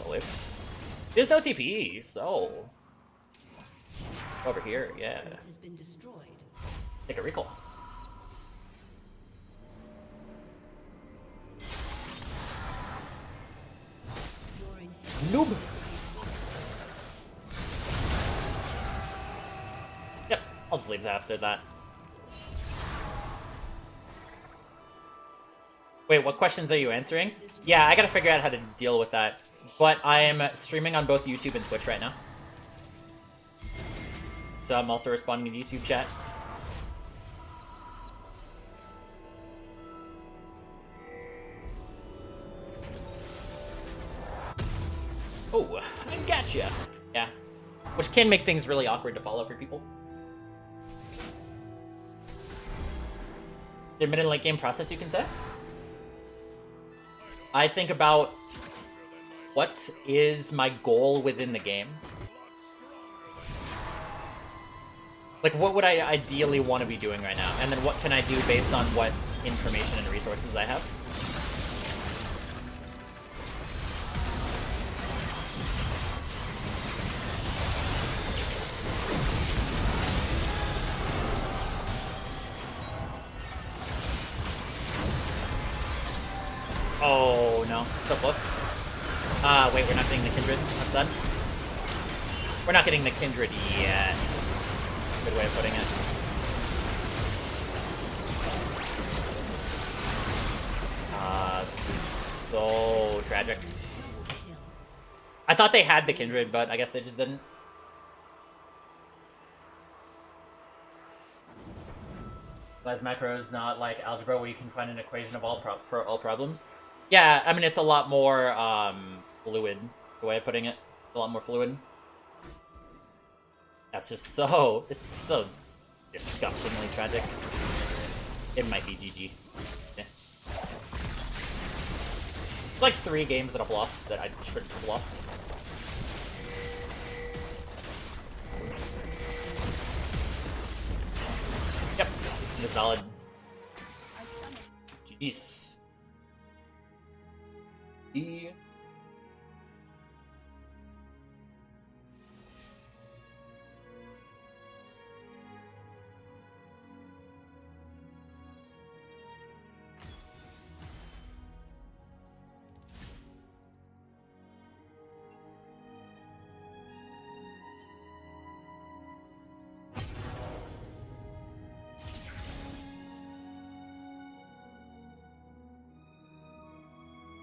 I'll live. There's no TP, so... Over here, yeah. Has been destroyed. Take a recall. Noob! Yep, I'll just leave after that. Wait, what questions are you answering? Yeah, I gotta figure out how to deal with that. But I am streaming on both YouTube and Twitch right now. So I'm also responding to YouTube chat. Oh, I gotcha. Yeah. Which can make things really awkward to follow for people. The mid and late game process, you can say? I think about what is my goal within the game. Like, what would I ideally want to be doing right now? And then what can I do based on what information and resources I have? Oh, no. So close. Wait, we're not getting the Kindred. That's done. We're not getting the Kindred yet. Good way of putting it. This is so tragic. I thought they had the Kindred, but I guess they just didn't. As macro is not like algebra where you can find an equation of for all problems. Yeah, I mean, it's a lot more fluid, the way of putting it. A lot more fluid. That's just so... It's so disgustingly tragic. It might be GG. Yeah. Like 3 games that I've lost that I shouldn't have lost. Yep, it's solid. GG's.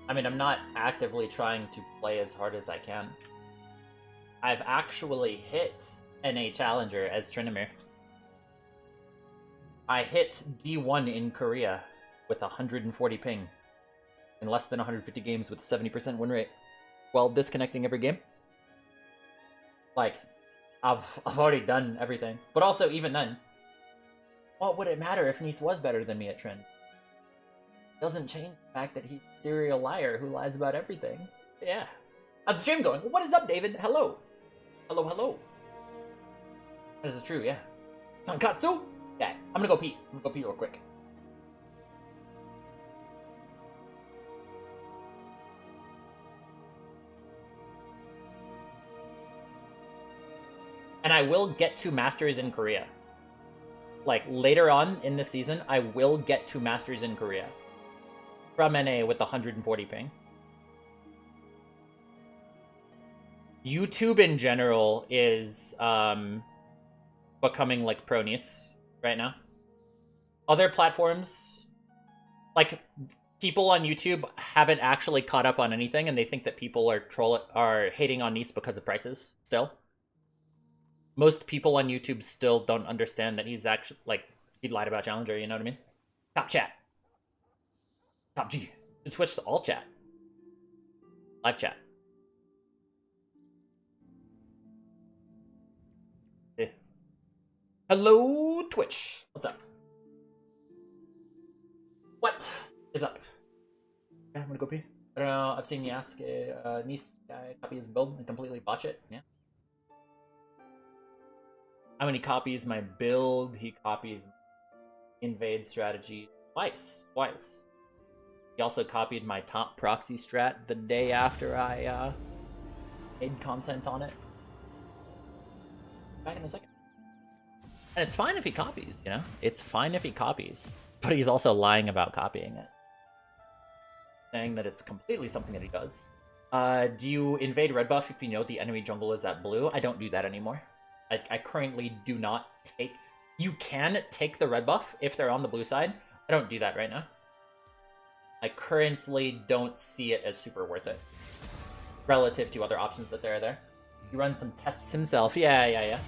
I mean, I'm not actively trying to play as hard as I can. I've actually hit NA Challenger as Tryndamere. I hit D1 in Korea with 140 ping in less than 150 games with a 70% win rate while disconnecting every game. Like, I've already done everything. But also, even then, what would it matter if Nice was better than me at Trynd? Doesn't change the fact that he's a serial liar who lies about everything. Yeah. How's the stream going? What is up, David? Hello. Hello, hello. That is true, yeah. Tonkatsu? Yeah, I'm gonna go pee. I'm gonna go pee real quick. And I will get to Masters in Korea. Like, later on in the season, I will get to Masters in Korea. From NA with 140 ping. YouTube in general is becoming like pro Nice right now. Other platforms, like, people on YouTube haven't actually caught up on anything, and they think that people are hating on Nice because of prices still. Most people on YouTube still don't understand that he's actually, like, he lied about Challenger, you know what I mean? Top chat. Top G. Switch to all chat. Live chat. Yeah. Hello, Twitch. What's up? What is up? Yeah, I'm gonna go pee. I don't know. I've seen Yasukeh, Nice guy copy his build and completely botch it. Yeah. How many copies my build? He copies invade strategy twice. He also copied my top proxy strat the day after I made content on it. Back in a second. And it's fine if he copies, you know? It's fine if he copies. But he's also lying about copying it. Saying that it's completely something that he does. Do you invade red buff if you know the enemy jungle is at blue? I don't do that anymore. I currently do not take... You can take the red buff if they're on the blue side. I don't do that right now. I currently don't see it as super worth it. Relative to other options that are there. He runs some tests himself. Yeah.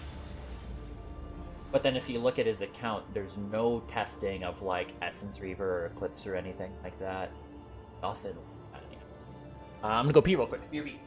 But then if you look at his account, there's no testing of, like, Essence Reaver or Eclipse or anything like that. Nothing. I'm gonna go pee real quick. BRB.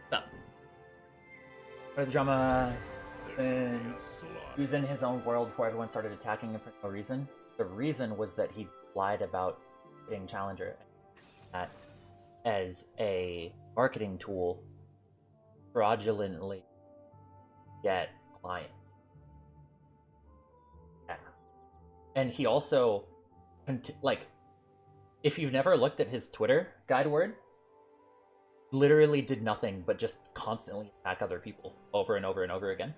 Stop. What are the drama? And he was in his own world before everyone started attacking him for no reason. The reason was that he lied about getting Challenger. That as a marketing tool, fraudulently get clients. Yeah. And he also, like, if you've never looked at his Twitter guide word, literally did nothing but just constantly attack other people over and over and over again.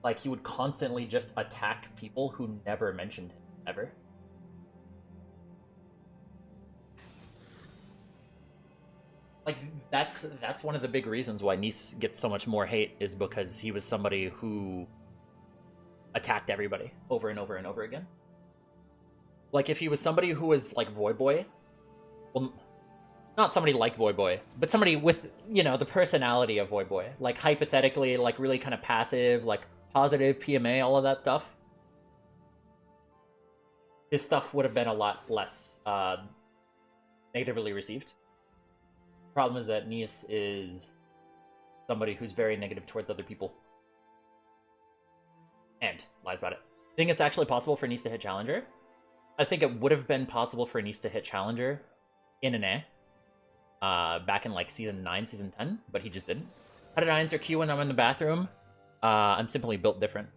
Like, he would constantly just attack people who never mentioned him, ever. Like, that's one of the big reasons why Nice gets so much more hate, is because he was somebody who attacked everybody over and over and over again. Like, if he was somebody who was like Voyboy, well, not somebody like Voyboy, but somebody with, you know, the personality of Voyboy, like hypothetically, like really kind of passive, like positive PMA, all of that stuff, his stuff would have been a lot less negatively received. Problem is that Nias is somebody who's very negative towards other people and lies about it. I think it's actually possible for Nice to hit Challenger. I think it would have been possible for Nice to hit Challenger in an A back in like season 9, season 10, but he just didn't. How did I answer Q when I'm in the bathroom? I'm simply built different.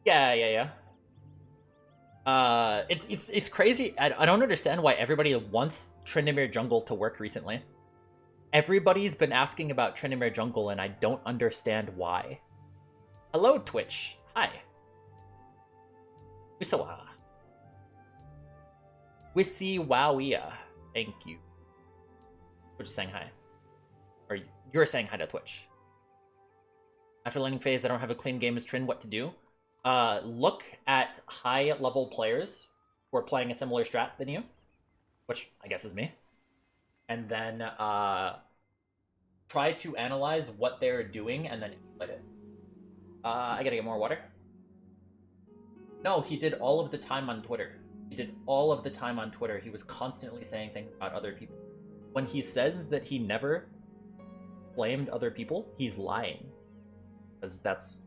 Yeah. It's crazy. I don't understand why everybody wants Tryndamere Jungle to work recently. Everybody's been asking about Tryndamere Jungle, and I don't understand why. Hello, Twitch. Hi. Wisawa. Wissy Wowia. Thank you. Twitch is saying hi. Or you're saying hi to Twitch. After landing phase, I don't have a clean game as Trynd. What to do? Look at high-level players who are playing a similar strat than you, which I guess is me, and then try to analyze what they're doing and then implement it. I gotta get more water. No, he did all of the time on Twitter. He did all of the time on Twitter. He was constantly saying things about other people. When he says that he never blamed other people, he's lying. Because that's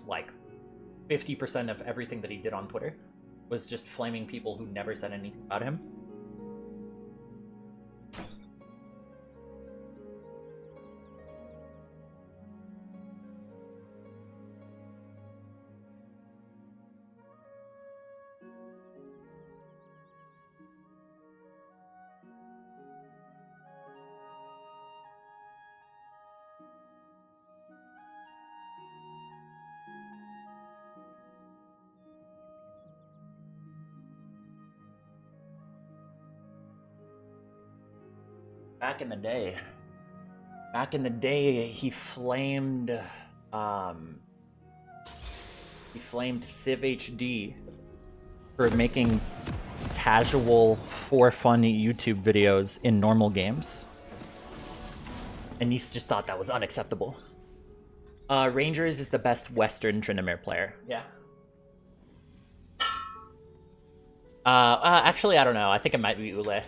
like 50% of everything that he did on Twitter was just flaming people who never said anything about him. Back in the day, he flamed Civ HD for making casual, for fun YouTube videos in normal games. And he just thought that was unacceptable. Rangers is the best Western Tryndamere player. Yeah. Actually, I don't know. I think it might be Ule.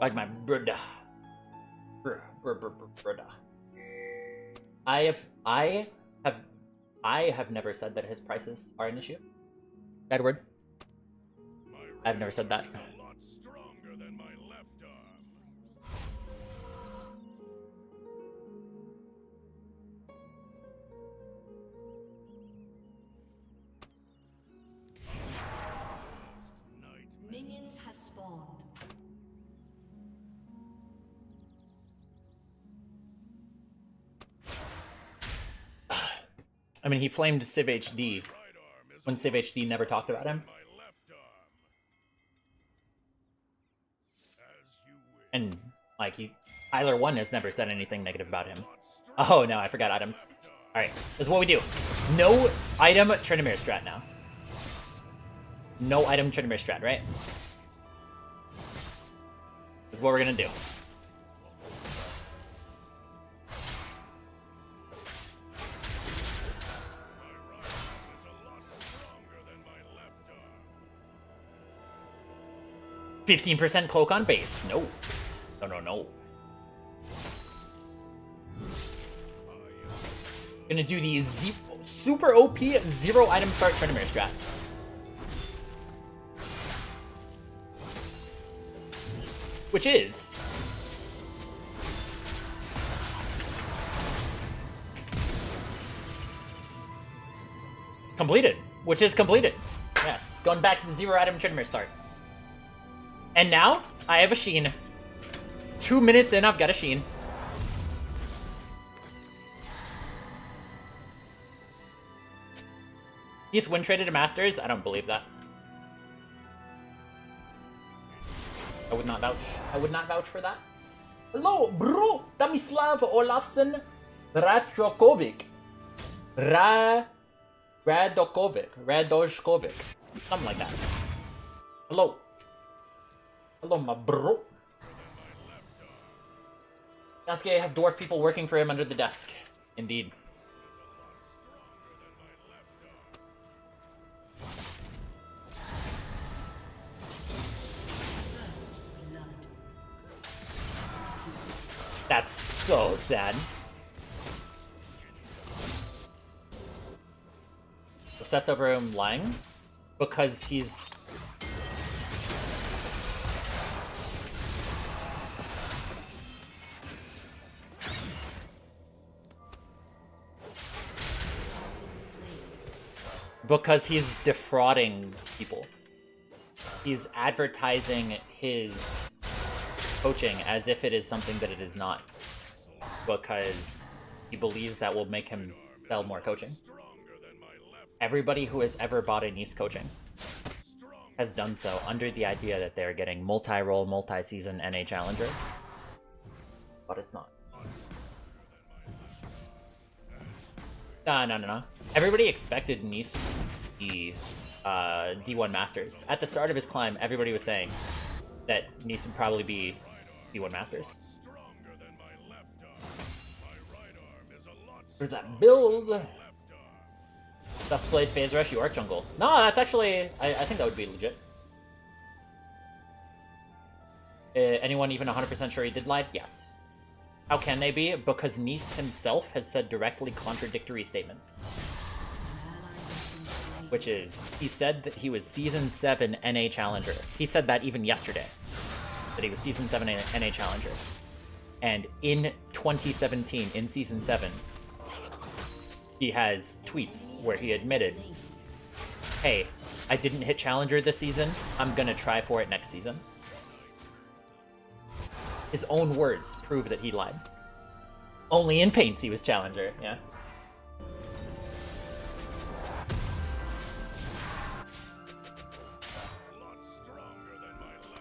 Like my brother. Brother. I have never said that his prices are an issue. Edward. I've never said that. Minions have spawned. I mean, he flamed Civ HD when Civ HD never talked about him. And, like, Tyler 1 has never said anything negative about him. Oh, no, I forgot items. Alright, this is what we do. No item Tryndamere strat now. No item Tryndamere strat, right? This is what we're gonna do. 15% cloak on base. No. No, no, no. Gonna do the super OP 0 item start Tryndamere strat. Which is... completed. Which is completed. Yes. Going back to the 0 item Tryndamere start. And now, I have a Sheen. 2 minutes in, I've got a Sheen. He's win traded to Masters? I don't believe that. I would not vouch. I would not vouch for that. Hello, bro! Damislav Olafsson Radokovic. Radokovic. Something like that. Hello. Hello, my bro. Yasukeh have dwarf people working for him under the desk. Indeed. That's so sad. Obsessed over him lying? Because he's... because he's defrauding people. He's advertising his coaching as if it is something that it is not. Because he believes that will make him sell more coaching. Everybody who has ever bought a Nice coaching has done so under the idea that they're getting multi-role, multi-season NA Challenger. But it's not. No. Everybody expected Nice to be D1 Masters. At the start of his climb, everybody was saying that Nice would probably be D1 Masters. Where's that build? Best played phase rush, you arc jungle. No, that's actually... I think that would be legit. Anyone even 100% sure he did live? Yes. How can they be? Because Nice himself has said directly contradictory statements. Which is, he said that he was Season 7 NA Challenger. He said that even yesterday. That he was Season 7 NA Challenger. And in 2017, in Season 7, he has tweets where he admitted, hey, I didn't hit Challenger this season, I'm gonna try for it next season. His own words prove that he lied. Only in Paints he was Challenger, yeah.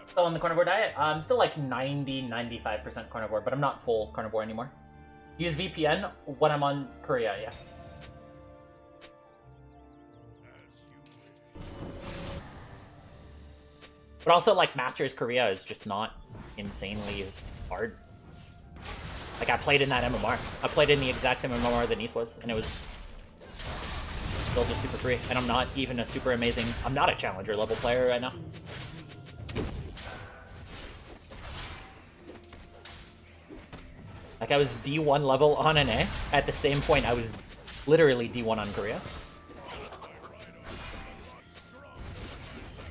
Still on the carnivore diet? I'm still like 90-95% carnivore, but I'm not full carnivore anymore. Use VPN when I'm on Korea, yes. But also, like, Masters Korea is just not insanely hard. Like, I played in that MMR. I played in the exact same MMR that Nice was, and it was still just super free. And I'm not even a super amazing... I'm not a Challenger level player right now. Like, I was D1 level on NA. At the same point, I was literally D1 on Korea.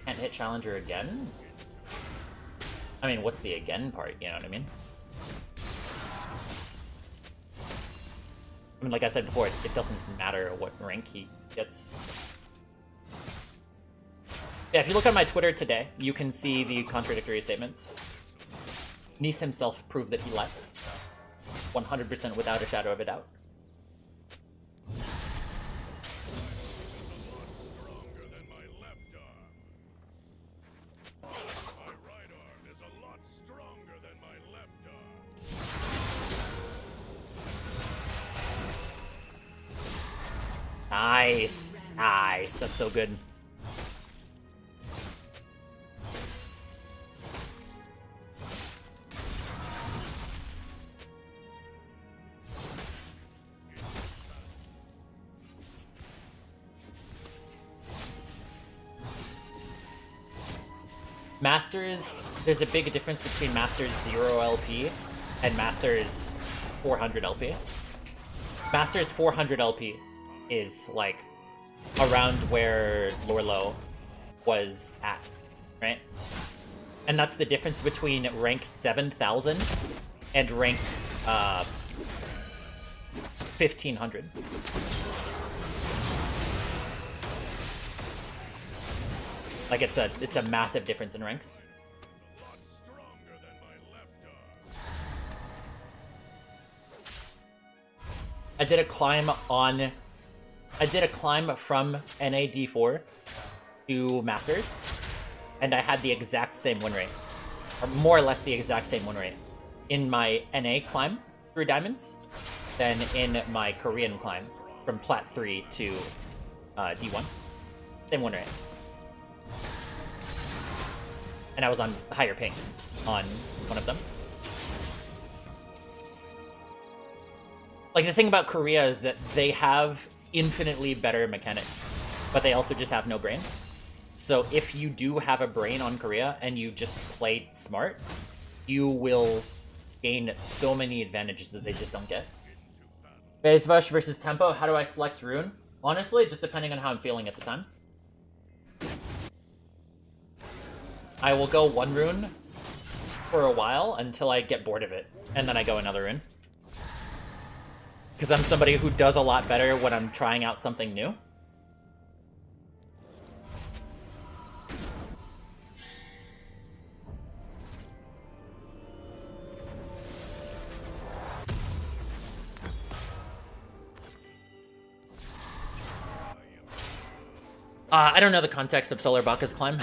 Can't hit Challenger again? I mean, what's the again part, you know what I mean? I mean, like I said before, it doesn't matter what rank he gets. Yeah, if you look at my Twitter today, you can see the contradictory statements. Nice himself proved that he lied. 100% without a shadow of a doubt. Nice. Nice. That's so good. Masters, there's a big difference between Masters 0 LP and Masters 400 LP. Masters 400 LP is like around where Lorlo was at, right? And that's the difference between rank 7,000 and rank 1,500. Like it's a massive difference in ranks. I did a climb from NAD4 to Masters, and I had the exact same win rate, or more or less the exact same win rate in my NA climb through Diamonds than in my Korean climb from Plat 3 to D1. Same win rate. And I was on higher ping on one of them. Like, the thing about Korea is that they have infinitely better mechanics, but they also just have no brain. So if you do have a brain on Korea and you just play smart, you will gain so many advantages that they just don't get. Phase Rush versus Tempo, how do I select Rune? Honestly, just depending on how I'm feeling at the time. I will go one rune for a while until I get bored of it, and then I go another rune. Because I'm somebody who does a lot better when I'm trying out something new. I don't know the context of Solar Baka's climb.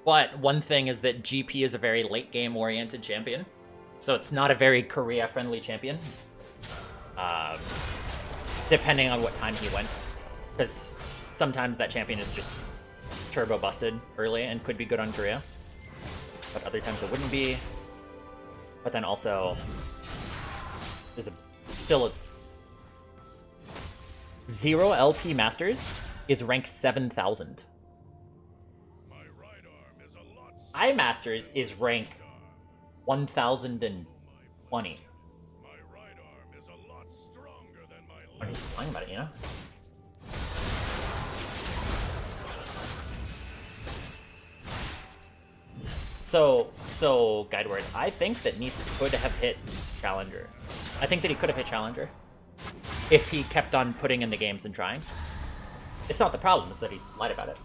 But one thing is that GP is a very late game oriented champion. So it's not a very Korea friendly champion. Depending on what time he went. Because sometimes that champion is just turbo busted early and could be good on Korea. But other times it wouldn't be. But then also, there's still a 0 LP Masters is rank 7,000. iMasters is rank 1,020. What are you talking about it, you know? So Guideword, I think that Nisa could have hit Challenger. I think that he could have hit Challenger if he kept on putting in the games and trying. It's not the problem, it's that he lied about it.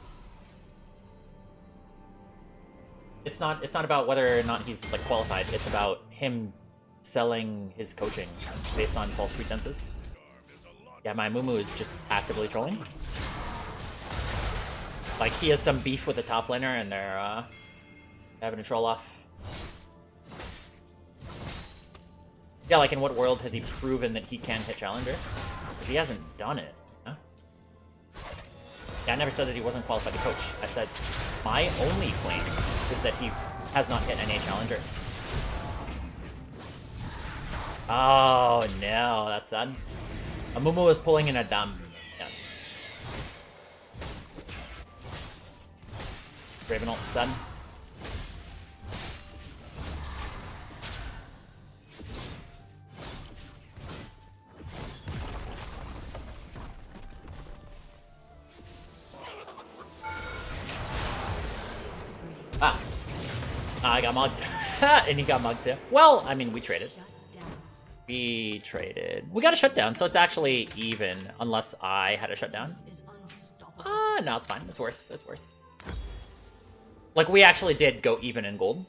It's not about whether or not he's like qualified. It's about him selling his coaching based on false pretenses. Yeah, my Mumu is just actively trolling. Like, he has some beef with the top laner and they're having a troll off. Yeah, like, in what world has he proven that he can hit Challenger? Because he hasn't done it. Huh? Yeah, I never said that he wasn't qualified to coach. I said my only claim is that he has not hit NA Challenger. Oh no, that's sad. Amumu is pulling in a dam. Yes. Raven ult done. I got mugged. And he got mugged too. Well, I mean, we traded. We got a shutdown, so it's actually even, unless I had a shutdown. No, it's fine. It's worth. Like, we actually did go even in gold.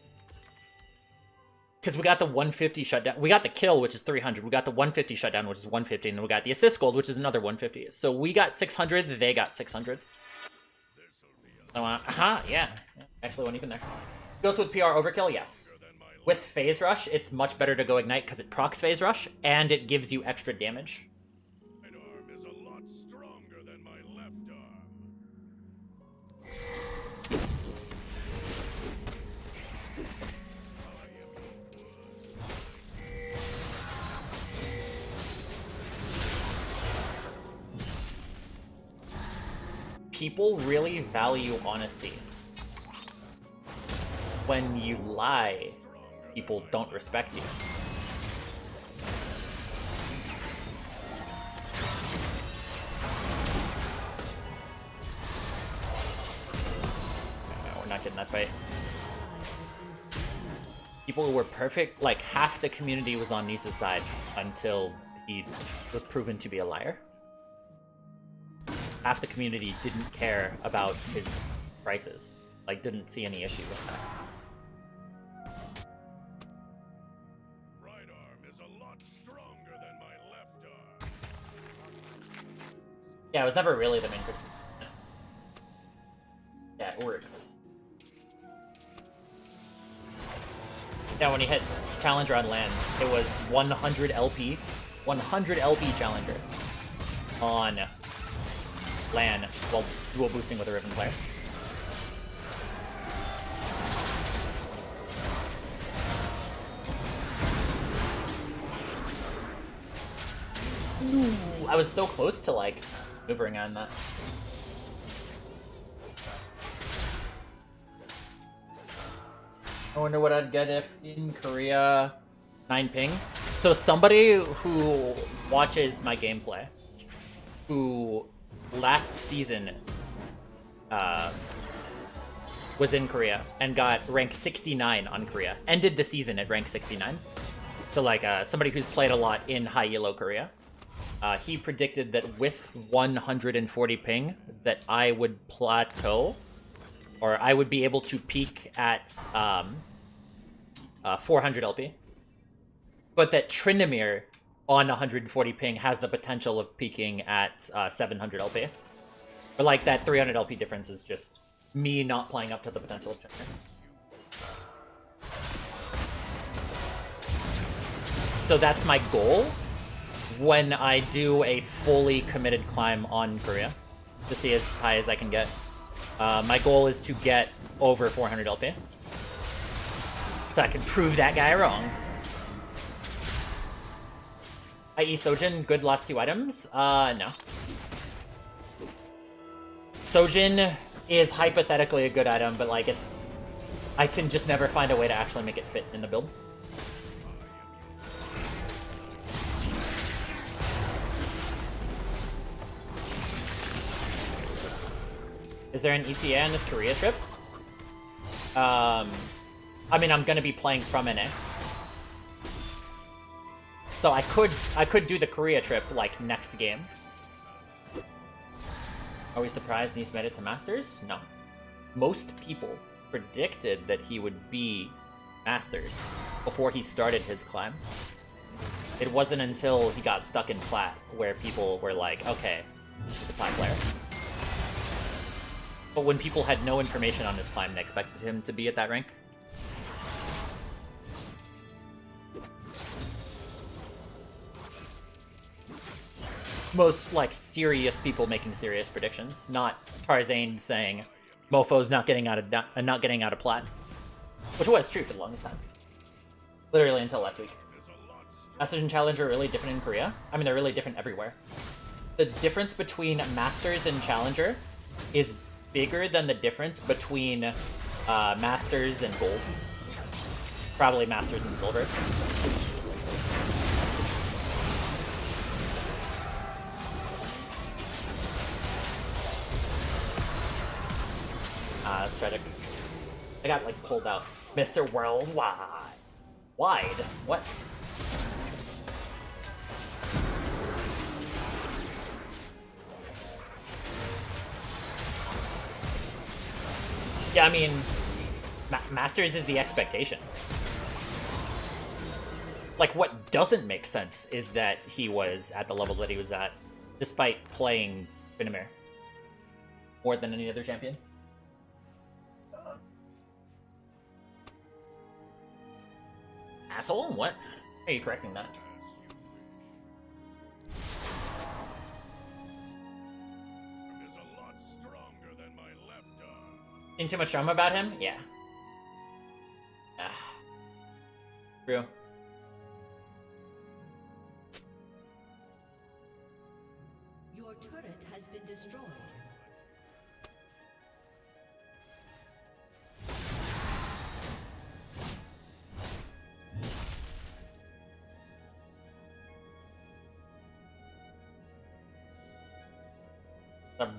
Because we got the 150 shutdown. We got the kill, which is 300. We got the 150 shutdown, which is 150. And then we got the assist gold, which is another 150. So we got 600. They got 600. So, yeah. Actually went even there. Goes with PR overkill, yes. With Phase Rush, it's much better to go Ignite because it procs Phase Rush, and it gives you extra damage. My right arm is a lot stronger than my left arm. People really value honesty. when you lie, people don't respect you. No, we're not getting that fight. People who were perfect, like half the community was on Nisa's side until he was proven to be a liar. Half the community didn't care about his prices, like didn't see any issue with that. Right arm is a lot stronger than my left arm. Yeah, it was never really the main criticism. Yeah, it works. Yeah, when he hit Challenger on land, it was 100 LP. 100 LP Challenger on land while dual boosting with a Riven player. Ooh, I was so close to, like, maneuvering on that. I wonder what I'd get if in Korea 9 ping. So somebody who watches my gameplay, who last season was in Korea and got rank 69 on Korea, ended the season at rank 69. So like somebody who's played a lot in high yellow Korea, he predicted that with 140 ping that I would plateau, or I would be able to peak at 400 LP. But that Tryndamere on 140 ping has the potential of peaking at 700 LP. But like that 300 LP difference is just me not playing up to the potential of Tryndamere. So that's my goal when I do a fully committed climb on Korea, to see as high as I can get. My goal is to get over 400 LP, so I can prove that guy wrong. I.e. Sojin, good last 2 items? No. Sojin is hypothetically a good item, but like it's... I can just never find a way to actually make it fit in the build. Is there an ETA on this Korea trip? I mean, I'm gonna be playing from NA. So I could do the Korea trip, like, next game. Are we surprised Nice made it to Masters? No. Most people predicted that he would be Masters before he started his climb. It wasn't until he got stuck in Plat where people were like, okay, he's a Plat player. But when people had no information on his climb, they expected him to be at that rank. Most, like, serious people making serious predictions, not Tarzane saying Mofo's not getting out of Plat, which was true for the longest time, literally until last week. Masters and Challenger are really different in Korea. I mean, they're really different everywhere. The difference between Masters and Challenger is bigger than the difference between Masters and Gold. Probably Masters and Silver. That's tragic. I got, like, pulled out. Mr. Worldwide. Wide? What? Yeah, I mean, Masters is the expectation. Like, what doesn't make sense is that he was at the level that he was at, despite playing Tryndamere more than any other champion. Asshole? What? How are you correcting that? Is a lot stronger than my left arm. Seen too much drama about him? Yeah. True. Your turret has been destroyed.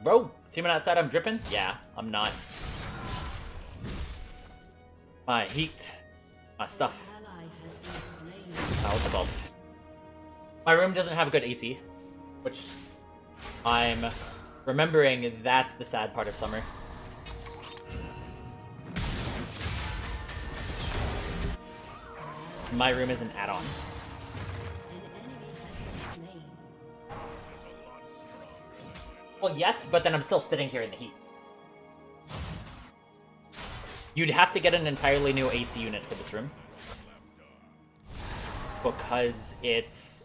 Bro, see me outside, I'm dripping? Yeah, I'm not. My heat. My stuff. Ally has been slain. What's it called? My room doesn't have good AC, which I'm remembering that's the sad part of summer. So my room is an add-on. An enemy has been slain. Well, yes, but then I'm still sitting here in the heat. You'd have to get an entirely new AC unit for this room. Because it's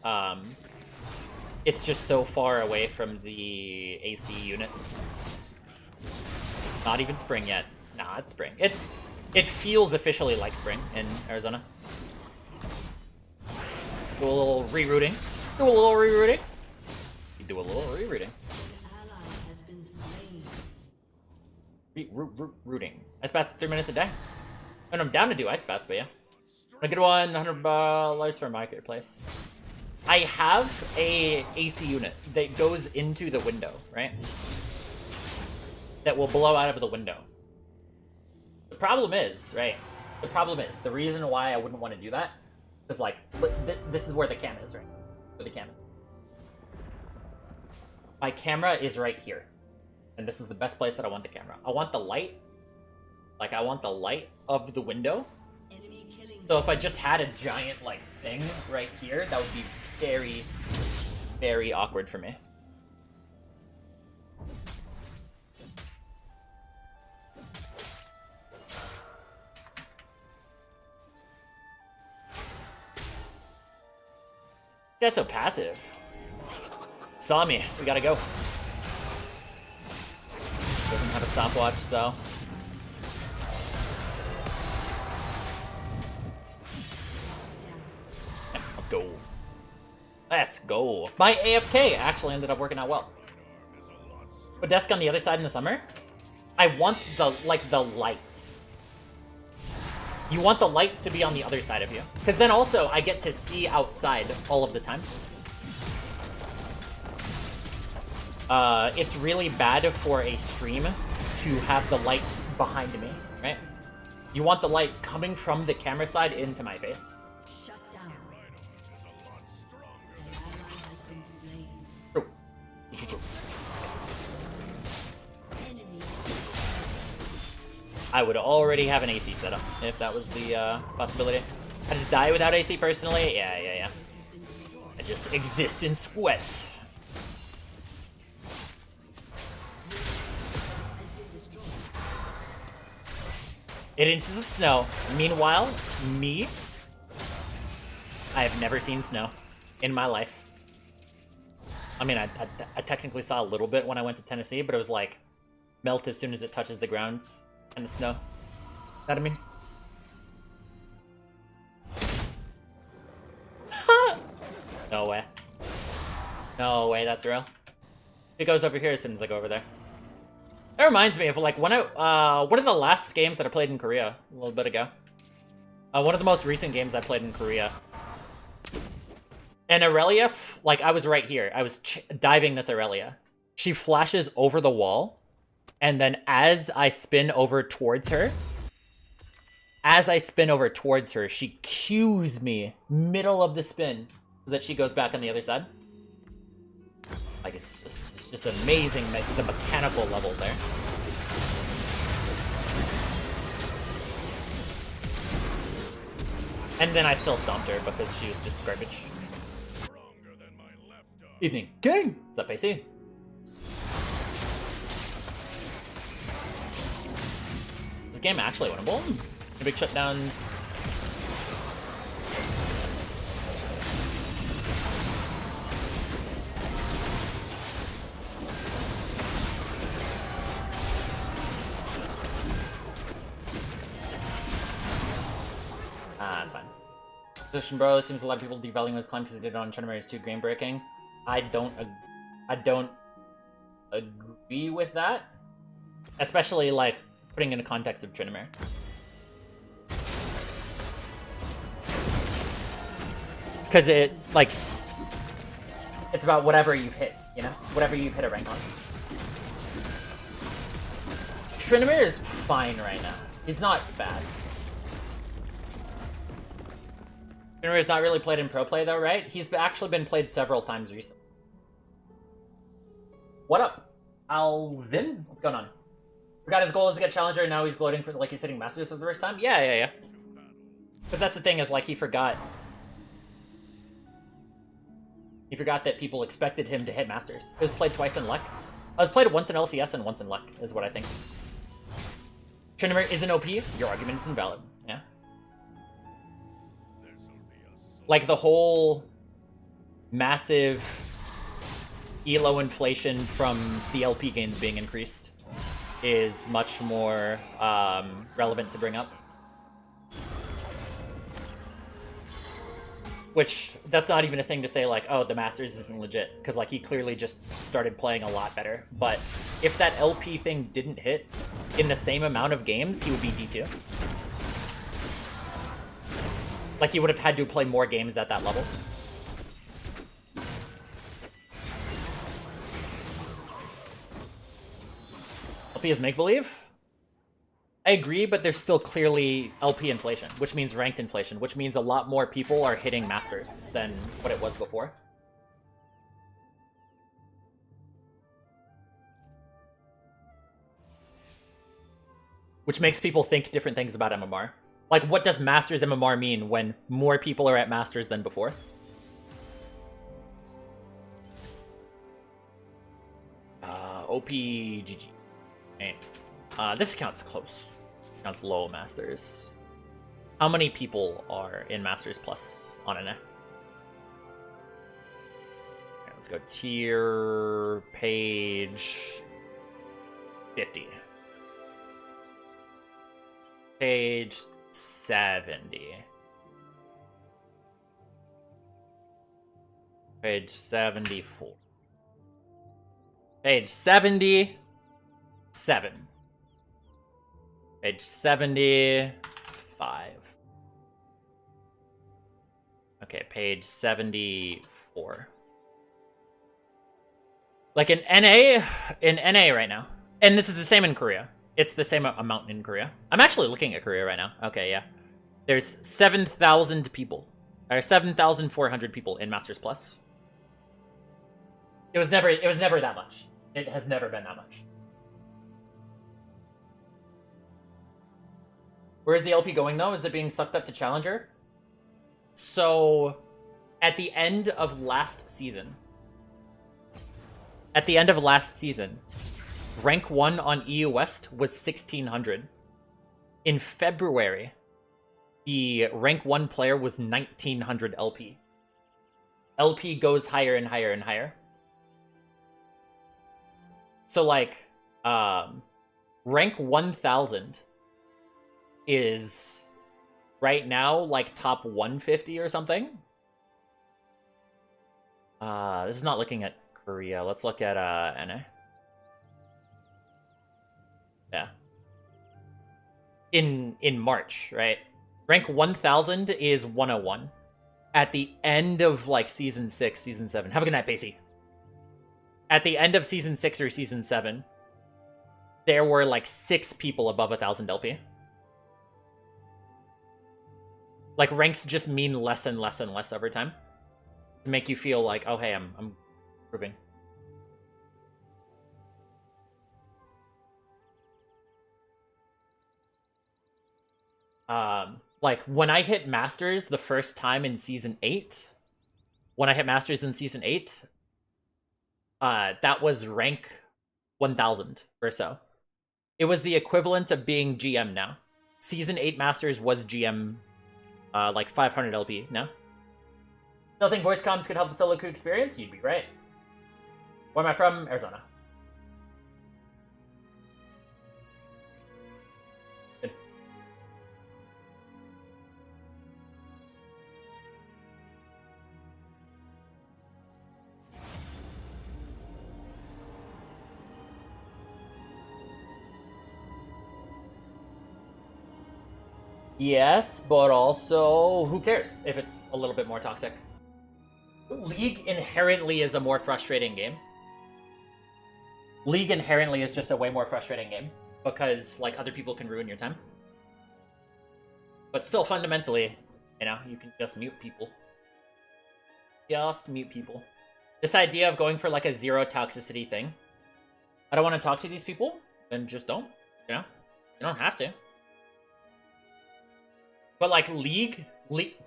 just so far away from the AC unit. Not even spring yet. Nah, it's spring. It feels officially like spring in Arizona. Do a little rerouting. Do a little rerouting. You do a little rerouting. Ally has been slain. Rooting. Ice bath 3 minutes a day. And I'm down to do ice baths, but yeah. A good one, $100 for marketplace. I have a AC unit that goes into the window, right? That will blow out of the window. The problem is, right? The problem is, the reason why I wouldn't want to do that is like, this is where the cam is, right? Where the cam is. My camera is right here. And this is the best place that I want the camera. I want the light. Like, I want the light of the window. Enemy killing. So if I just had a giant, like, thing right here, that would be very, very awkward for me. You guys so passive. Saw me. We gotta go. Doesn't have a stopwatch, so... Yeah, let's go. Let's go. My AFK actually ended up working out well. But desk on the other side in the summer? I want the light. You want the light to be on the other side of you. Because then also, I get to see outside all of the time. It's really bad for a stream to have the light behind me, right? You want the light coming from the camera side into my face. Shut down. An ally has been slain. True. Enemy. I would already have an AC setup if that was the possibility. I just die without AC personally? Yeah. I just exist in sweat. 8 inches of snow. Meanwhile, me, I have never seen snow in my life. I mean, I technically saw a little bit when I went to Tennessee, but it was like melt as soon as it touches the ground kind of snow. Know what I mean? No way. No way, that's real. It goes over here as soon as I go over there. That reminds me of like one of the last games that I played in Korea a little bit ago. One of the most recent games I played in Korea. And Aurelia, like I was right here. I was diving this Aurelia. She flashes over the wall, and then as I spin over towards her, she cues me middle of the spin so that she goes back on the other side. Like it's just amazing, the mechanical level there. And then I still stomped her because she was just garbage. Evening King! What's up, AC? Is this game actually winnable? The big shutdowns. That's fine. Position bro, seems a lot of people devaluing his climb because he did it on Tryndamere is too game breaking. I don't agree with that. Especially like putting in the context of Tryndamere. Because it like it's about whatever you've hit, you know? Whatever you've hit a rank on. Tryndamere is fine right now. He's not bad. Tryndamere not really played in pro play though, right? He's actually been played several times recently. What up, Alvin? What's going on? Forgot his goal is to get challenger, and now he's gloating for like he's hitting masters for the first time. Yeah. Because that's the thing is like he forgot. He forgot that people expected him to hit masters. He was played twice in luck. I was played once in LCS and once in luck, is what I think. Tryndamere isn't OP. Your argument is invalid. Yeah. Like the whole massive elo inflation from the LP gains being increased is much more relevant to bring up. Which, that's not even a thing to say like, oh, the Masters isn't legit, because like he clearly just started playing a lot better. But if that LP thing didn't hit in the same amount of games, he would be D2. Like he would have had to play more games at that level. LP is make-believe? I agree, but there's still clearly LP inflation, which means ranked inflation, which means a lot more people are hitting Masters than what it was before. Which makes people think different things about MMR. Like, what does Masters MMR mean when more people are at Masters than before? OP GG. Okay. This account's close. Account's low Masters. How many people are in Masters Plus on an? Okay, let's go tier page 50. Page 70. Page 74. Page 77. Page 75. Okay, page 74. Like in NA right now. And this is the same in Korea. It's the same amount in Korea. I'm actually looking at Korea right now. Okay, yeah. There's 7,000 people. Or 7,400 people in Masters Plus. It was never that much. It has never been that much. Where is the LP going, though? Is it being sucked up to Challenger? So, at the end of last season, rank 1 on EU West was 1,600. In February, the rank 1 player was 1,900 LP. LP goes higher and higher and higher. So, like, rank 1,000 is right now like top 150 or something. This is not looking at Korea. Let's look at NA. Yeah. In March, right? Rank 1,000 is 101. At the end of like season 6, season 7. Have a good night, Pacey. At the end of season 6 or season 7, there were like 6 people above 1,000 LP. Like, ranks just mean less and less and less over time. To make you feel like, oh, hey, I'm improving. Like, when I hit Masters the first time in Season 8, that was rank 1,000 or so. It was the equivalent of being GM now. Season 8 Masters was GM... like 500 LP, no? Still think voice comms could help the solo queue experience? You'd be right. Where am I from? Arizona. Good. Yes, but also, who cares if it's a little bit more toxic? League inherently is a more frustrating game. League inherently is just a way more frustrating game. because like other people can ruin your time. But still, fundamentally, you know, you can just mute people. Just mute people. This idea of going for like a zero toxicity thing. I don't want to talk to these people, then just don't. You know, you don't have to. But like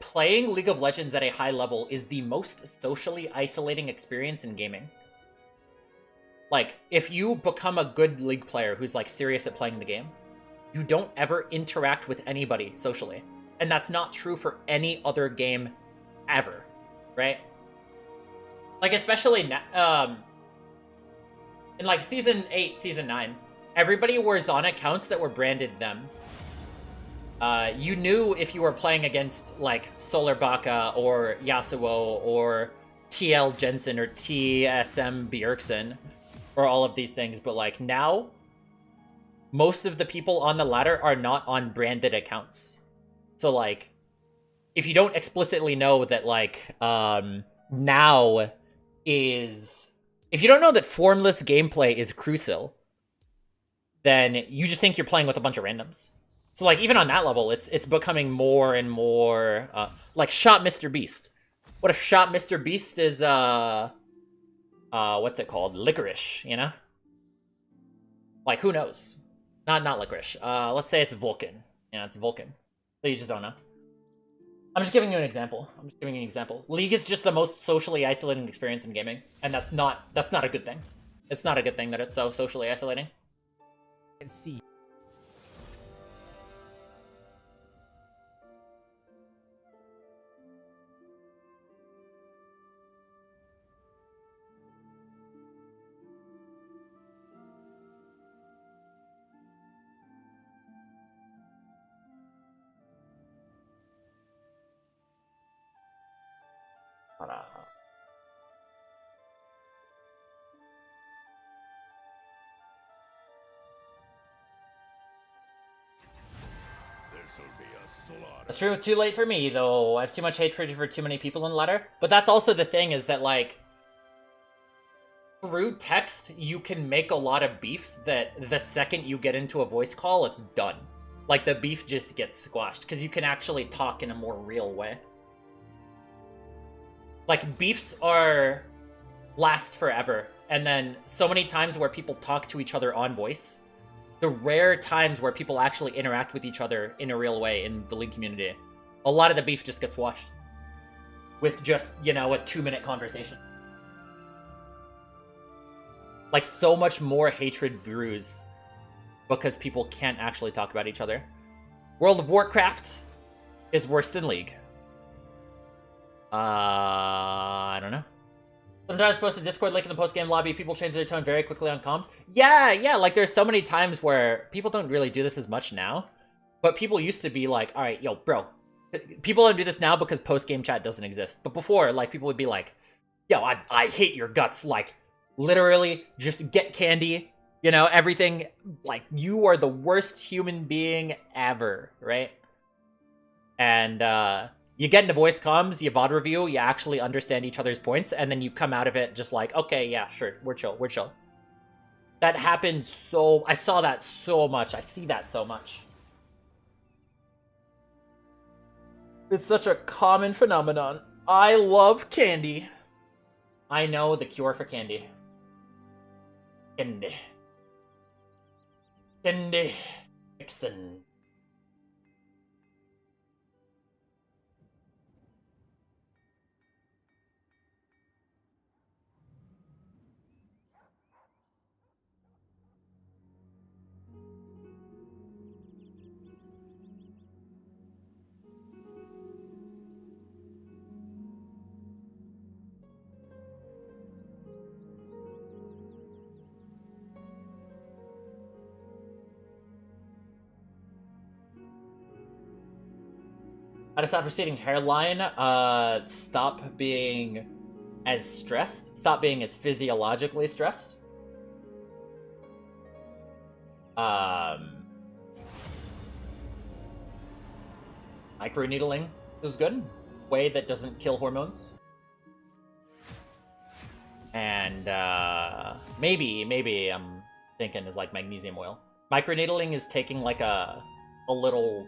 playing League of Legends at a high level is the most socially isolating experience in gaming. Like, if you become a good League player who's like serious at playing the game, you don't ever interact with anybody socially. And that's not true for any other game ever, right? Like, especially in like Season 8, Season 9, everybody was on accounts that were branded them. You knew if you were playing against like Solar Baka or Yasuo or TL Jensen or TSM Bjergsen or all of these things, but like now, most of the people on the ladder are not on branded accounts. So like, if you don't explicitly know that like, now is... If you don't know that formless gameplay is crucial, then you just think you're playing with a bunch of randoms. So like, even on that level, it's becoming more and more, like Shot Mr. Beast. What if Shot Mr. Beast is, what's it called? Licorice, you know? Like, who knows? Not Licorice. Let's say it's Vulcan. Yeah, it's Vulcan. So you just don't know. I'm just giving you an example. League is just the most socially isolating experience in gaming, and that's not a good thing. It's not a good thing that it's so socially isolating. Let's see. This'll be a slaughter. That's true. Too late for me, though. I have too much hatred for too many people in the ladder. But that's also the thing, is that, like, through text, you can make a lot of beefs that the second you get into a voice call, it's done. Like, the beef just gets squashed, because you can actually talk in a more real way. Like, beefs last forever. And then so many times where people talk to each other on voice, the rare times where people actually interact with each other in a real way in the League community, a lot of the beef just gets washed with just, you know, a 2-minute conversation. Like, so much more hatred brews because people can't actually talk about each other. World of Warcraft is worse than League. I don't know. Sometimes post a Discord link in the post-game lobby, people change their tone very quickly on comms. Yeah, like there's so many times where people don't really do this as much now, but people used to be like, all right, yo, bro. People don't do this now because post-game chat doesn't exist. But before, like, people would be like, yo, I hate your guts. Like, literally, just get candy. You know, everything. Like, you are the worst human being ever, right? And, you get into voice comms, you VOD review, you actually understand each other's points, and then you come out of it just like, okay, yeah, sure, we're chill. That happens so... I saw that so much. I see that so much. It's such a common phenomenon. I love candy. I know the cure for candy. Candy. Vixen. How to stop receding hairline? Stop being as stressed. Stop being as physiologically stressed. Microneedling is good. Way that doesn't kill hormones. And maybe I'm thinking is like magnesium oil. Microneedling is taking like a little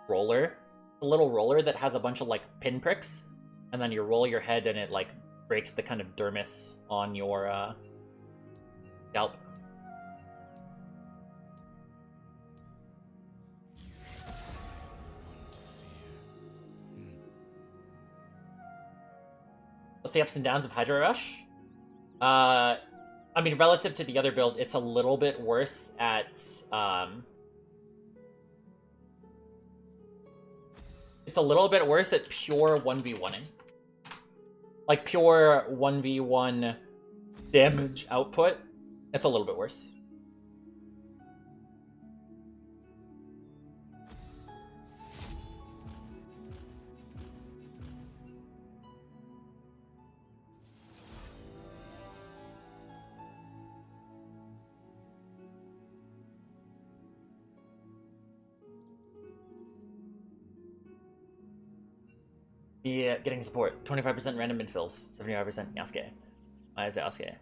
roller. A little roller that has a bunch of like pinpricks, and then you roll your head and it like breaks the kind of dermis on your scalp. What's the ups and downs of Hydro Rush? I mean, relative to the other build, it's a little bit worse at, it's a little bit worse at pure 1v1ing. Like, pure 1v1 damage output, it's a little bit worse. Yeah, getting support. 25% random infills. 75% Yasukeh. Why is Yasukeh?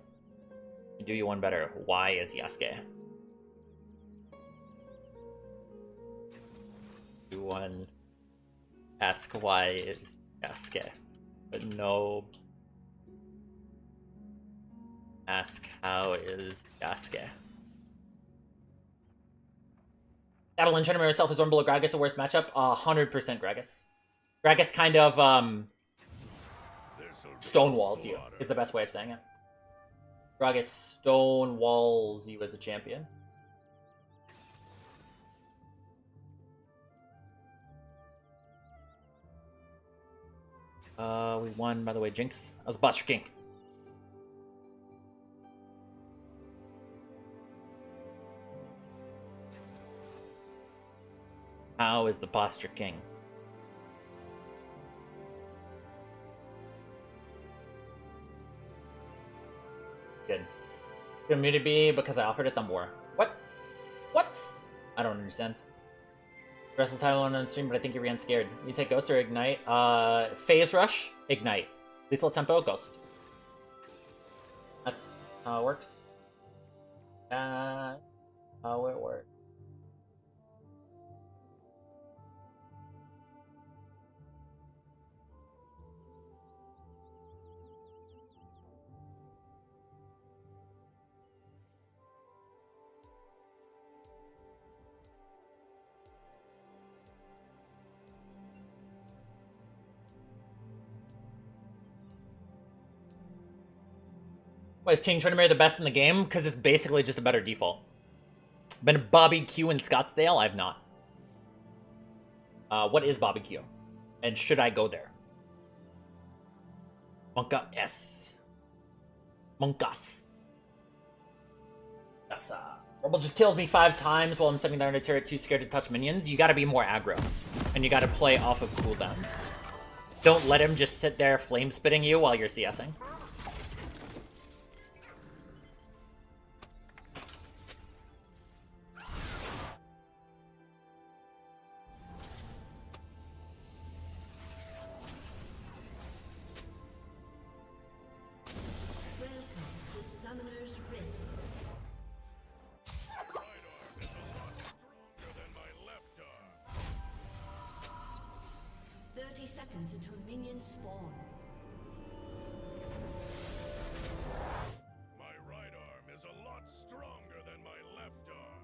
Do you one better? Why is Yasukeh? Do one ask why is Yasukeh? But no. Ask how is Yasukeh? Battle and Tryndamere herself is one below Gragas, the worst matchup. 100% Gragas. Gragas kind of, stonewalls you, is the best way of saying it. Gragas stonewalls you as a champion. We won, by the way, Jinx. That was Buster King. How is the Posture King? Good. Good me to be because I offered it them more. What? What? I don't understand. Wrestle title on stream, but I think you're getting scared. You take Ghost or Ignite? Phase Rush, Ignite. Lethal Tempo, Ghost. That's how it works. That's how it works. Why is King Tryndamere the best in the game? Because it's basically just a better default. Been Bobby Q in Scottsdale? I've not. What is Bobby Q? And should I go there? Monka S. Monkas. That's Rumble just kills me 5 times while I'm sitting there in a turret too scared to touch minions. You gotta be more aggro. And you gotta play off of cooldowns. Don't let him just sit there flame spitting you while you're CSing. Seconds until minions spawn. My right arm is a lot stronger than my left arm.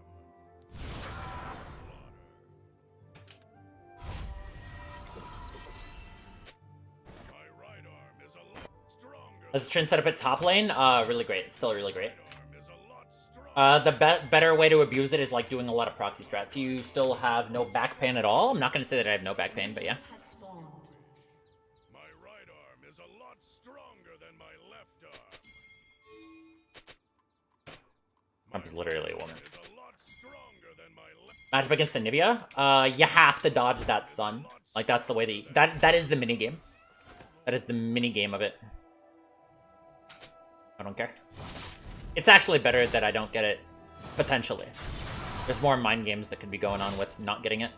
My right arm is a lot stronger. As Trynd set up at top lane, really great. It's still really great. Is a lot stronger. The better way to abuse it is like doing a lot of proxy strats. You still have no back pain at all. I'm not going to say that I have no back pain, but yeah. My right arm is a lot stronger than my left arm. Trump is literally a woman. Is a lot stronger than my left. Matchup against Anivia, you have to dodge that stun. Like, that's the way that is the minigame. That is the minigame of it. I don't care. It's actually better that I don't get it, potentially. There's more mind games that could be going on with not getting it.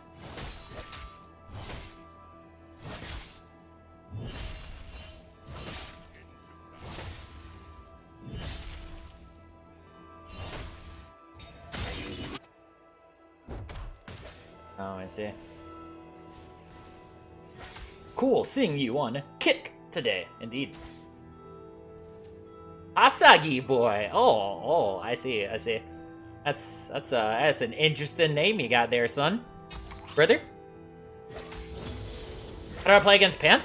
Oh, I see. Cool seeing you on Kick today, indeed. Asagi boy. Oh, I see. That's an interesting name you got there, son. Brother? How do I play against Panth?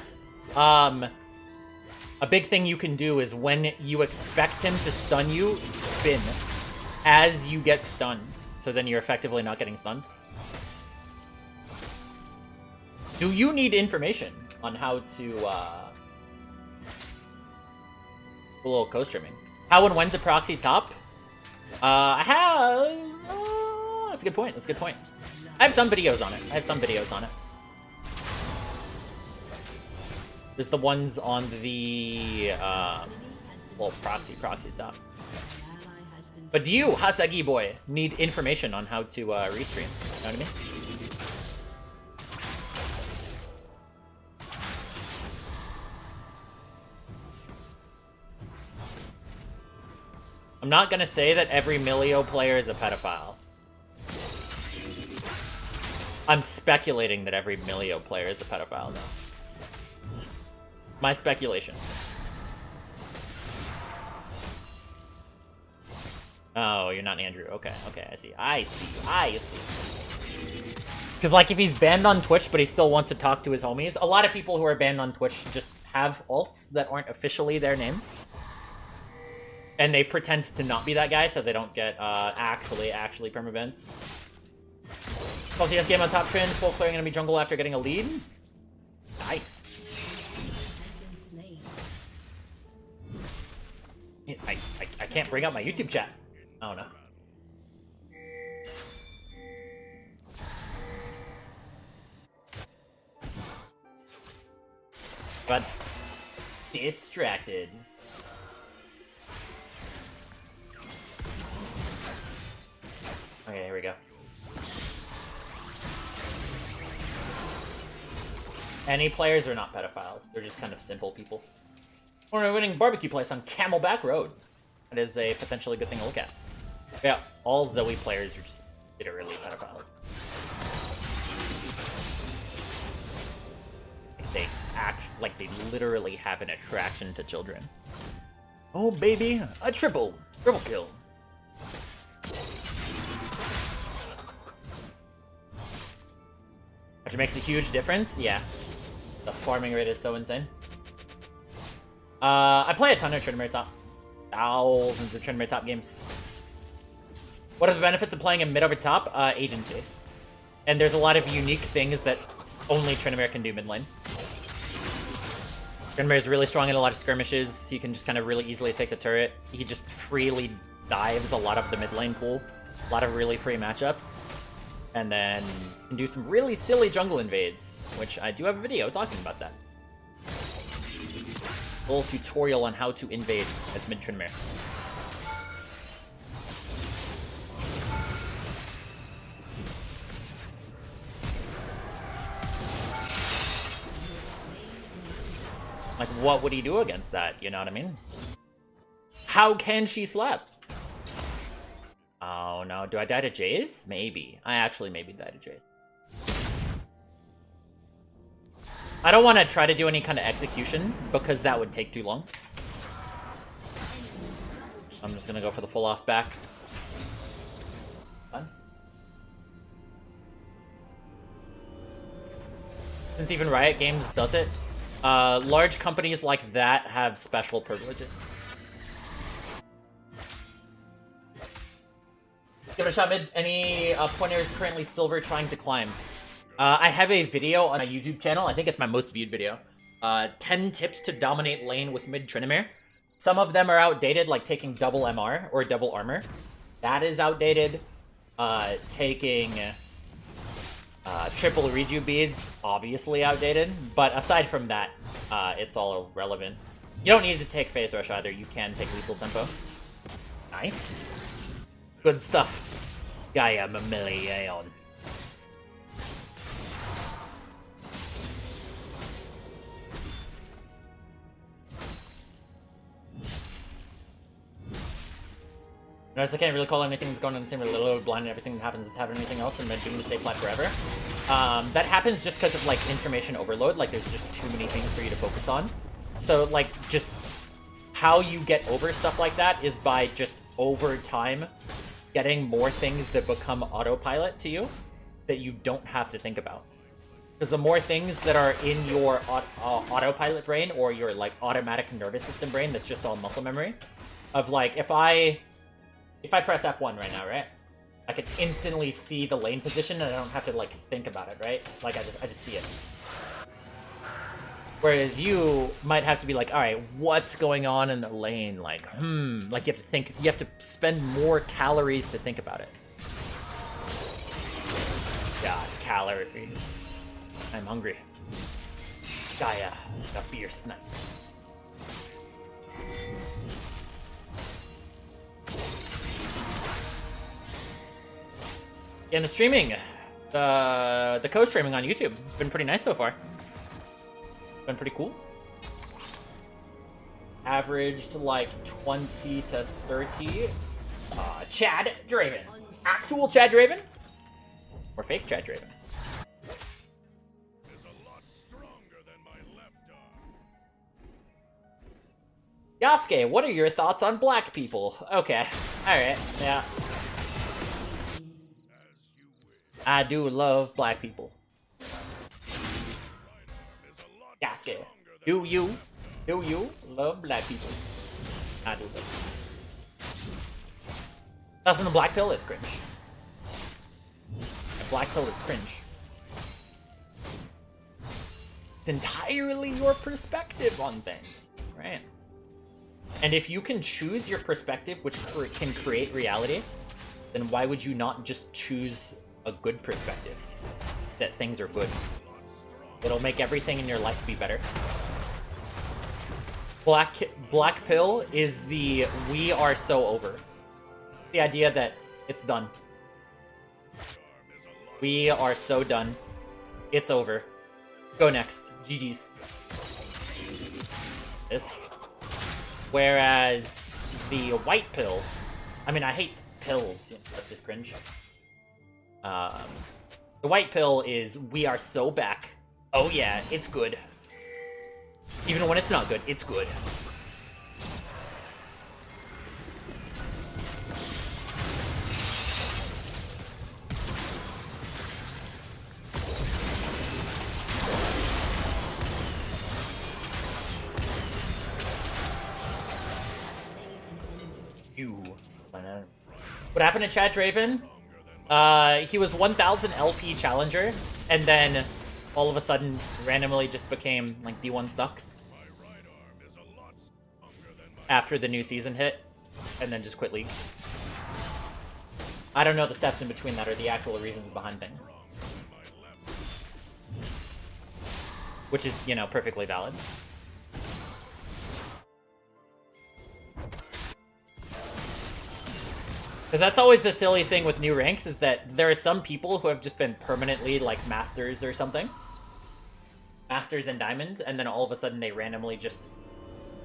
A big thing you can do is when you expect him to stun you, spin as you get stunned. So then you're effectively not getting stunned. Do you need information on how to, a little co-streaming? How and when to proxy top? I have... that's a good point, I have some videos on it. There's the ones on the, well, proxy top. But do you, Hasagi boy, need information on how to, restream? You know what I mean? I'm not gonna say that every Milio player is a pedophile. I'm speculating that every Milio player is a pedophile, though. My speculation. Oh, you're not Andrew. Okay, I see. Because, like, if he's banned on Twitch, but he still wants to talk to his homies, a lot of people who are banned on Twitch just have alts that aren't officially their name. And they pretend to not be that guy, so they don't get, actually permabans. LCS game on top Trynd, full clearing enemy jungle after getting a lead. Nice. I can't bring up my YouTube chat. Oh no. But distracted. Okay, here we go. Any players are not pedophiles. They're just kind of simple people. We're winning barbecue place on Camelback Road. That is a potentially good thing to look at. Yeah, all Zoe players are just literally pedophiles. They literally have an attraction to children. Oh baby, a triple kill. Which makes a huge difference. Yeah, the farming rate is so insane. I play a ton of Tryndamere top. Thousands of Tryndamere top games. What are the benefits of playing a mid over top? Agency. And there's a lot of unique things that only Tryndamere can do mid lane. Tryndamere is really strong in a lot of skirmishes. He can just kind of really easily take the turret. He just freely dives a lot of the mid lane pool. A lot of really free matchups. And then can do some really silly jungle invades, which I do have a video talking about that. A little tutorial on how to invade as mid Tryndamere. Like, what would he do against that? You know what I mean? How can she slap? Oh no, do I die to Jace? Maybe. I actually maybe die to Jace. I don't want to try to do any kind of execution, because that would take too long. I'm just gonna go for the full off back. Fun. Since even Riot Games does it, large companies like that have special privileges. Give it a shot mid. Any pointers currently silver trying to climb? I have a video on my YouTube channel. I think it's my most viewed video. 10 tips to dominate lane with mid Tryndamere. Some of them are outdated, like taking double MR or double armor. That is outdated. Taking triple reju beads, obviously outdated. But aside from that, it's all irrelevant. You don't need to take phase rush either. You can take lethal tempo. Nice. Good stuff. Gaia Mammalion. Notice I can't really call anything that's going on the team, a little blind and everything that happens is having anything else and then doing to stay flat forever. That happens just because of like information overload, like there's just too many things for you to focus on. So like just how you get over stuff like that is by just over time getting more things that become autopilot to you that you don't have to think about. Because the more things that are in your autopilot brain or your like automatic nervous system brain that's just all muscle memory, of like if I press F1 right now, right? I can instantly see the lane position and I don't have to like think about it, right? Like I just see it. Whereas you might have to be like, all right, what's going on in the lane? Like, like you have to think, you have to spend more calories to think about it. God, calories. I'm hungry. Gaia, a fierce snipe. Yeah, the streaming, the co-streaming on YouTube, it's been pretty nice so far. Been pretty cool. Averaged like 20 to 30. Chad Draven. Actual Chad Draven? Or fake Chad Draven? Is a lot stronger than my left arm. Yasukeh, what are your thoughts on black people? Okay, alright, yeah. As you wish. I do love black people. Yasukeh, do you love black people? I do love. That's in the black pill, it's cringe. The black pill is cringe. It's entirely your perspective on things, right? And if you can choose your perspective, which can create reality, then why would you not just choose a good perspective? That things are good. It'll make everything in your life be better. Black pill is the we are so over. The idea that it's done. We are so done. It's over. Go next. GG's. This. Whereas the white pill, I mean, I hate pills. That's just cringe. The white pill is we are so back. Oh yeah, it's good. Even when it's not good, it's good. What happened to Chad Draven? He was 1000 LP challenger, and then all of a sudden randomly just became like D1 stuck after the new season hit, and then just quit League. I don't know the steps in between that or the actual reasons behind things, which is, you know, perfectly valid. Because that's always the silly thing with new ranks, is that there are some people who have just been permanently like masters or something. Masters and diamonds, and then all of a sudden they randomly just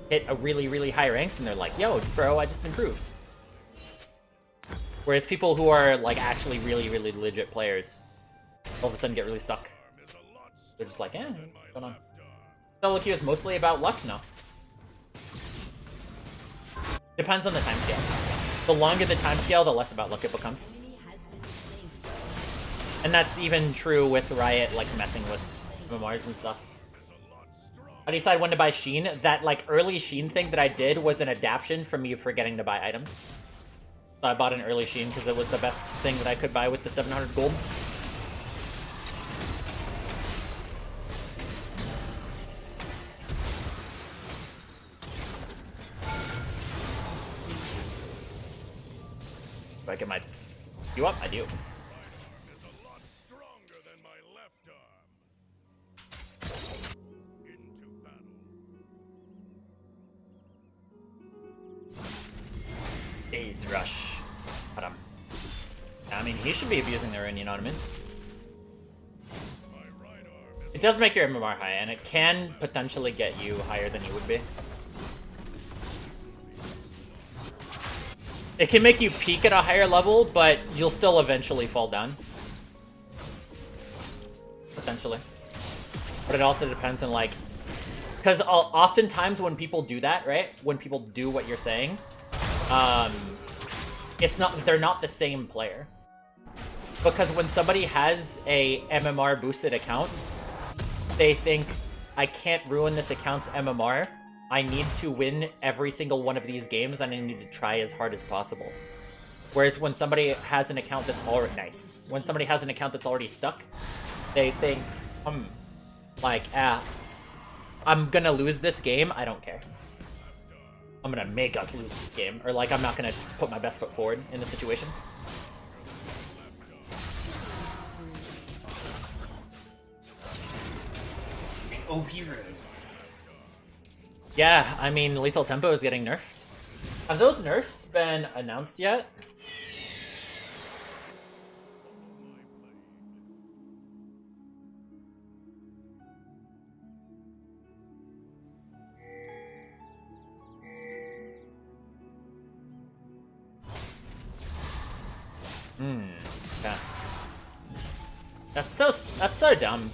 hit a really, really high ranks and they're like, yo, bro, I just improved. Whereas people who are like actually really, really legit players all of a sudden get really stuck. They're just like, what's going on? Solo queue is mostly about luck now. Depends on the timescale. The longer the timescale, the less about luck it becomes. And that's even true with Riot, like, messing with MMRs and stuff. I decide when to buy Sheen. That, like, early Sheen thing that I did was an adaptation from me forgetting to buy items. So I bought an early Sheen because it was the best thing that I could buy with the 700 gold. Do I get my you up? I do. Days rush. I mean, he should be abusing the rune, you know what I mean? It does make your MMR high, and it can potentially get you higher than you would be. It can make you peak at a higher level, but you'll still eventually fall down. Potentially. But it also depends on, like... Because oftentimes when people do that, right? When people do what you're saying, it's not... They're not the same player. Because when somebody has a MMR boosted account, they think, I can't ruin this account's MMR. I need to win every single one of these games, and I need to try as hard as possible. Whereas when somebody has an account that's already nice, when somebody has an account that's already stuck, they think, like, I'm gonna lose this game, I don't care. I'm gonna make us lose this game. Or, like, I'm not gonna put my best foot forward in the situation. OP road. Yeah, I mean, lethal tempo is getting nerfed. Have those nerfs been announced yet? Yeah. That's so dumb.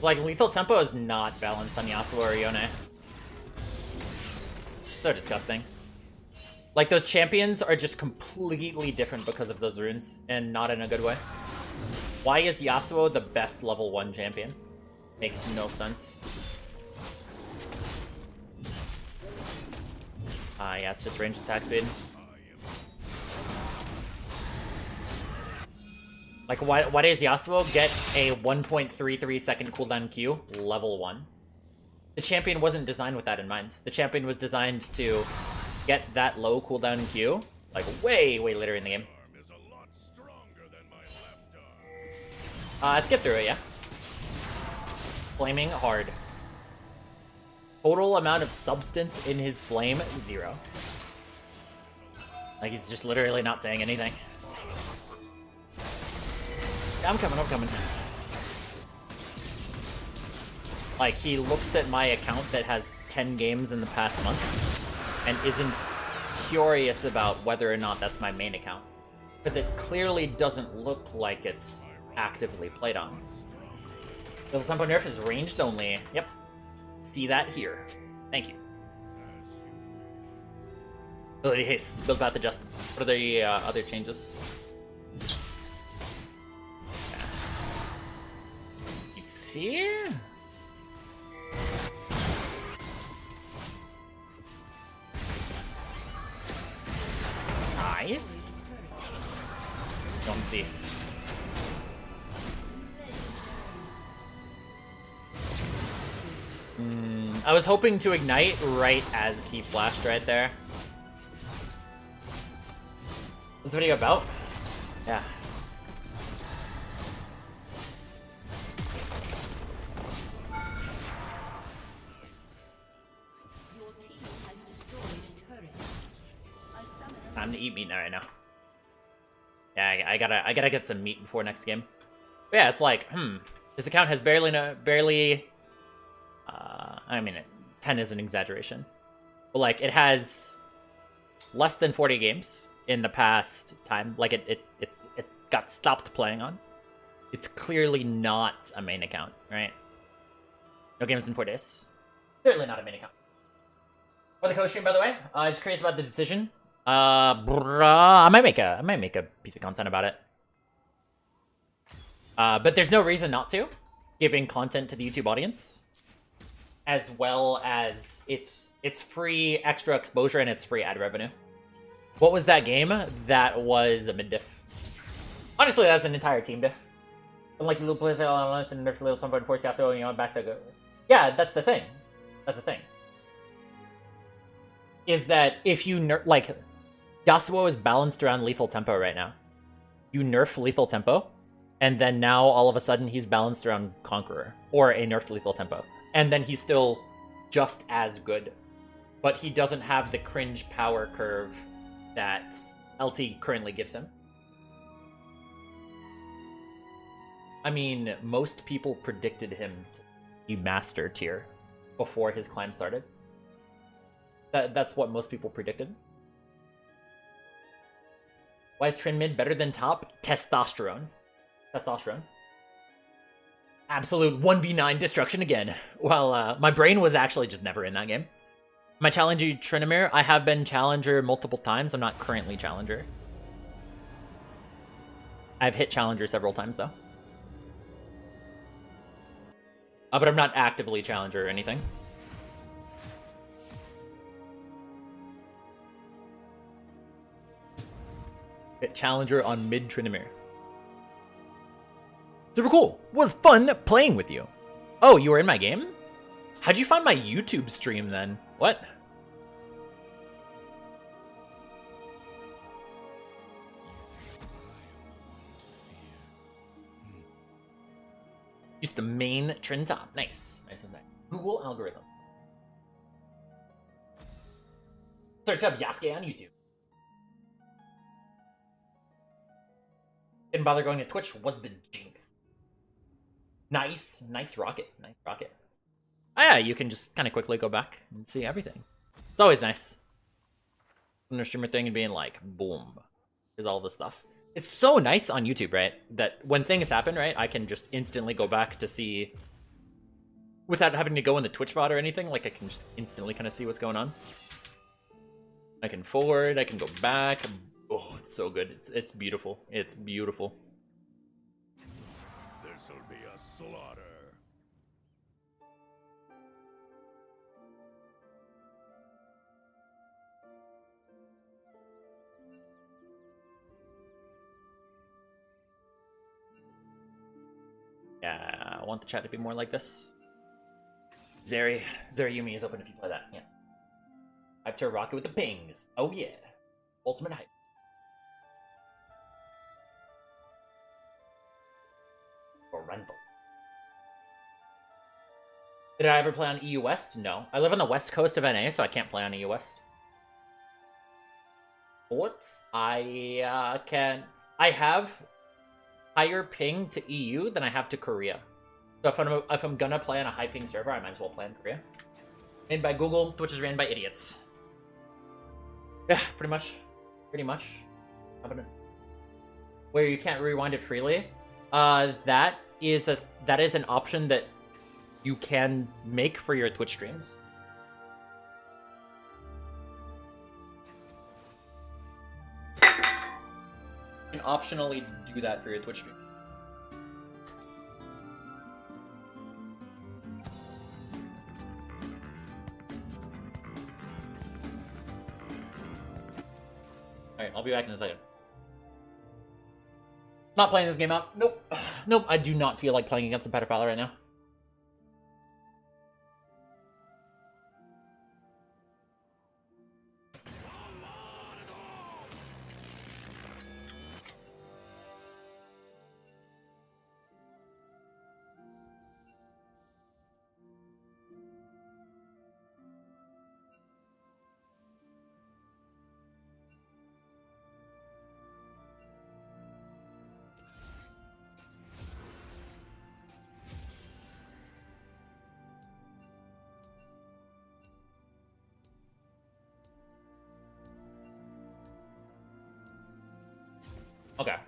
Like, lethal tempo is not balanced on Yasuo or Yone. So disgusting. Like, those champions are just completely different because of those runes, and not in a good way. Why is Yasuo the best level 1 champion? Makes no sense. Yeah, it's just ranged attack speed. Like, why does Yasuo get a 1.33 second cooldown Q level 1? The champion wasn't designed with that in mind. The champion was designed to get that low cooldown Q, like, way later in the game. Skip through it, yeah. Flaming hard. Total amount of substance in his flame, 0. Like, he's just literally not saying anything. I'm coming. Like, he looks at my account that has 10 games in the past month and isn't curious about whether or not that's my main account. Because it clearly doesn't look like it's actively played on. The tempo nerf is ranged only. Yep. See that here. Thank you. Ability haste. Build path adjusted. What are the other changes? See? Nice. Don't see. I was hoping to ignite right as he flashed right there. What's the video about? Yeah. Time to eat meat now, right now. Yeah, I gotta get some meat before next game. But yeah, it's like, this account has barely. I mean, 10 is an exaggeration, but like, it has less than 40 games in the past time. Like, it got stopped playing on. It's clearly not a main account, right? No games in 4 days. Clearly not a main account. For the co-stream, by the way, just curious about the decision. I might make a piece of content about it. But there's no reason not to, giving content to the YouTube audience, as well as it's free extra exposure and it's free ad revenue. What was that game? That was a mid diff. Honestly, that's an entire team diff. Unlike little players and nerf little somebody force Yasuo, you know, back to go. Yeah, that's the thing. That's the thing. Is that if you nerf, like, Yasuo is balanced around lethal tempo right now. You nerf lethal tempo, and then now all of a sudden he's balanced around Conqueror, or a nerfed lethal tempo. And then he's still just as good. But he doesn't have the cringe power curve that LT currently gives him. I mean, most people predicted him to be master tier before his climb started. That's what most people predicted. Why is Trynd mid better than top? Testosterone. Testosterone. Absolute 1v9 destruction again. Well, my brain was actually just never in that game. Am I challenger Tryndamere? I have been challenger multiple times. I'm not currently challenger. I've hit challenger several times, though. But I'm not actively challenger or anything. Hit challenger on mid Tryndamere. Super cool. Was fun playing with you. Oh, you were in my game? How'd you find my YouTube stream then? What? Use the main Trynd top. Nice. Nice. Google algorithm. Search up Yasukeh on YouTube. Didn't bother going to Twitch. Was the jinx. Nice. Nice rocket. Nice rocket. Oh yeah, you can just kind of quickly go back and see everything. It's always nice. When a streamer thing and being like, boom. Here's all this stuff. It's so nice on YouTube, right? That when things happen, right, I can just instantly go back to see without having to go in the Twitch VOD or anything. Like, I can just instantly kind of see what's going on. I can forward, I can go back. Oh, it's so good. It's beautiful. It's beautiful. This'll be a slaughter. Yeah, I want the chat to be more like this. Yumi is open if you play that. Yes. Hype to rocket with the pings. Oh yeah. Ultimate hype. Or rental. Did I ever play on EU West? No. I live on the west coast of NA, so I can't play on EU West. Whoops. I have higher ping to EU than I have to Korea. So if I'm gonna play on a high ping server, I might as well play in Korea. Made by Google, Twitch is ran by idiots. Yeah, pretty much. Pretty much. Where you can't rewind it freely. That is an option that you can make for your Twitch streams. You can optionally do that for your Twitch stream. Alright, I'll be back in a second. Not playing this game out. Nope. Nope, I do not feel like playing against a pedophile right now.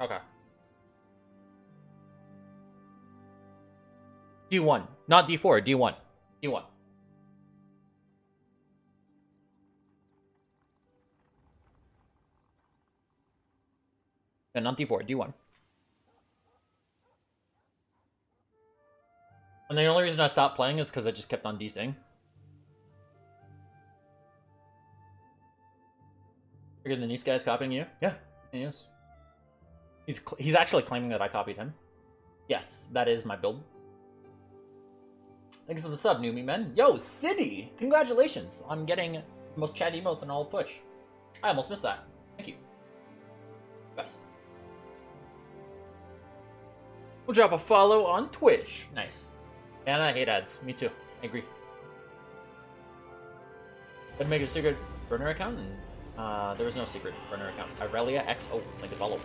Okay. D1, not D4, D1. D1. And not D4, D1. And the only reason I stopped playing is because I just kept on DCing. Figured the nice guy's copying you? Yeah, he is. He's actually claiming that I copied him. Yes, that is my build. Thanks for the sub, Newbie Man. Yo, City! Congratulations on getting the most chat emotes in all of Twitch. I almost missed that. Thank you. Best. We'll drop a follow on Twitch. Nice. And I hate ads. Me too. I agree. I'd make a secret burner account, and there was no secret burner account. Irelia XO. Link to follow.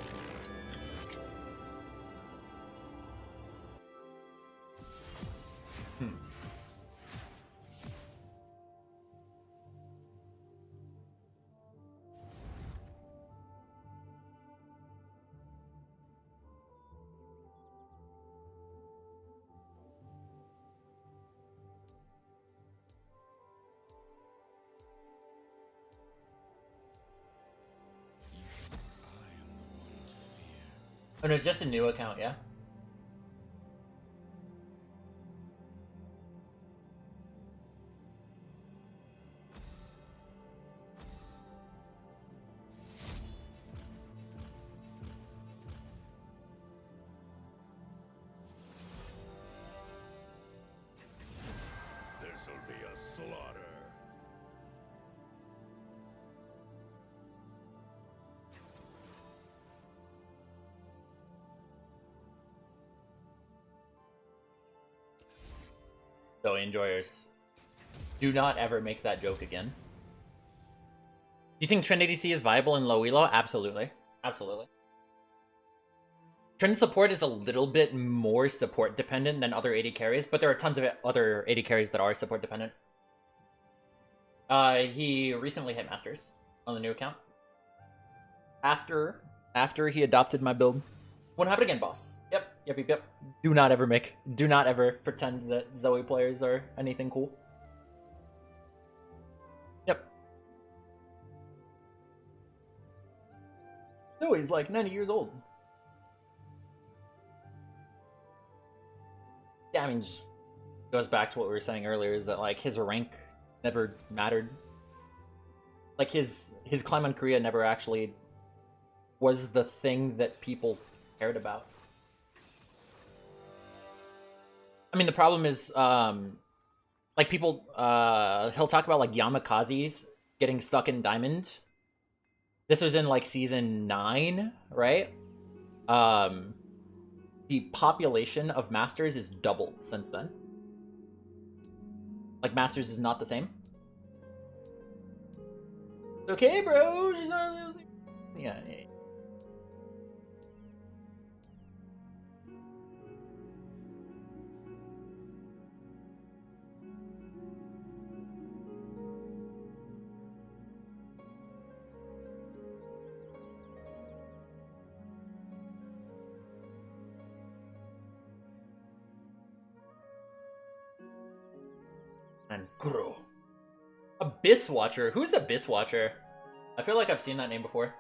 Oh no, it's just a new account, yeah? This'll be a slaughter. So enjoyers, do not ever make that joke again. Do you think Trynd ADC is viable in low elo? Absolutely. Absolutely. Trynd support is a little bit more support dependent than other AD carries, but there are tons of other AD carries that are support dependent. He recently hit Masters on the new account. After he adopted my build. Won't happen again, boss. Yep. Do not ever pretend that Zoe players are anything cool. Yep. Zoe's like 90 years old. Yeah, I mean, just goes back to what we were saying earlier, is that like his rank never mattered. Like his climb on Korea never actually was the thing that people cared about. I mean, the problem is, like people, he'll talk about like Yamakazes getting stuck in Diamond. This was in like season 9, right? The population of Masters is doubled since then. Like Masters is not the same. It's okay, bro. She's not losing. Yeah. And Kuro. Abyss Watcher? Who's Abyss Watcher? I feel like I've seen that name before.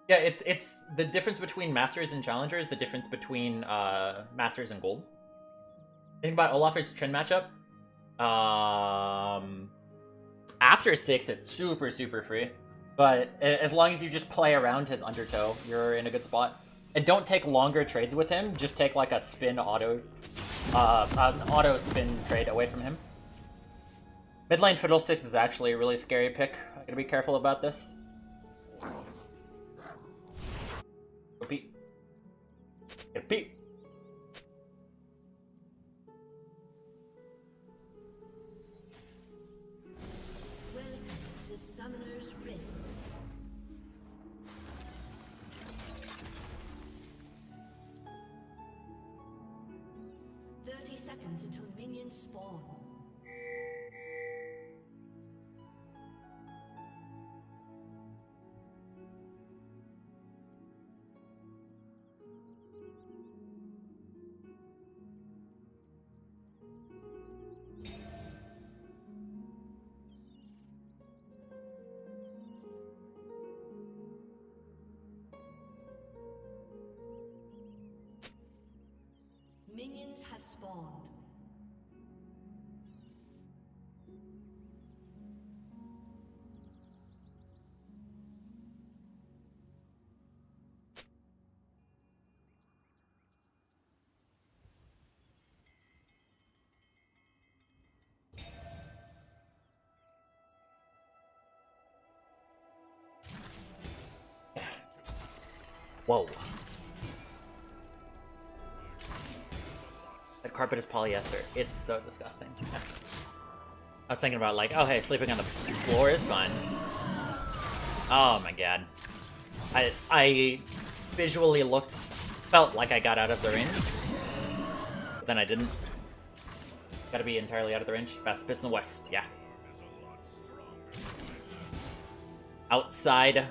Yeah, it's the difference between Masters and Challenger is the difference between Masters and Gold. Think about Olaf's Trynd matchup. After 6, it's super free. But as long as you just play around his Undertow, you're in a good spot. And don't take longer trades with him. Just take like a spin auto, an auto spin trade away from him. Mid lane Fiddlesticks is actually a really scary pick. I gotta be careful about this. Go Pete. Get Pete. Welcome to Summoner's Rift. Seconds until minions spawn. Minions have spawned. Whoa. That carpet is polyester. It's so disgusting. I was thinking about like, oh hey, sleeping on the floor is fine. Oh my god. I visually felt like I got out of the range. But then I didn't. Gotta be entirely out of the range. Fast piss in the west, yeah. Outside.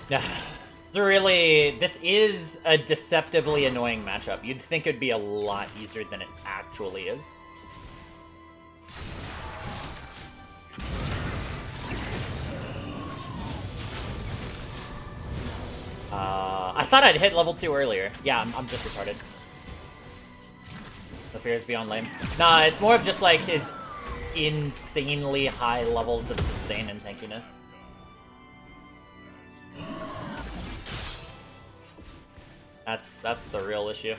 Yeah. This is a deceptively annoying matchup. You'd think it'd be a lot easier than it actually is. I thought I'd hit level 2 earlier. Yeah, I'm just retarded. The fear is beyond lame. Nah, it's more of just like his insanely high levels of sustain and tankiness. That's the real issue.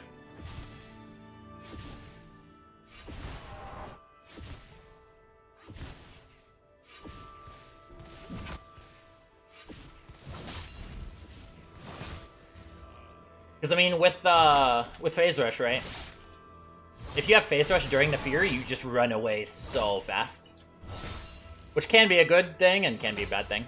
Because I mean, with Phase Rush, right? If you have Phase Rush during the fear, you just run away so fast, which can be a good thing and can be a bad thing.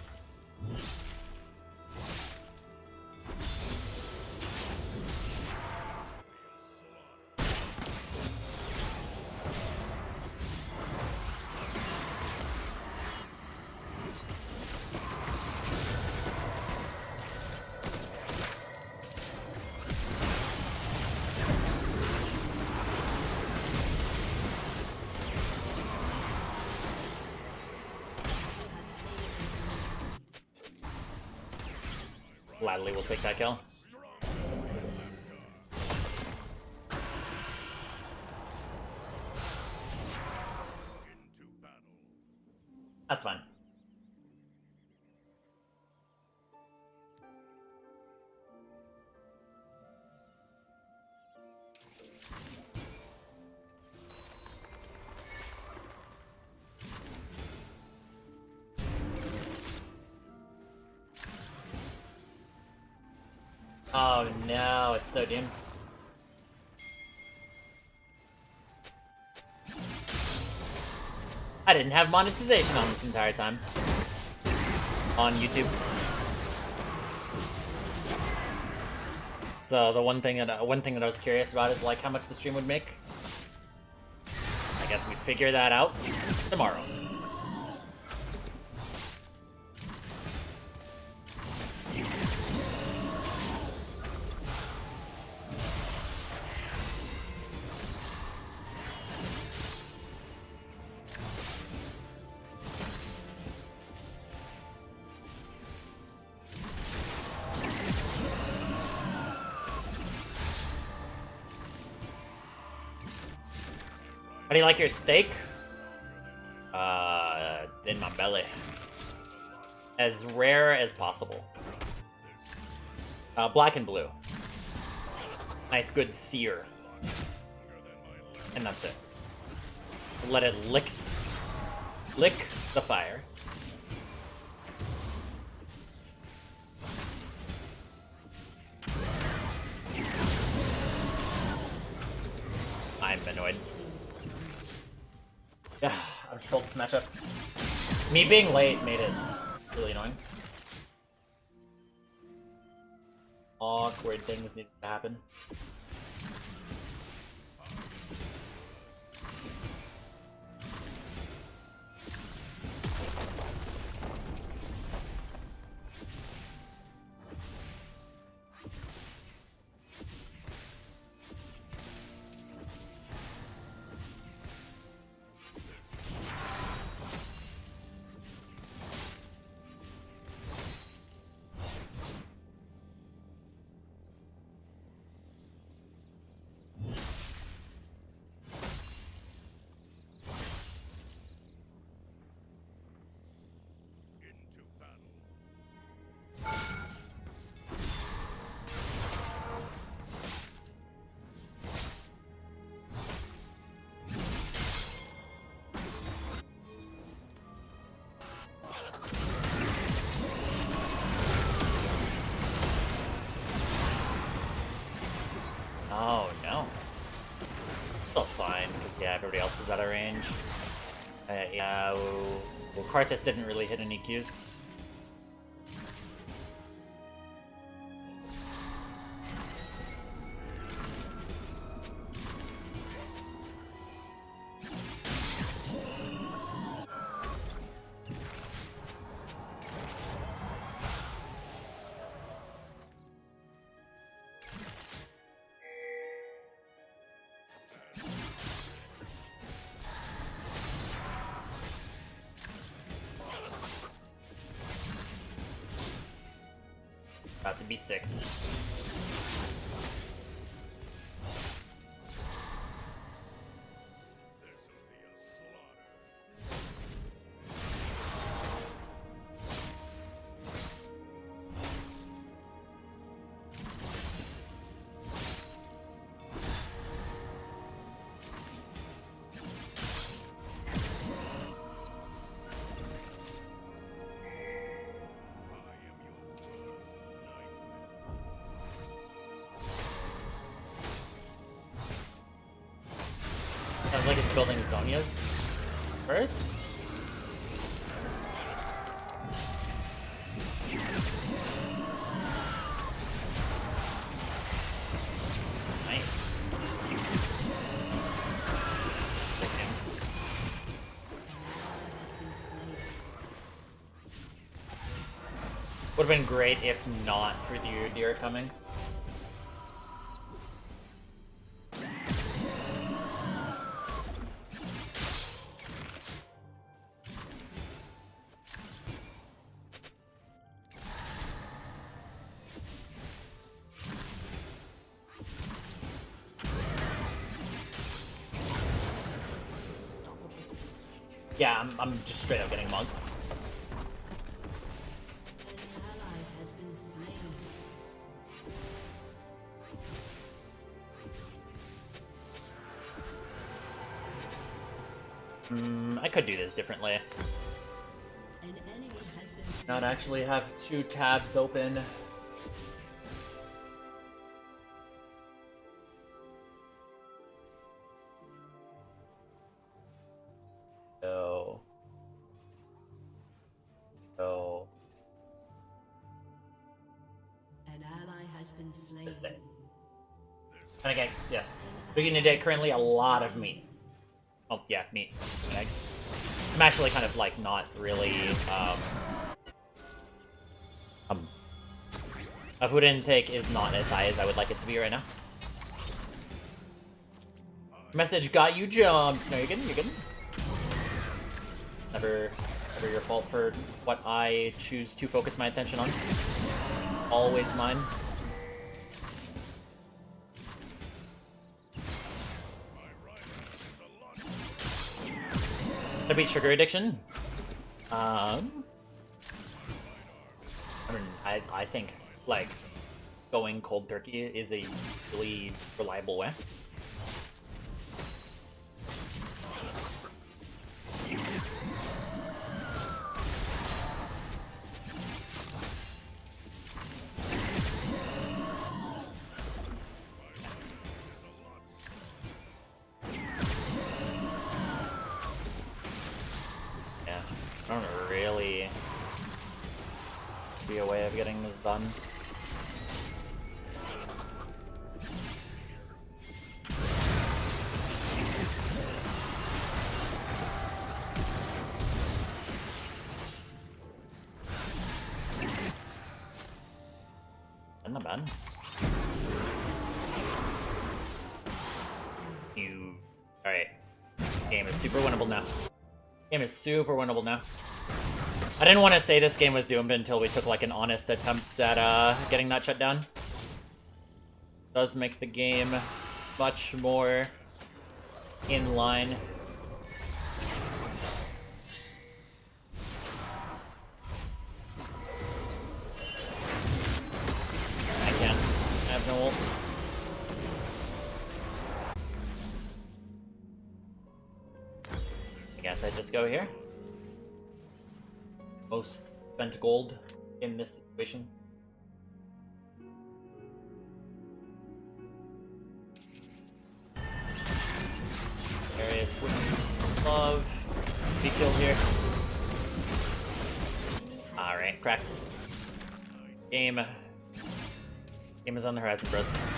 Gladly will take that kill. That's fine. Oh no, it's so doomed. I didn't have monetization on this entire time. On YouTube. So the one thing that I was curious about is like how much the stream would make. I guess we'd figure that out tomorrow. How do you like your steak? In my belly. As rare as possible. Black and blue. Nice good sear. And that's it. Let it lick the fire. I'm annoyed. I'm Schultz matchup. Me being late made it really annoying. Awkward things need to happen. Oh no. Still fine, because yeah, everybody else was out of range. Yeah, well, Karthus didn't really hit any Qs. could be 6. Sounds like it's building Zonia's first. Nice. Seconds. Would have been great if not for the deer coming. Yeah, I'm just straight up getting mugged. An ally has been slain. I could do this differently. An enemy has been slain. Not actually have 2 tabs open. So An ally has been slain. this thing. And against, yes. Beginning today, currently a lot of meat. Oh yeah, meat. And eggs. I'm actually kind of like not really our food intake is not as high as I would like it to be right now. Message got you jumped. No, you're good, you're good. Never your fault for what I choose to focus my attention on. Always mine. I beat sugar addiction. I mean, I think like going cold turkey is a really reliable way. I don't really see a way of getting this done. Not bad. Alright. Game is super winnable now. Game is super winnable now. I didn't want to say this game was doomed until we took like an honest attempt at getting that shut down. Does make the game much more in line. I can't. I have no ult. I guess I just go here. Most spent gold in this situation. Darius would love to be killed here. Alright, cracked. Game is on the horizon, bros.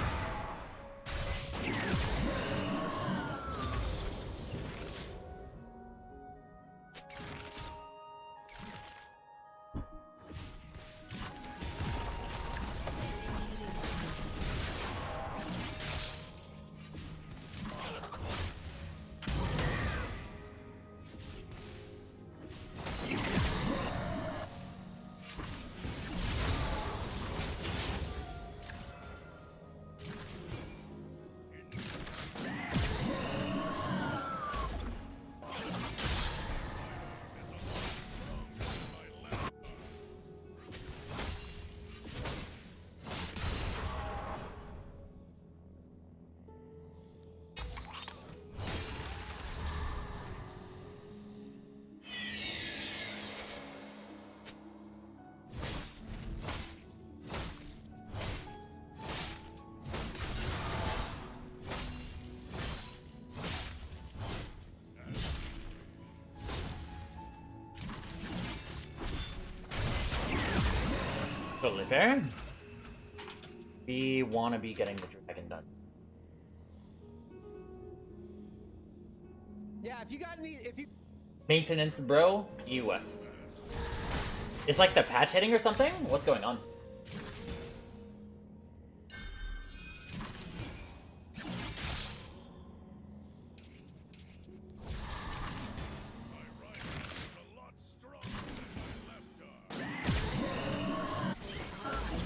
Totally fair. We want to be getting the dragon done. Yeah, if you got any, if you Maintenance, bro. E West. Is like the patch hitting or something? What's going on?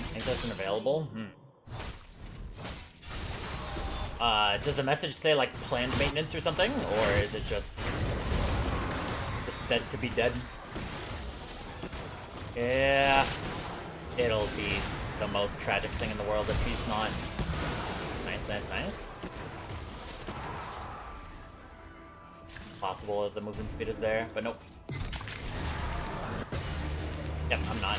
Think that's unavailable? Does the message say like planned maintenance or something? Or is it just dead to be dead? Yeah. It'll be the most tragic thing in the world if he's not. Nice, nice, nice. Possible if the movement speed is there, but nope. Yep, I'm not.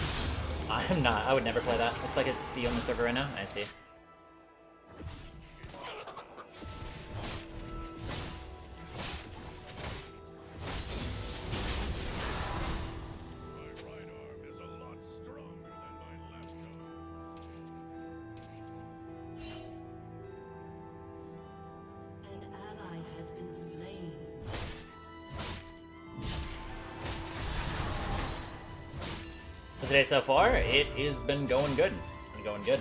I'm not. I would never play that. Looks like it's the only server right now. I see. An ally has been slain. Today so far, it has been going good. Been going good.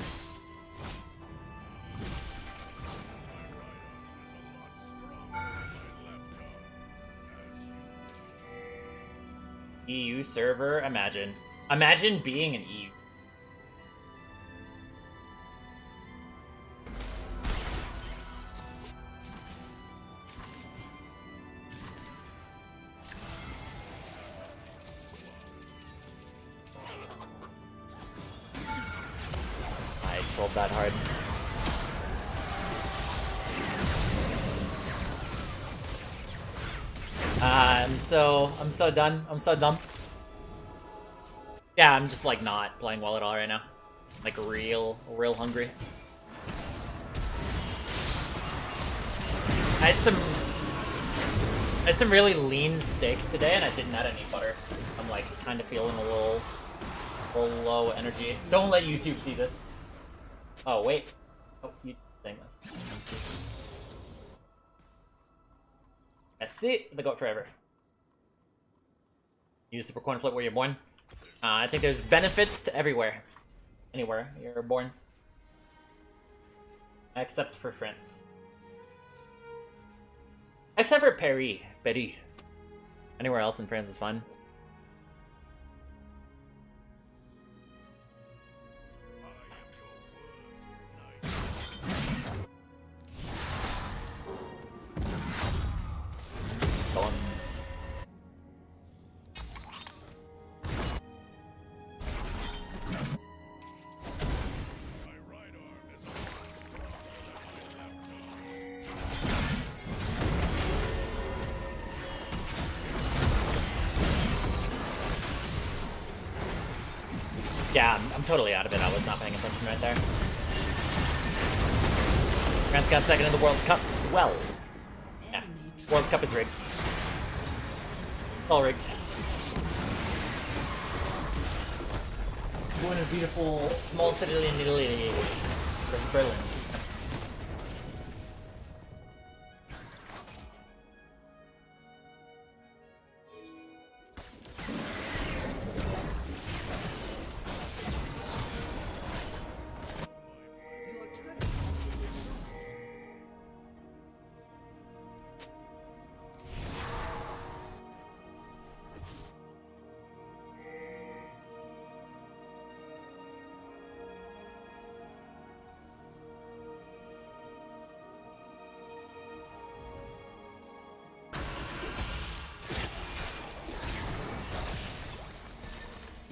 EU server, imagine. Imagine being an EU. Trolled that hard. I'm so done. I'm so dumb. Yeah, I'm just like not playing well at all right now. Like real hungry. I had some really lean steak today, and I didn't add any butter. I'm like kind of feeling a little low energy. Don't let YouTube see this. Oh wait. Oh, YouTube's saying this. That's it. The goat forever. Use super coin flip where you're born. I think there's benefits to everywhere. Anywhere you're born. Except for France. Except for Paris. Anywhere else in France is fine. Going. Yeah, I'm totally out of it. I was not paying attention right there. France got second in the World Cup. Well, yeah, World Cup is rigged. It's all rigged. We're in a beautiful small city in Italy versus Berlin.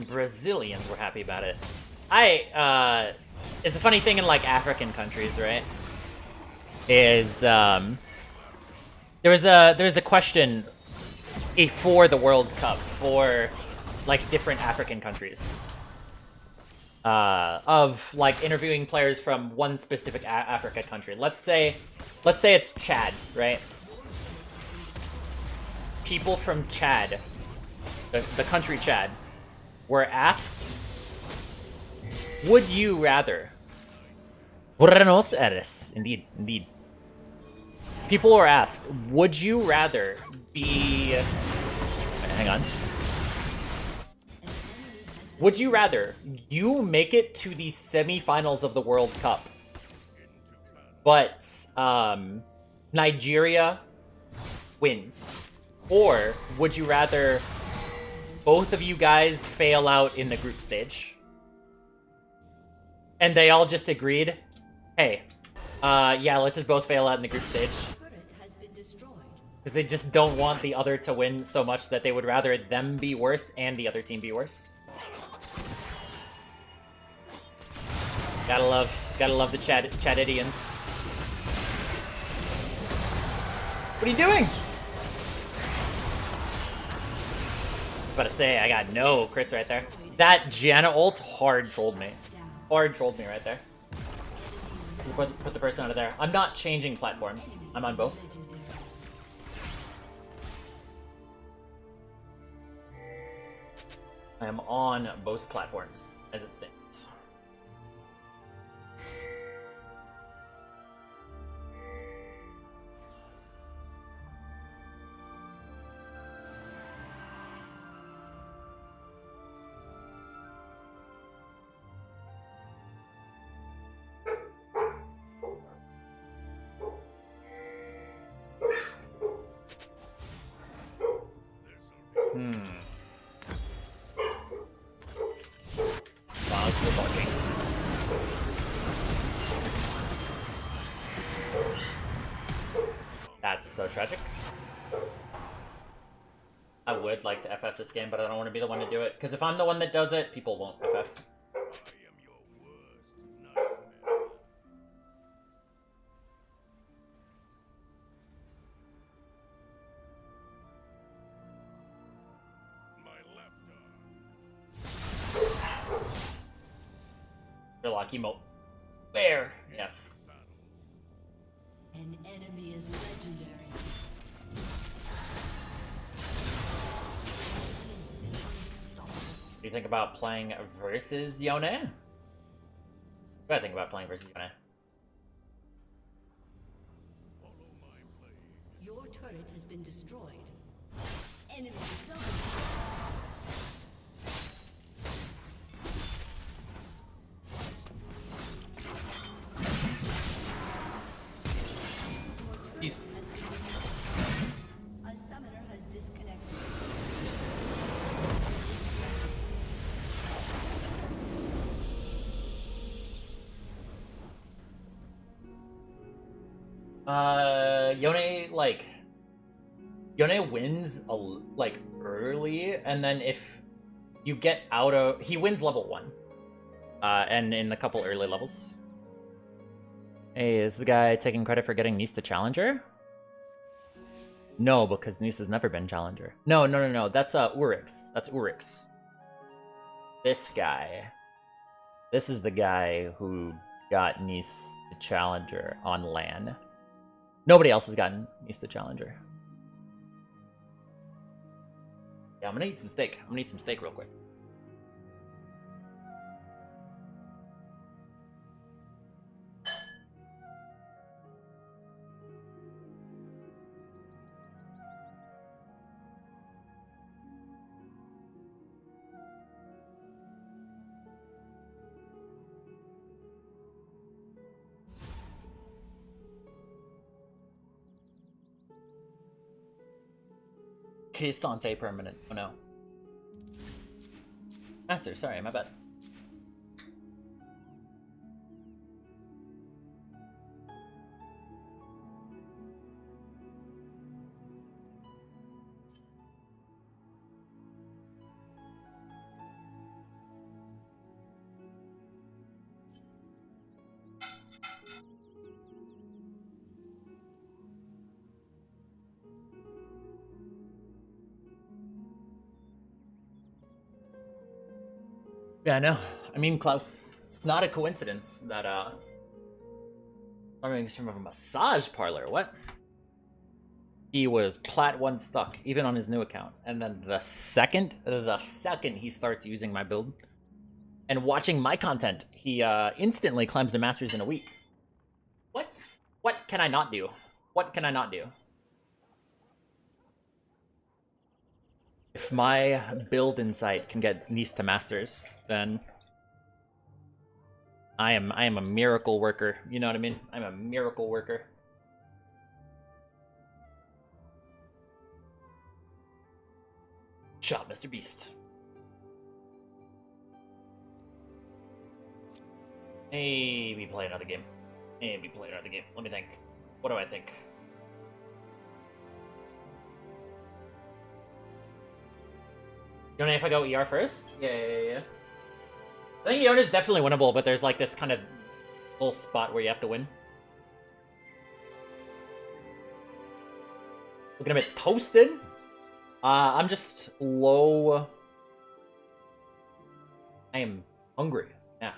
Brazilians were happy about it. It's a funny thing in like African countries, right? Is there was a question before the World Cup for like different African countries of like interviewing players from one specific Africa country. Let's say it's Chad, right? People from Chad, the country Chad, were asked Would you rather? Buenos Aires. Indeed, indeed. People are asked, would you rather be... Hang on. Would you rather you make it to the semifinals of the World Cup, but Nigeria wins? Or would you rather both of you guys fail out in the group stage? And they all just agreed, hey, yeah, let's just both fail out in the group stage. Because they just don't want the other to win so much that they would rather them be worse and the other team be worse. Gotta love the Chadidians. What are you doing? I was about to say, I got no crits right there. That Janna ult hard trolled me. Hard trolled me right there. Put the person out of there. I'm not changing platforms. I'm on both. I am on both platforms, as it stands. That's so tragic. I would like to FF this game, but I don't want to be the one to do it. Because if I'm the one that does it, people won't FF. Sherlock emote. Where? Yes. An enemy is legendary. What do you think about playing versus Yone? What do I think about playing versus Yone? Your turret has been destroyed. Enemy double. He's... A summoner has disconnected. Yone, like... Yone wins, like, early, and then if you get out of... He wins level 1. And in a couple early levels. Hey, is the guy taking credit for getting Nice to Challenger? No, because Nice has never been Challenger. No. That's Urix. That's Urix. This guy. This is the guy who got Nice to Challenger on LAN. Nobody else has gotten Nice to Challenger. Yeah, I'm gonna eat some steak. I'm gonna eat some steak real quick. Que Sante permanent. Oh no. Master, sorry, my bad. Yeah, no. I mean, Klaus, it's not a coincidence that, I'm from a massage parlor. What? He was Plat 1 stuck, even on his new account. And then the second he starts using my build, and watching my content, he instantly climbs the Masters in a week. What can I not do? What can I not do? If my build insight can get Nice to Masters, then I am a miracle worker. You know what I mean? I'm a miracle worker. Shot, Mr. Beast. Maybe play another game. Maybe play another game. Let me think. What do I think? Yone, if I go ER first? Yeah. I think Yone is definitely winnable, but there's like this kind of little spot where you have to win. Looking a bit toasted. I'm just low. I am hungry. Yeah.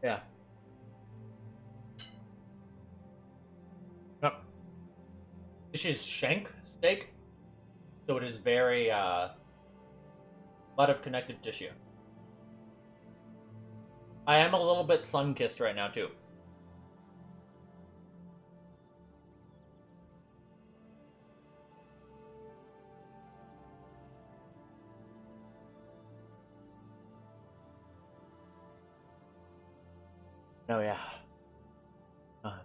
Yeah. No. This is shank steak, so it is very lot of connective tissue. I am a little bit sun-kissed right now too. Oh yeah.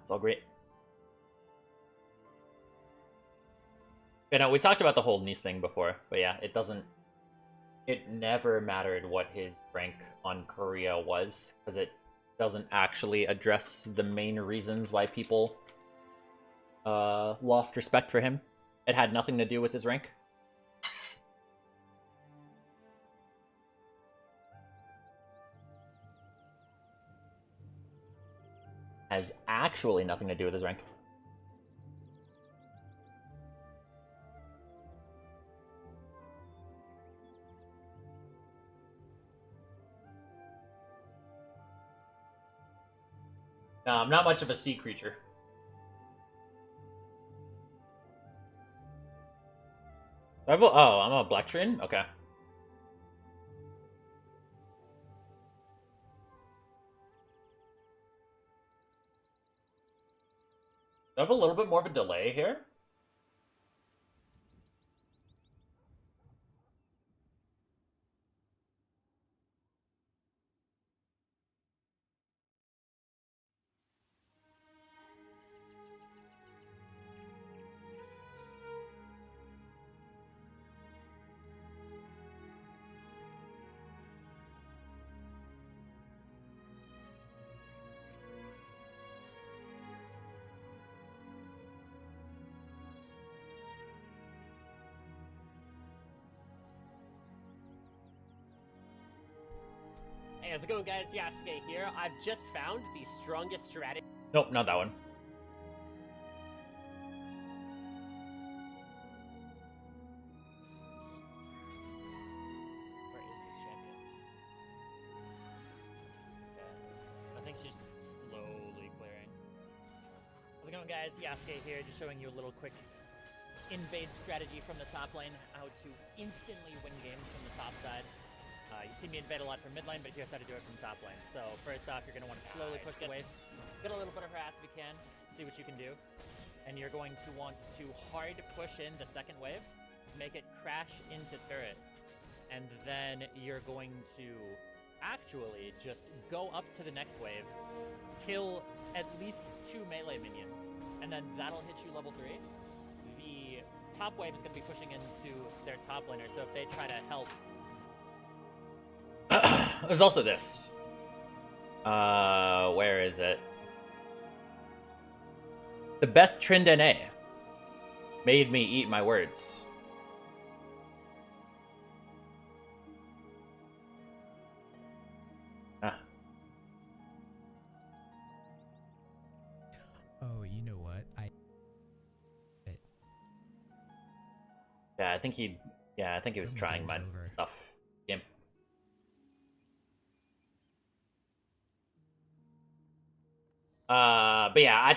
It's all great. You know, we talked about the whole Nice thing before, but yeah, it never mattered what his rank on Korea was, because it doesn't actually address the main reasons why people lost respect for him. It had nothing to do with his rank. Has actually nothing to do with his rank. No, I'm not much of a sea creature. Oh, I'm a Black Trynd? Okay. Do I have a little bit more of a delay here? Hey, how's it going, guys? Yasukeh here. I've just found the strongest strategy. Nope, not that one. Where is this champion? Okay. I think she's slowly clearing. How's it going, guys? Yasukeh here, just showing you a little quick invade strategy from the top lane, how to instantly win games from the top side. You see me invade a lot from mid lane, but here's how to do it from top lane. So first off, you're going to want to slowly push the wave. Get a little bit of harass if you can, see what you can do. And you're going to want to hard push in the second wave, make it crash into turret. And then you're going to actually just go up to the next wave, kill at least 2 melee minions, and then that'll hit you level 3. The top wave is going to be pushing into their top laner, so if they try to help. There's also this. Where is it? The best Tryndamere made me eat my words. Oh, you know what? Yeah, I think he. Yeah, I think he was trying my stuff. Game. But yeah,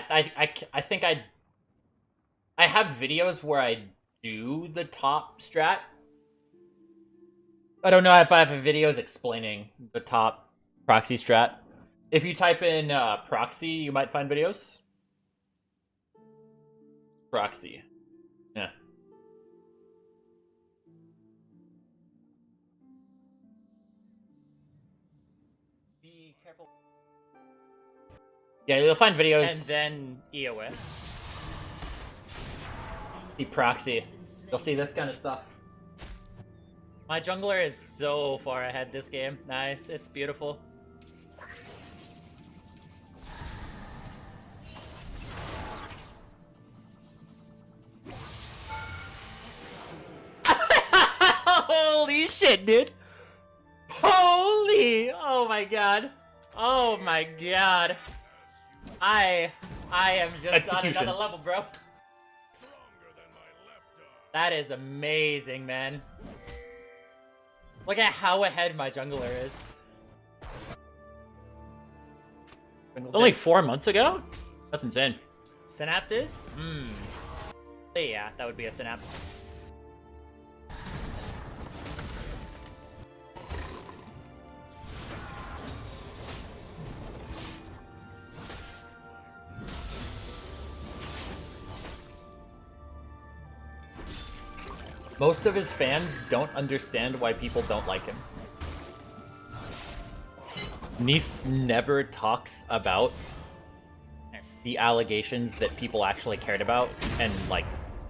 I think I have videos where I do the top strat. I don't know if I have videos explaining the top proxy strat. If you type in proxy, you might find videos. Proxy. Yeah. Be careful. Yeah, you'll find videos. And then EOS. The proxy. You'll see this kind of stuff. My jungler is so far ahead this game. Nice. It's beautiful. Holy shit, dude. Holy. Oh my god. Oh my god. I am just Execution. on another level, bro. Stronger than my left arm. That is amazing, man. Look at how ahead my jungler is. Only 4 months ago? That's insane. Synapses? Yeah, that would be a synapse. Most of his fans don't understand why people don't like him. Nice never talks about the allegations that people actually cared about and, like,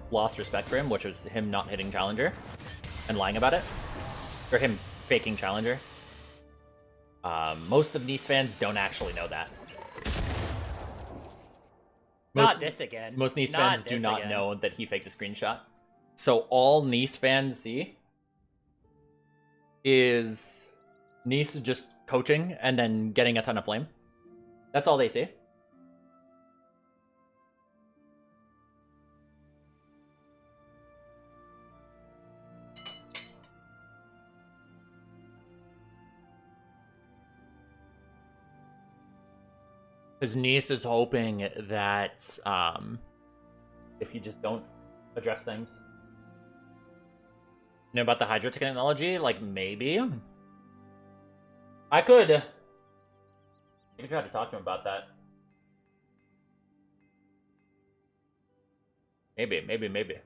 lost respect for him, which was him not hitting Challenger and lying about it. Or him faking Challenger. Most of Nice fans don't actually know that. Not this again. Most Nice Not fans do this not again. know that he faked a screenshot. So all Nice fans see is Nice just coaching and then getting a ton of flame. That's all they see. Because Nice is hoping that if you just don't address things. You know about the Hydra technology? Like, maybe? I could try to talk to him about that. Maybe.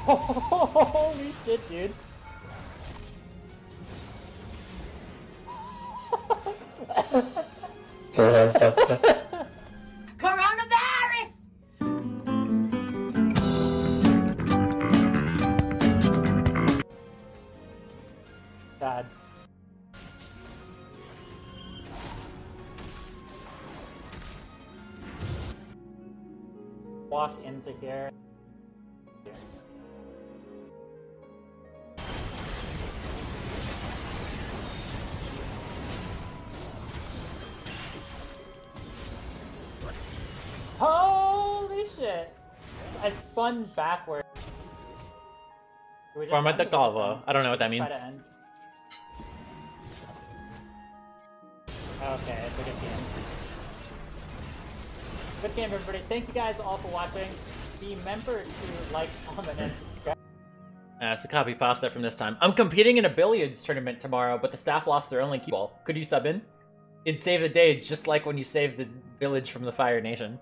Holy shit, dude. Coronavirus! God. Walk into here. Holy shit! I spun backward. Do we just Format end the or do we just Kava. end? I don't know what that Try means. to end. Okay, it's a good game. Good game, everybody. Thank you guys all for watching. Remember to like, comment, and subscribe. It's a copy pasta from this time. I'm competing in a billiards tournament tomorrow, but the staff lost their only cue ball. Could you sub in? It'd save the day, just like when you saved the village from the Fire Nation.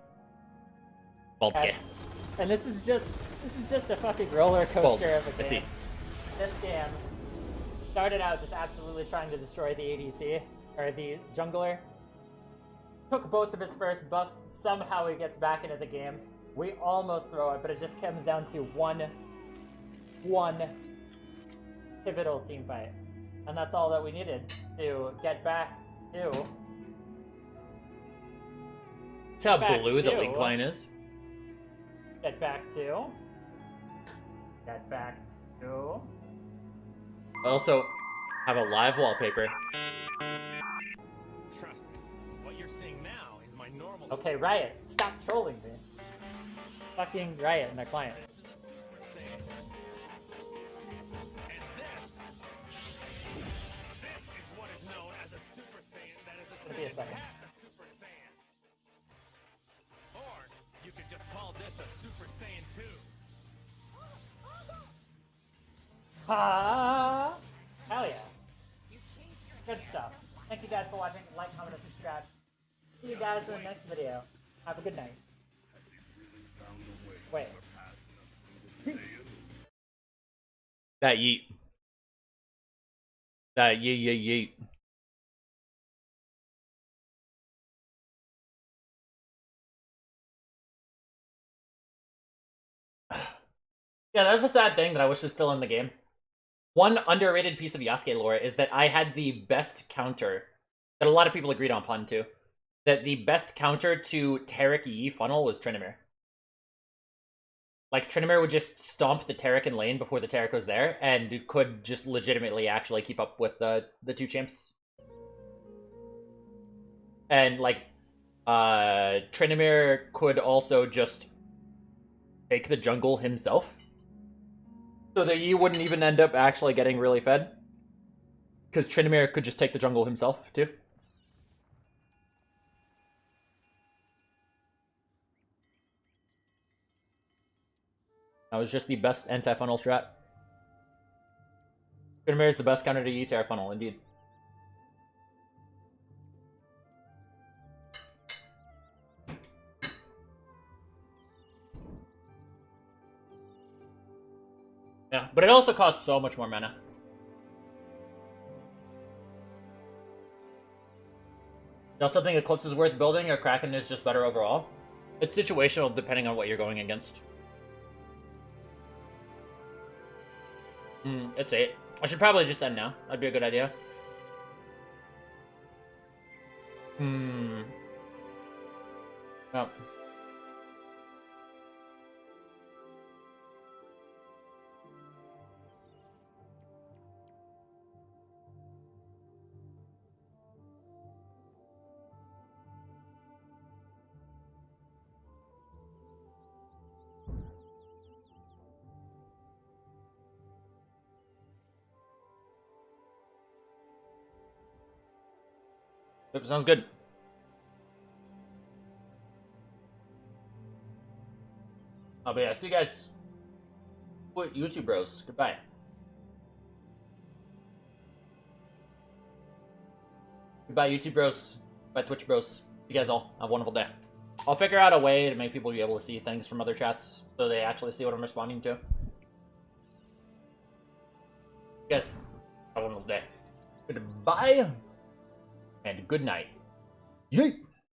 Baldske. And this is just a fucking roller coaster Bold. of a I game. see. This game started out just absolutely trying to destroy the ADC, or the jungler. Took both of his first buffs, somehow he gets back into the game. We almost throw it, but it just comes down to one pivotal team fight. And that's all that we needed to get back to... That's how Back blue the to- league line is. Get back to... Get back to... I also have a live wallpaper. Trust me, what you're seeing now is my Okay, Riot, stop trolling me. Fucking Riot and their client. Gonna be a second. You could just call this a Super Saiyan 2. Ah, hell yeah. Good stuff. Thank you guys for watching. Like, comment, and subscribe. See you guys in the next video. Have a good night. Wait. That yeet. That yeet. Yeah, that's a sad thing that I wish was still in the game. One underrated piece of Yasukeh lore is that I had the best counter that a lot of people agreed on pun too. That the best counter to Taric Yi funnel was Tryndamere. Like, Tryndamere would just stomp the Taric in lane before the Taric was there, and could just legitimately actually keep up with the two champs. And, like, Tryndamere could also just take the jungle himself. So that Yi wouldn't even end up actually getting really fed. Because Tryndamere could just take the jungle himself, too. That was just the best anti-funnel strat. Tryndamere is the best counter to Yi Taric funnel, indeed. Yeah, but it also costs so much more mana. I also think Eclipse is worth building, or Kraken is just better overall. It's situational depending on what you're going against. It's 8. I should probably just end now. That'd be a good idea. Oh. Yep, sounds good. But yeah, see you guys. What, YouTube bros. Goodbye. Goodbye, YouTube bros. Goodbye, Twitch bros. You guys all have a wonderful day. I'll figure out a way to make people be able to see things from other chats so they actually see what I'm responding to. You guys, have a wonderful day. Goodbye and good night. Yeet!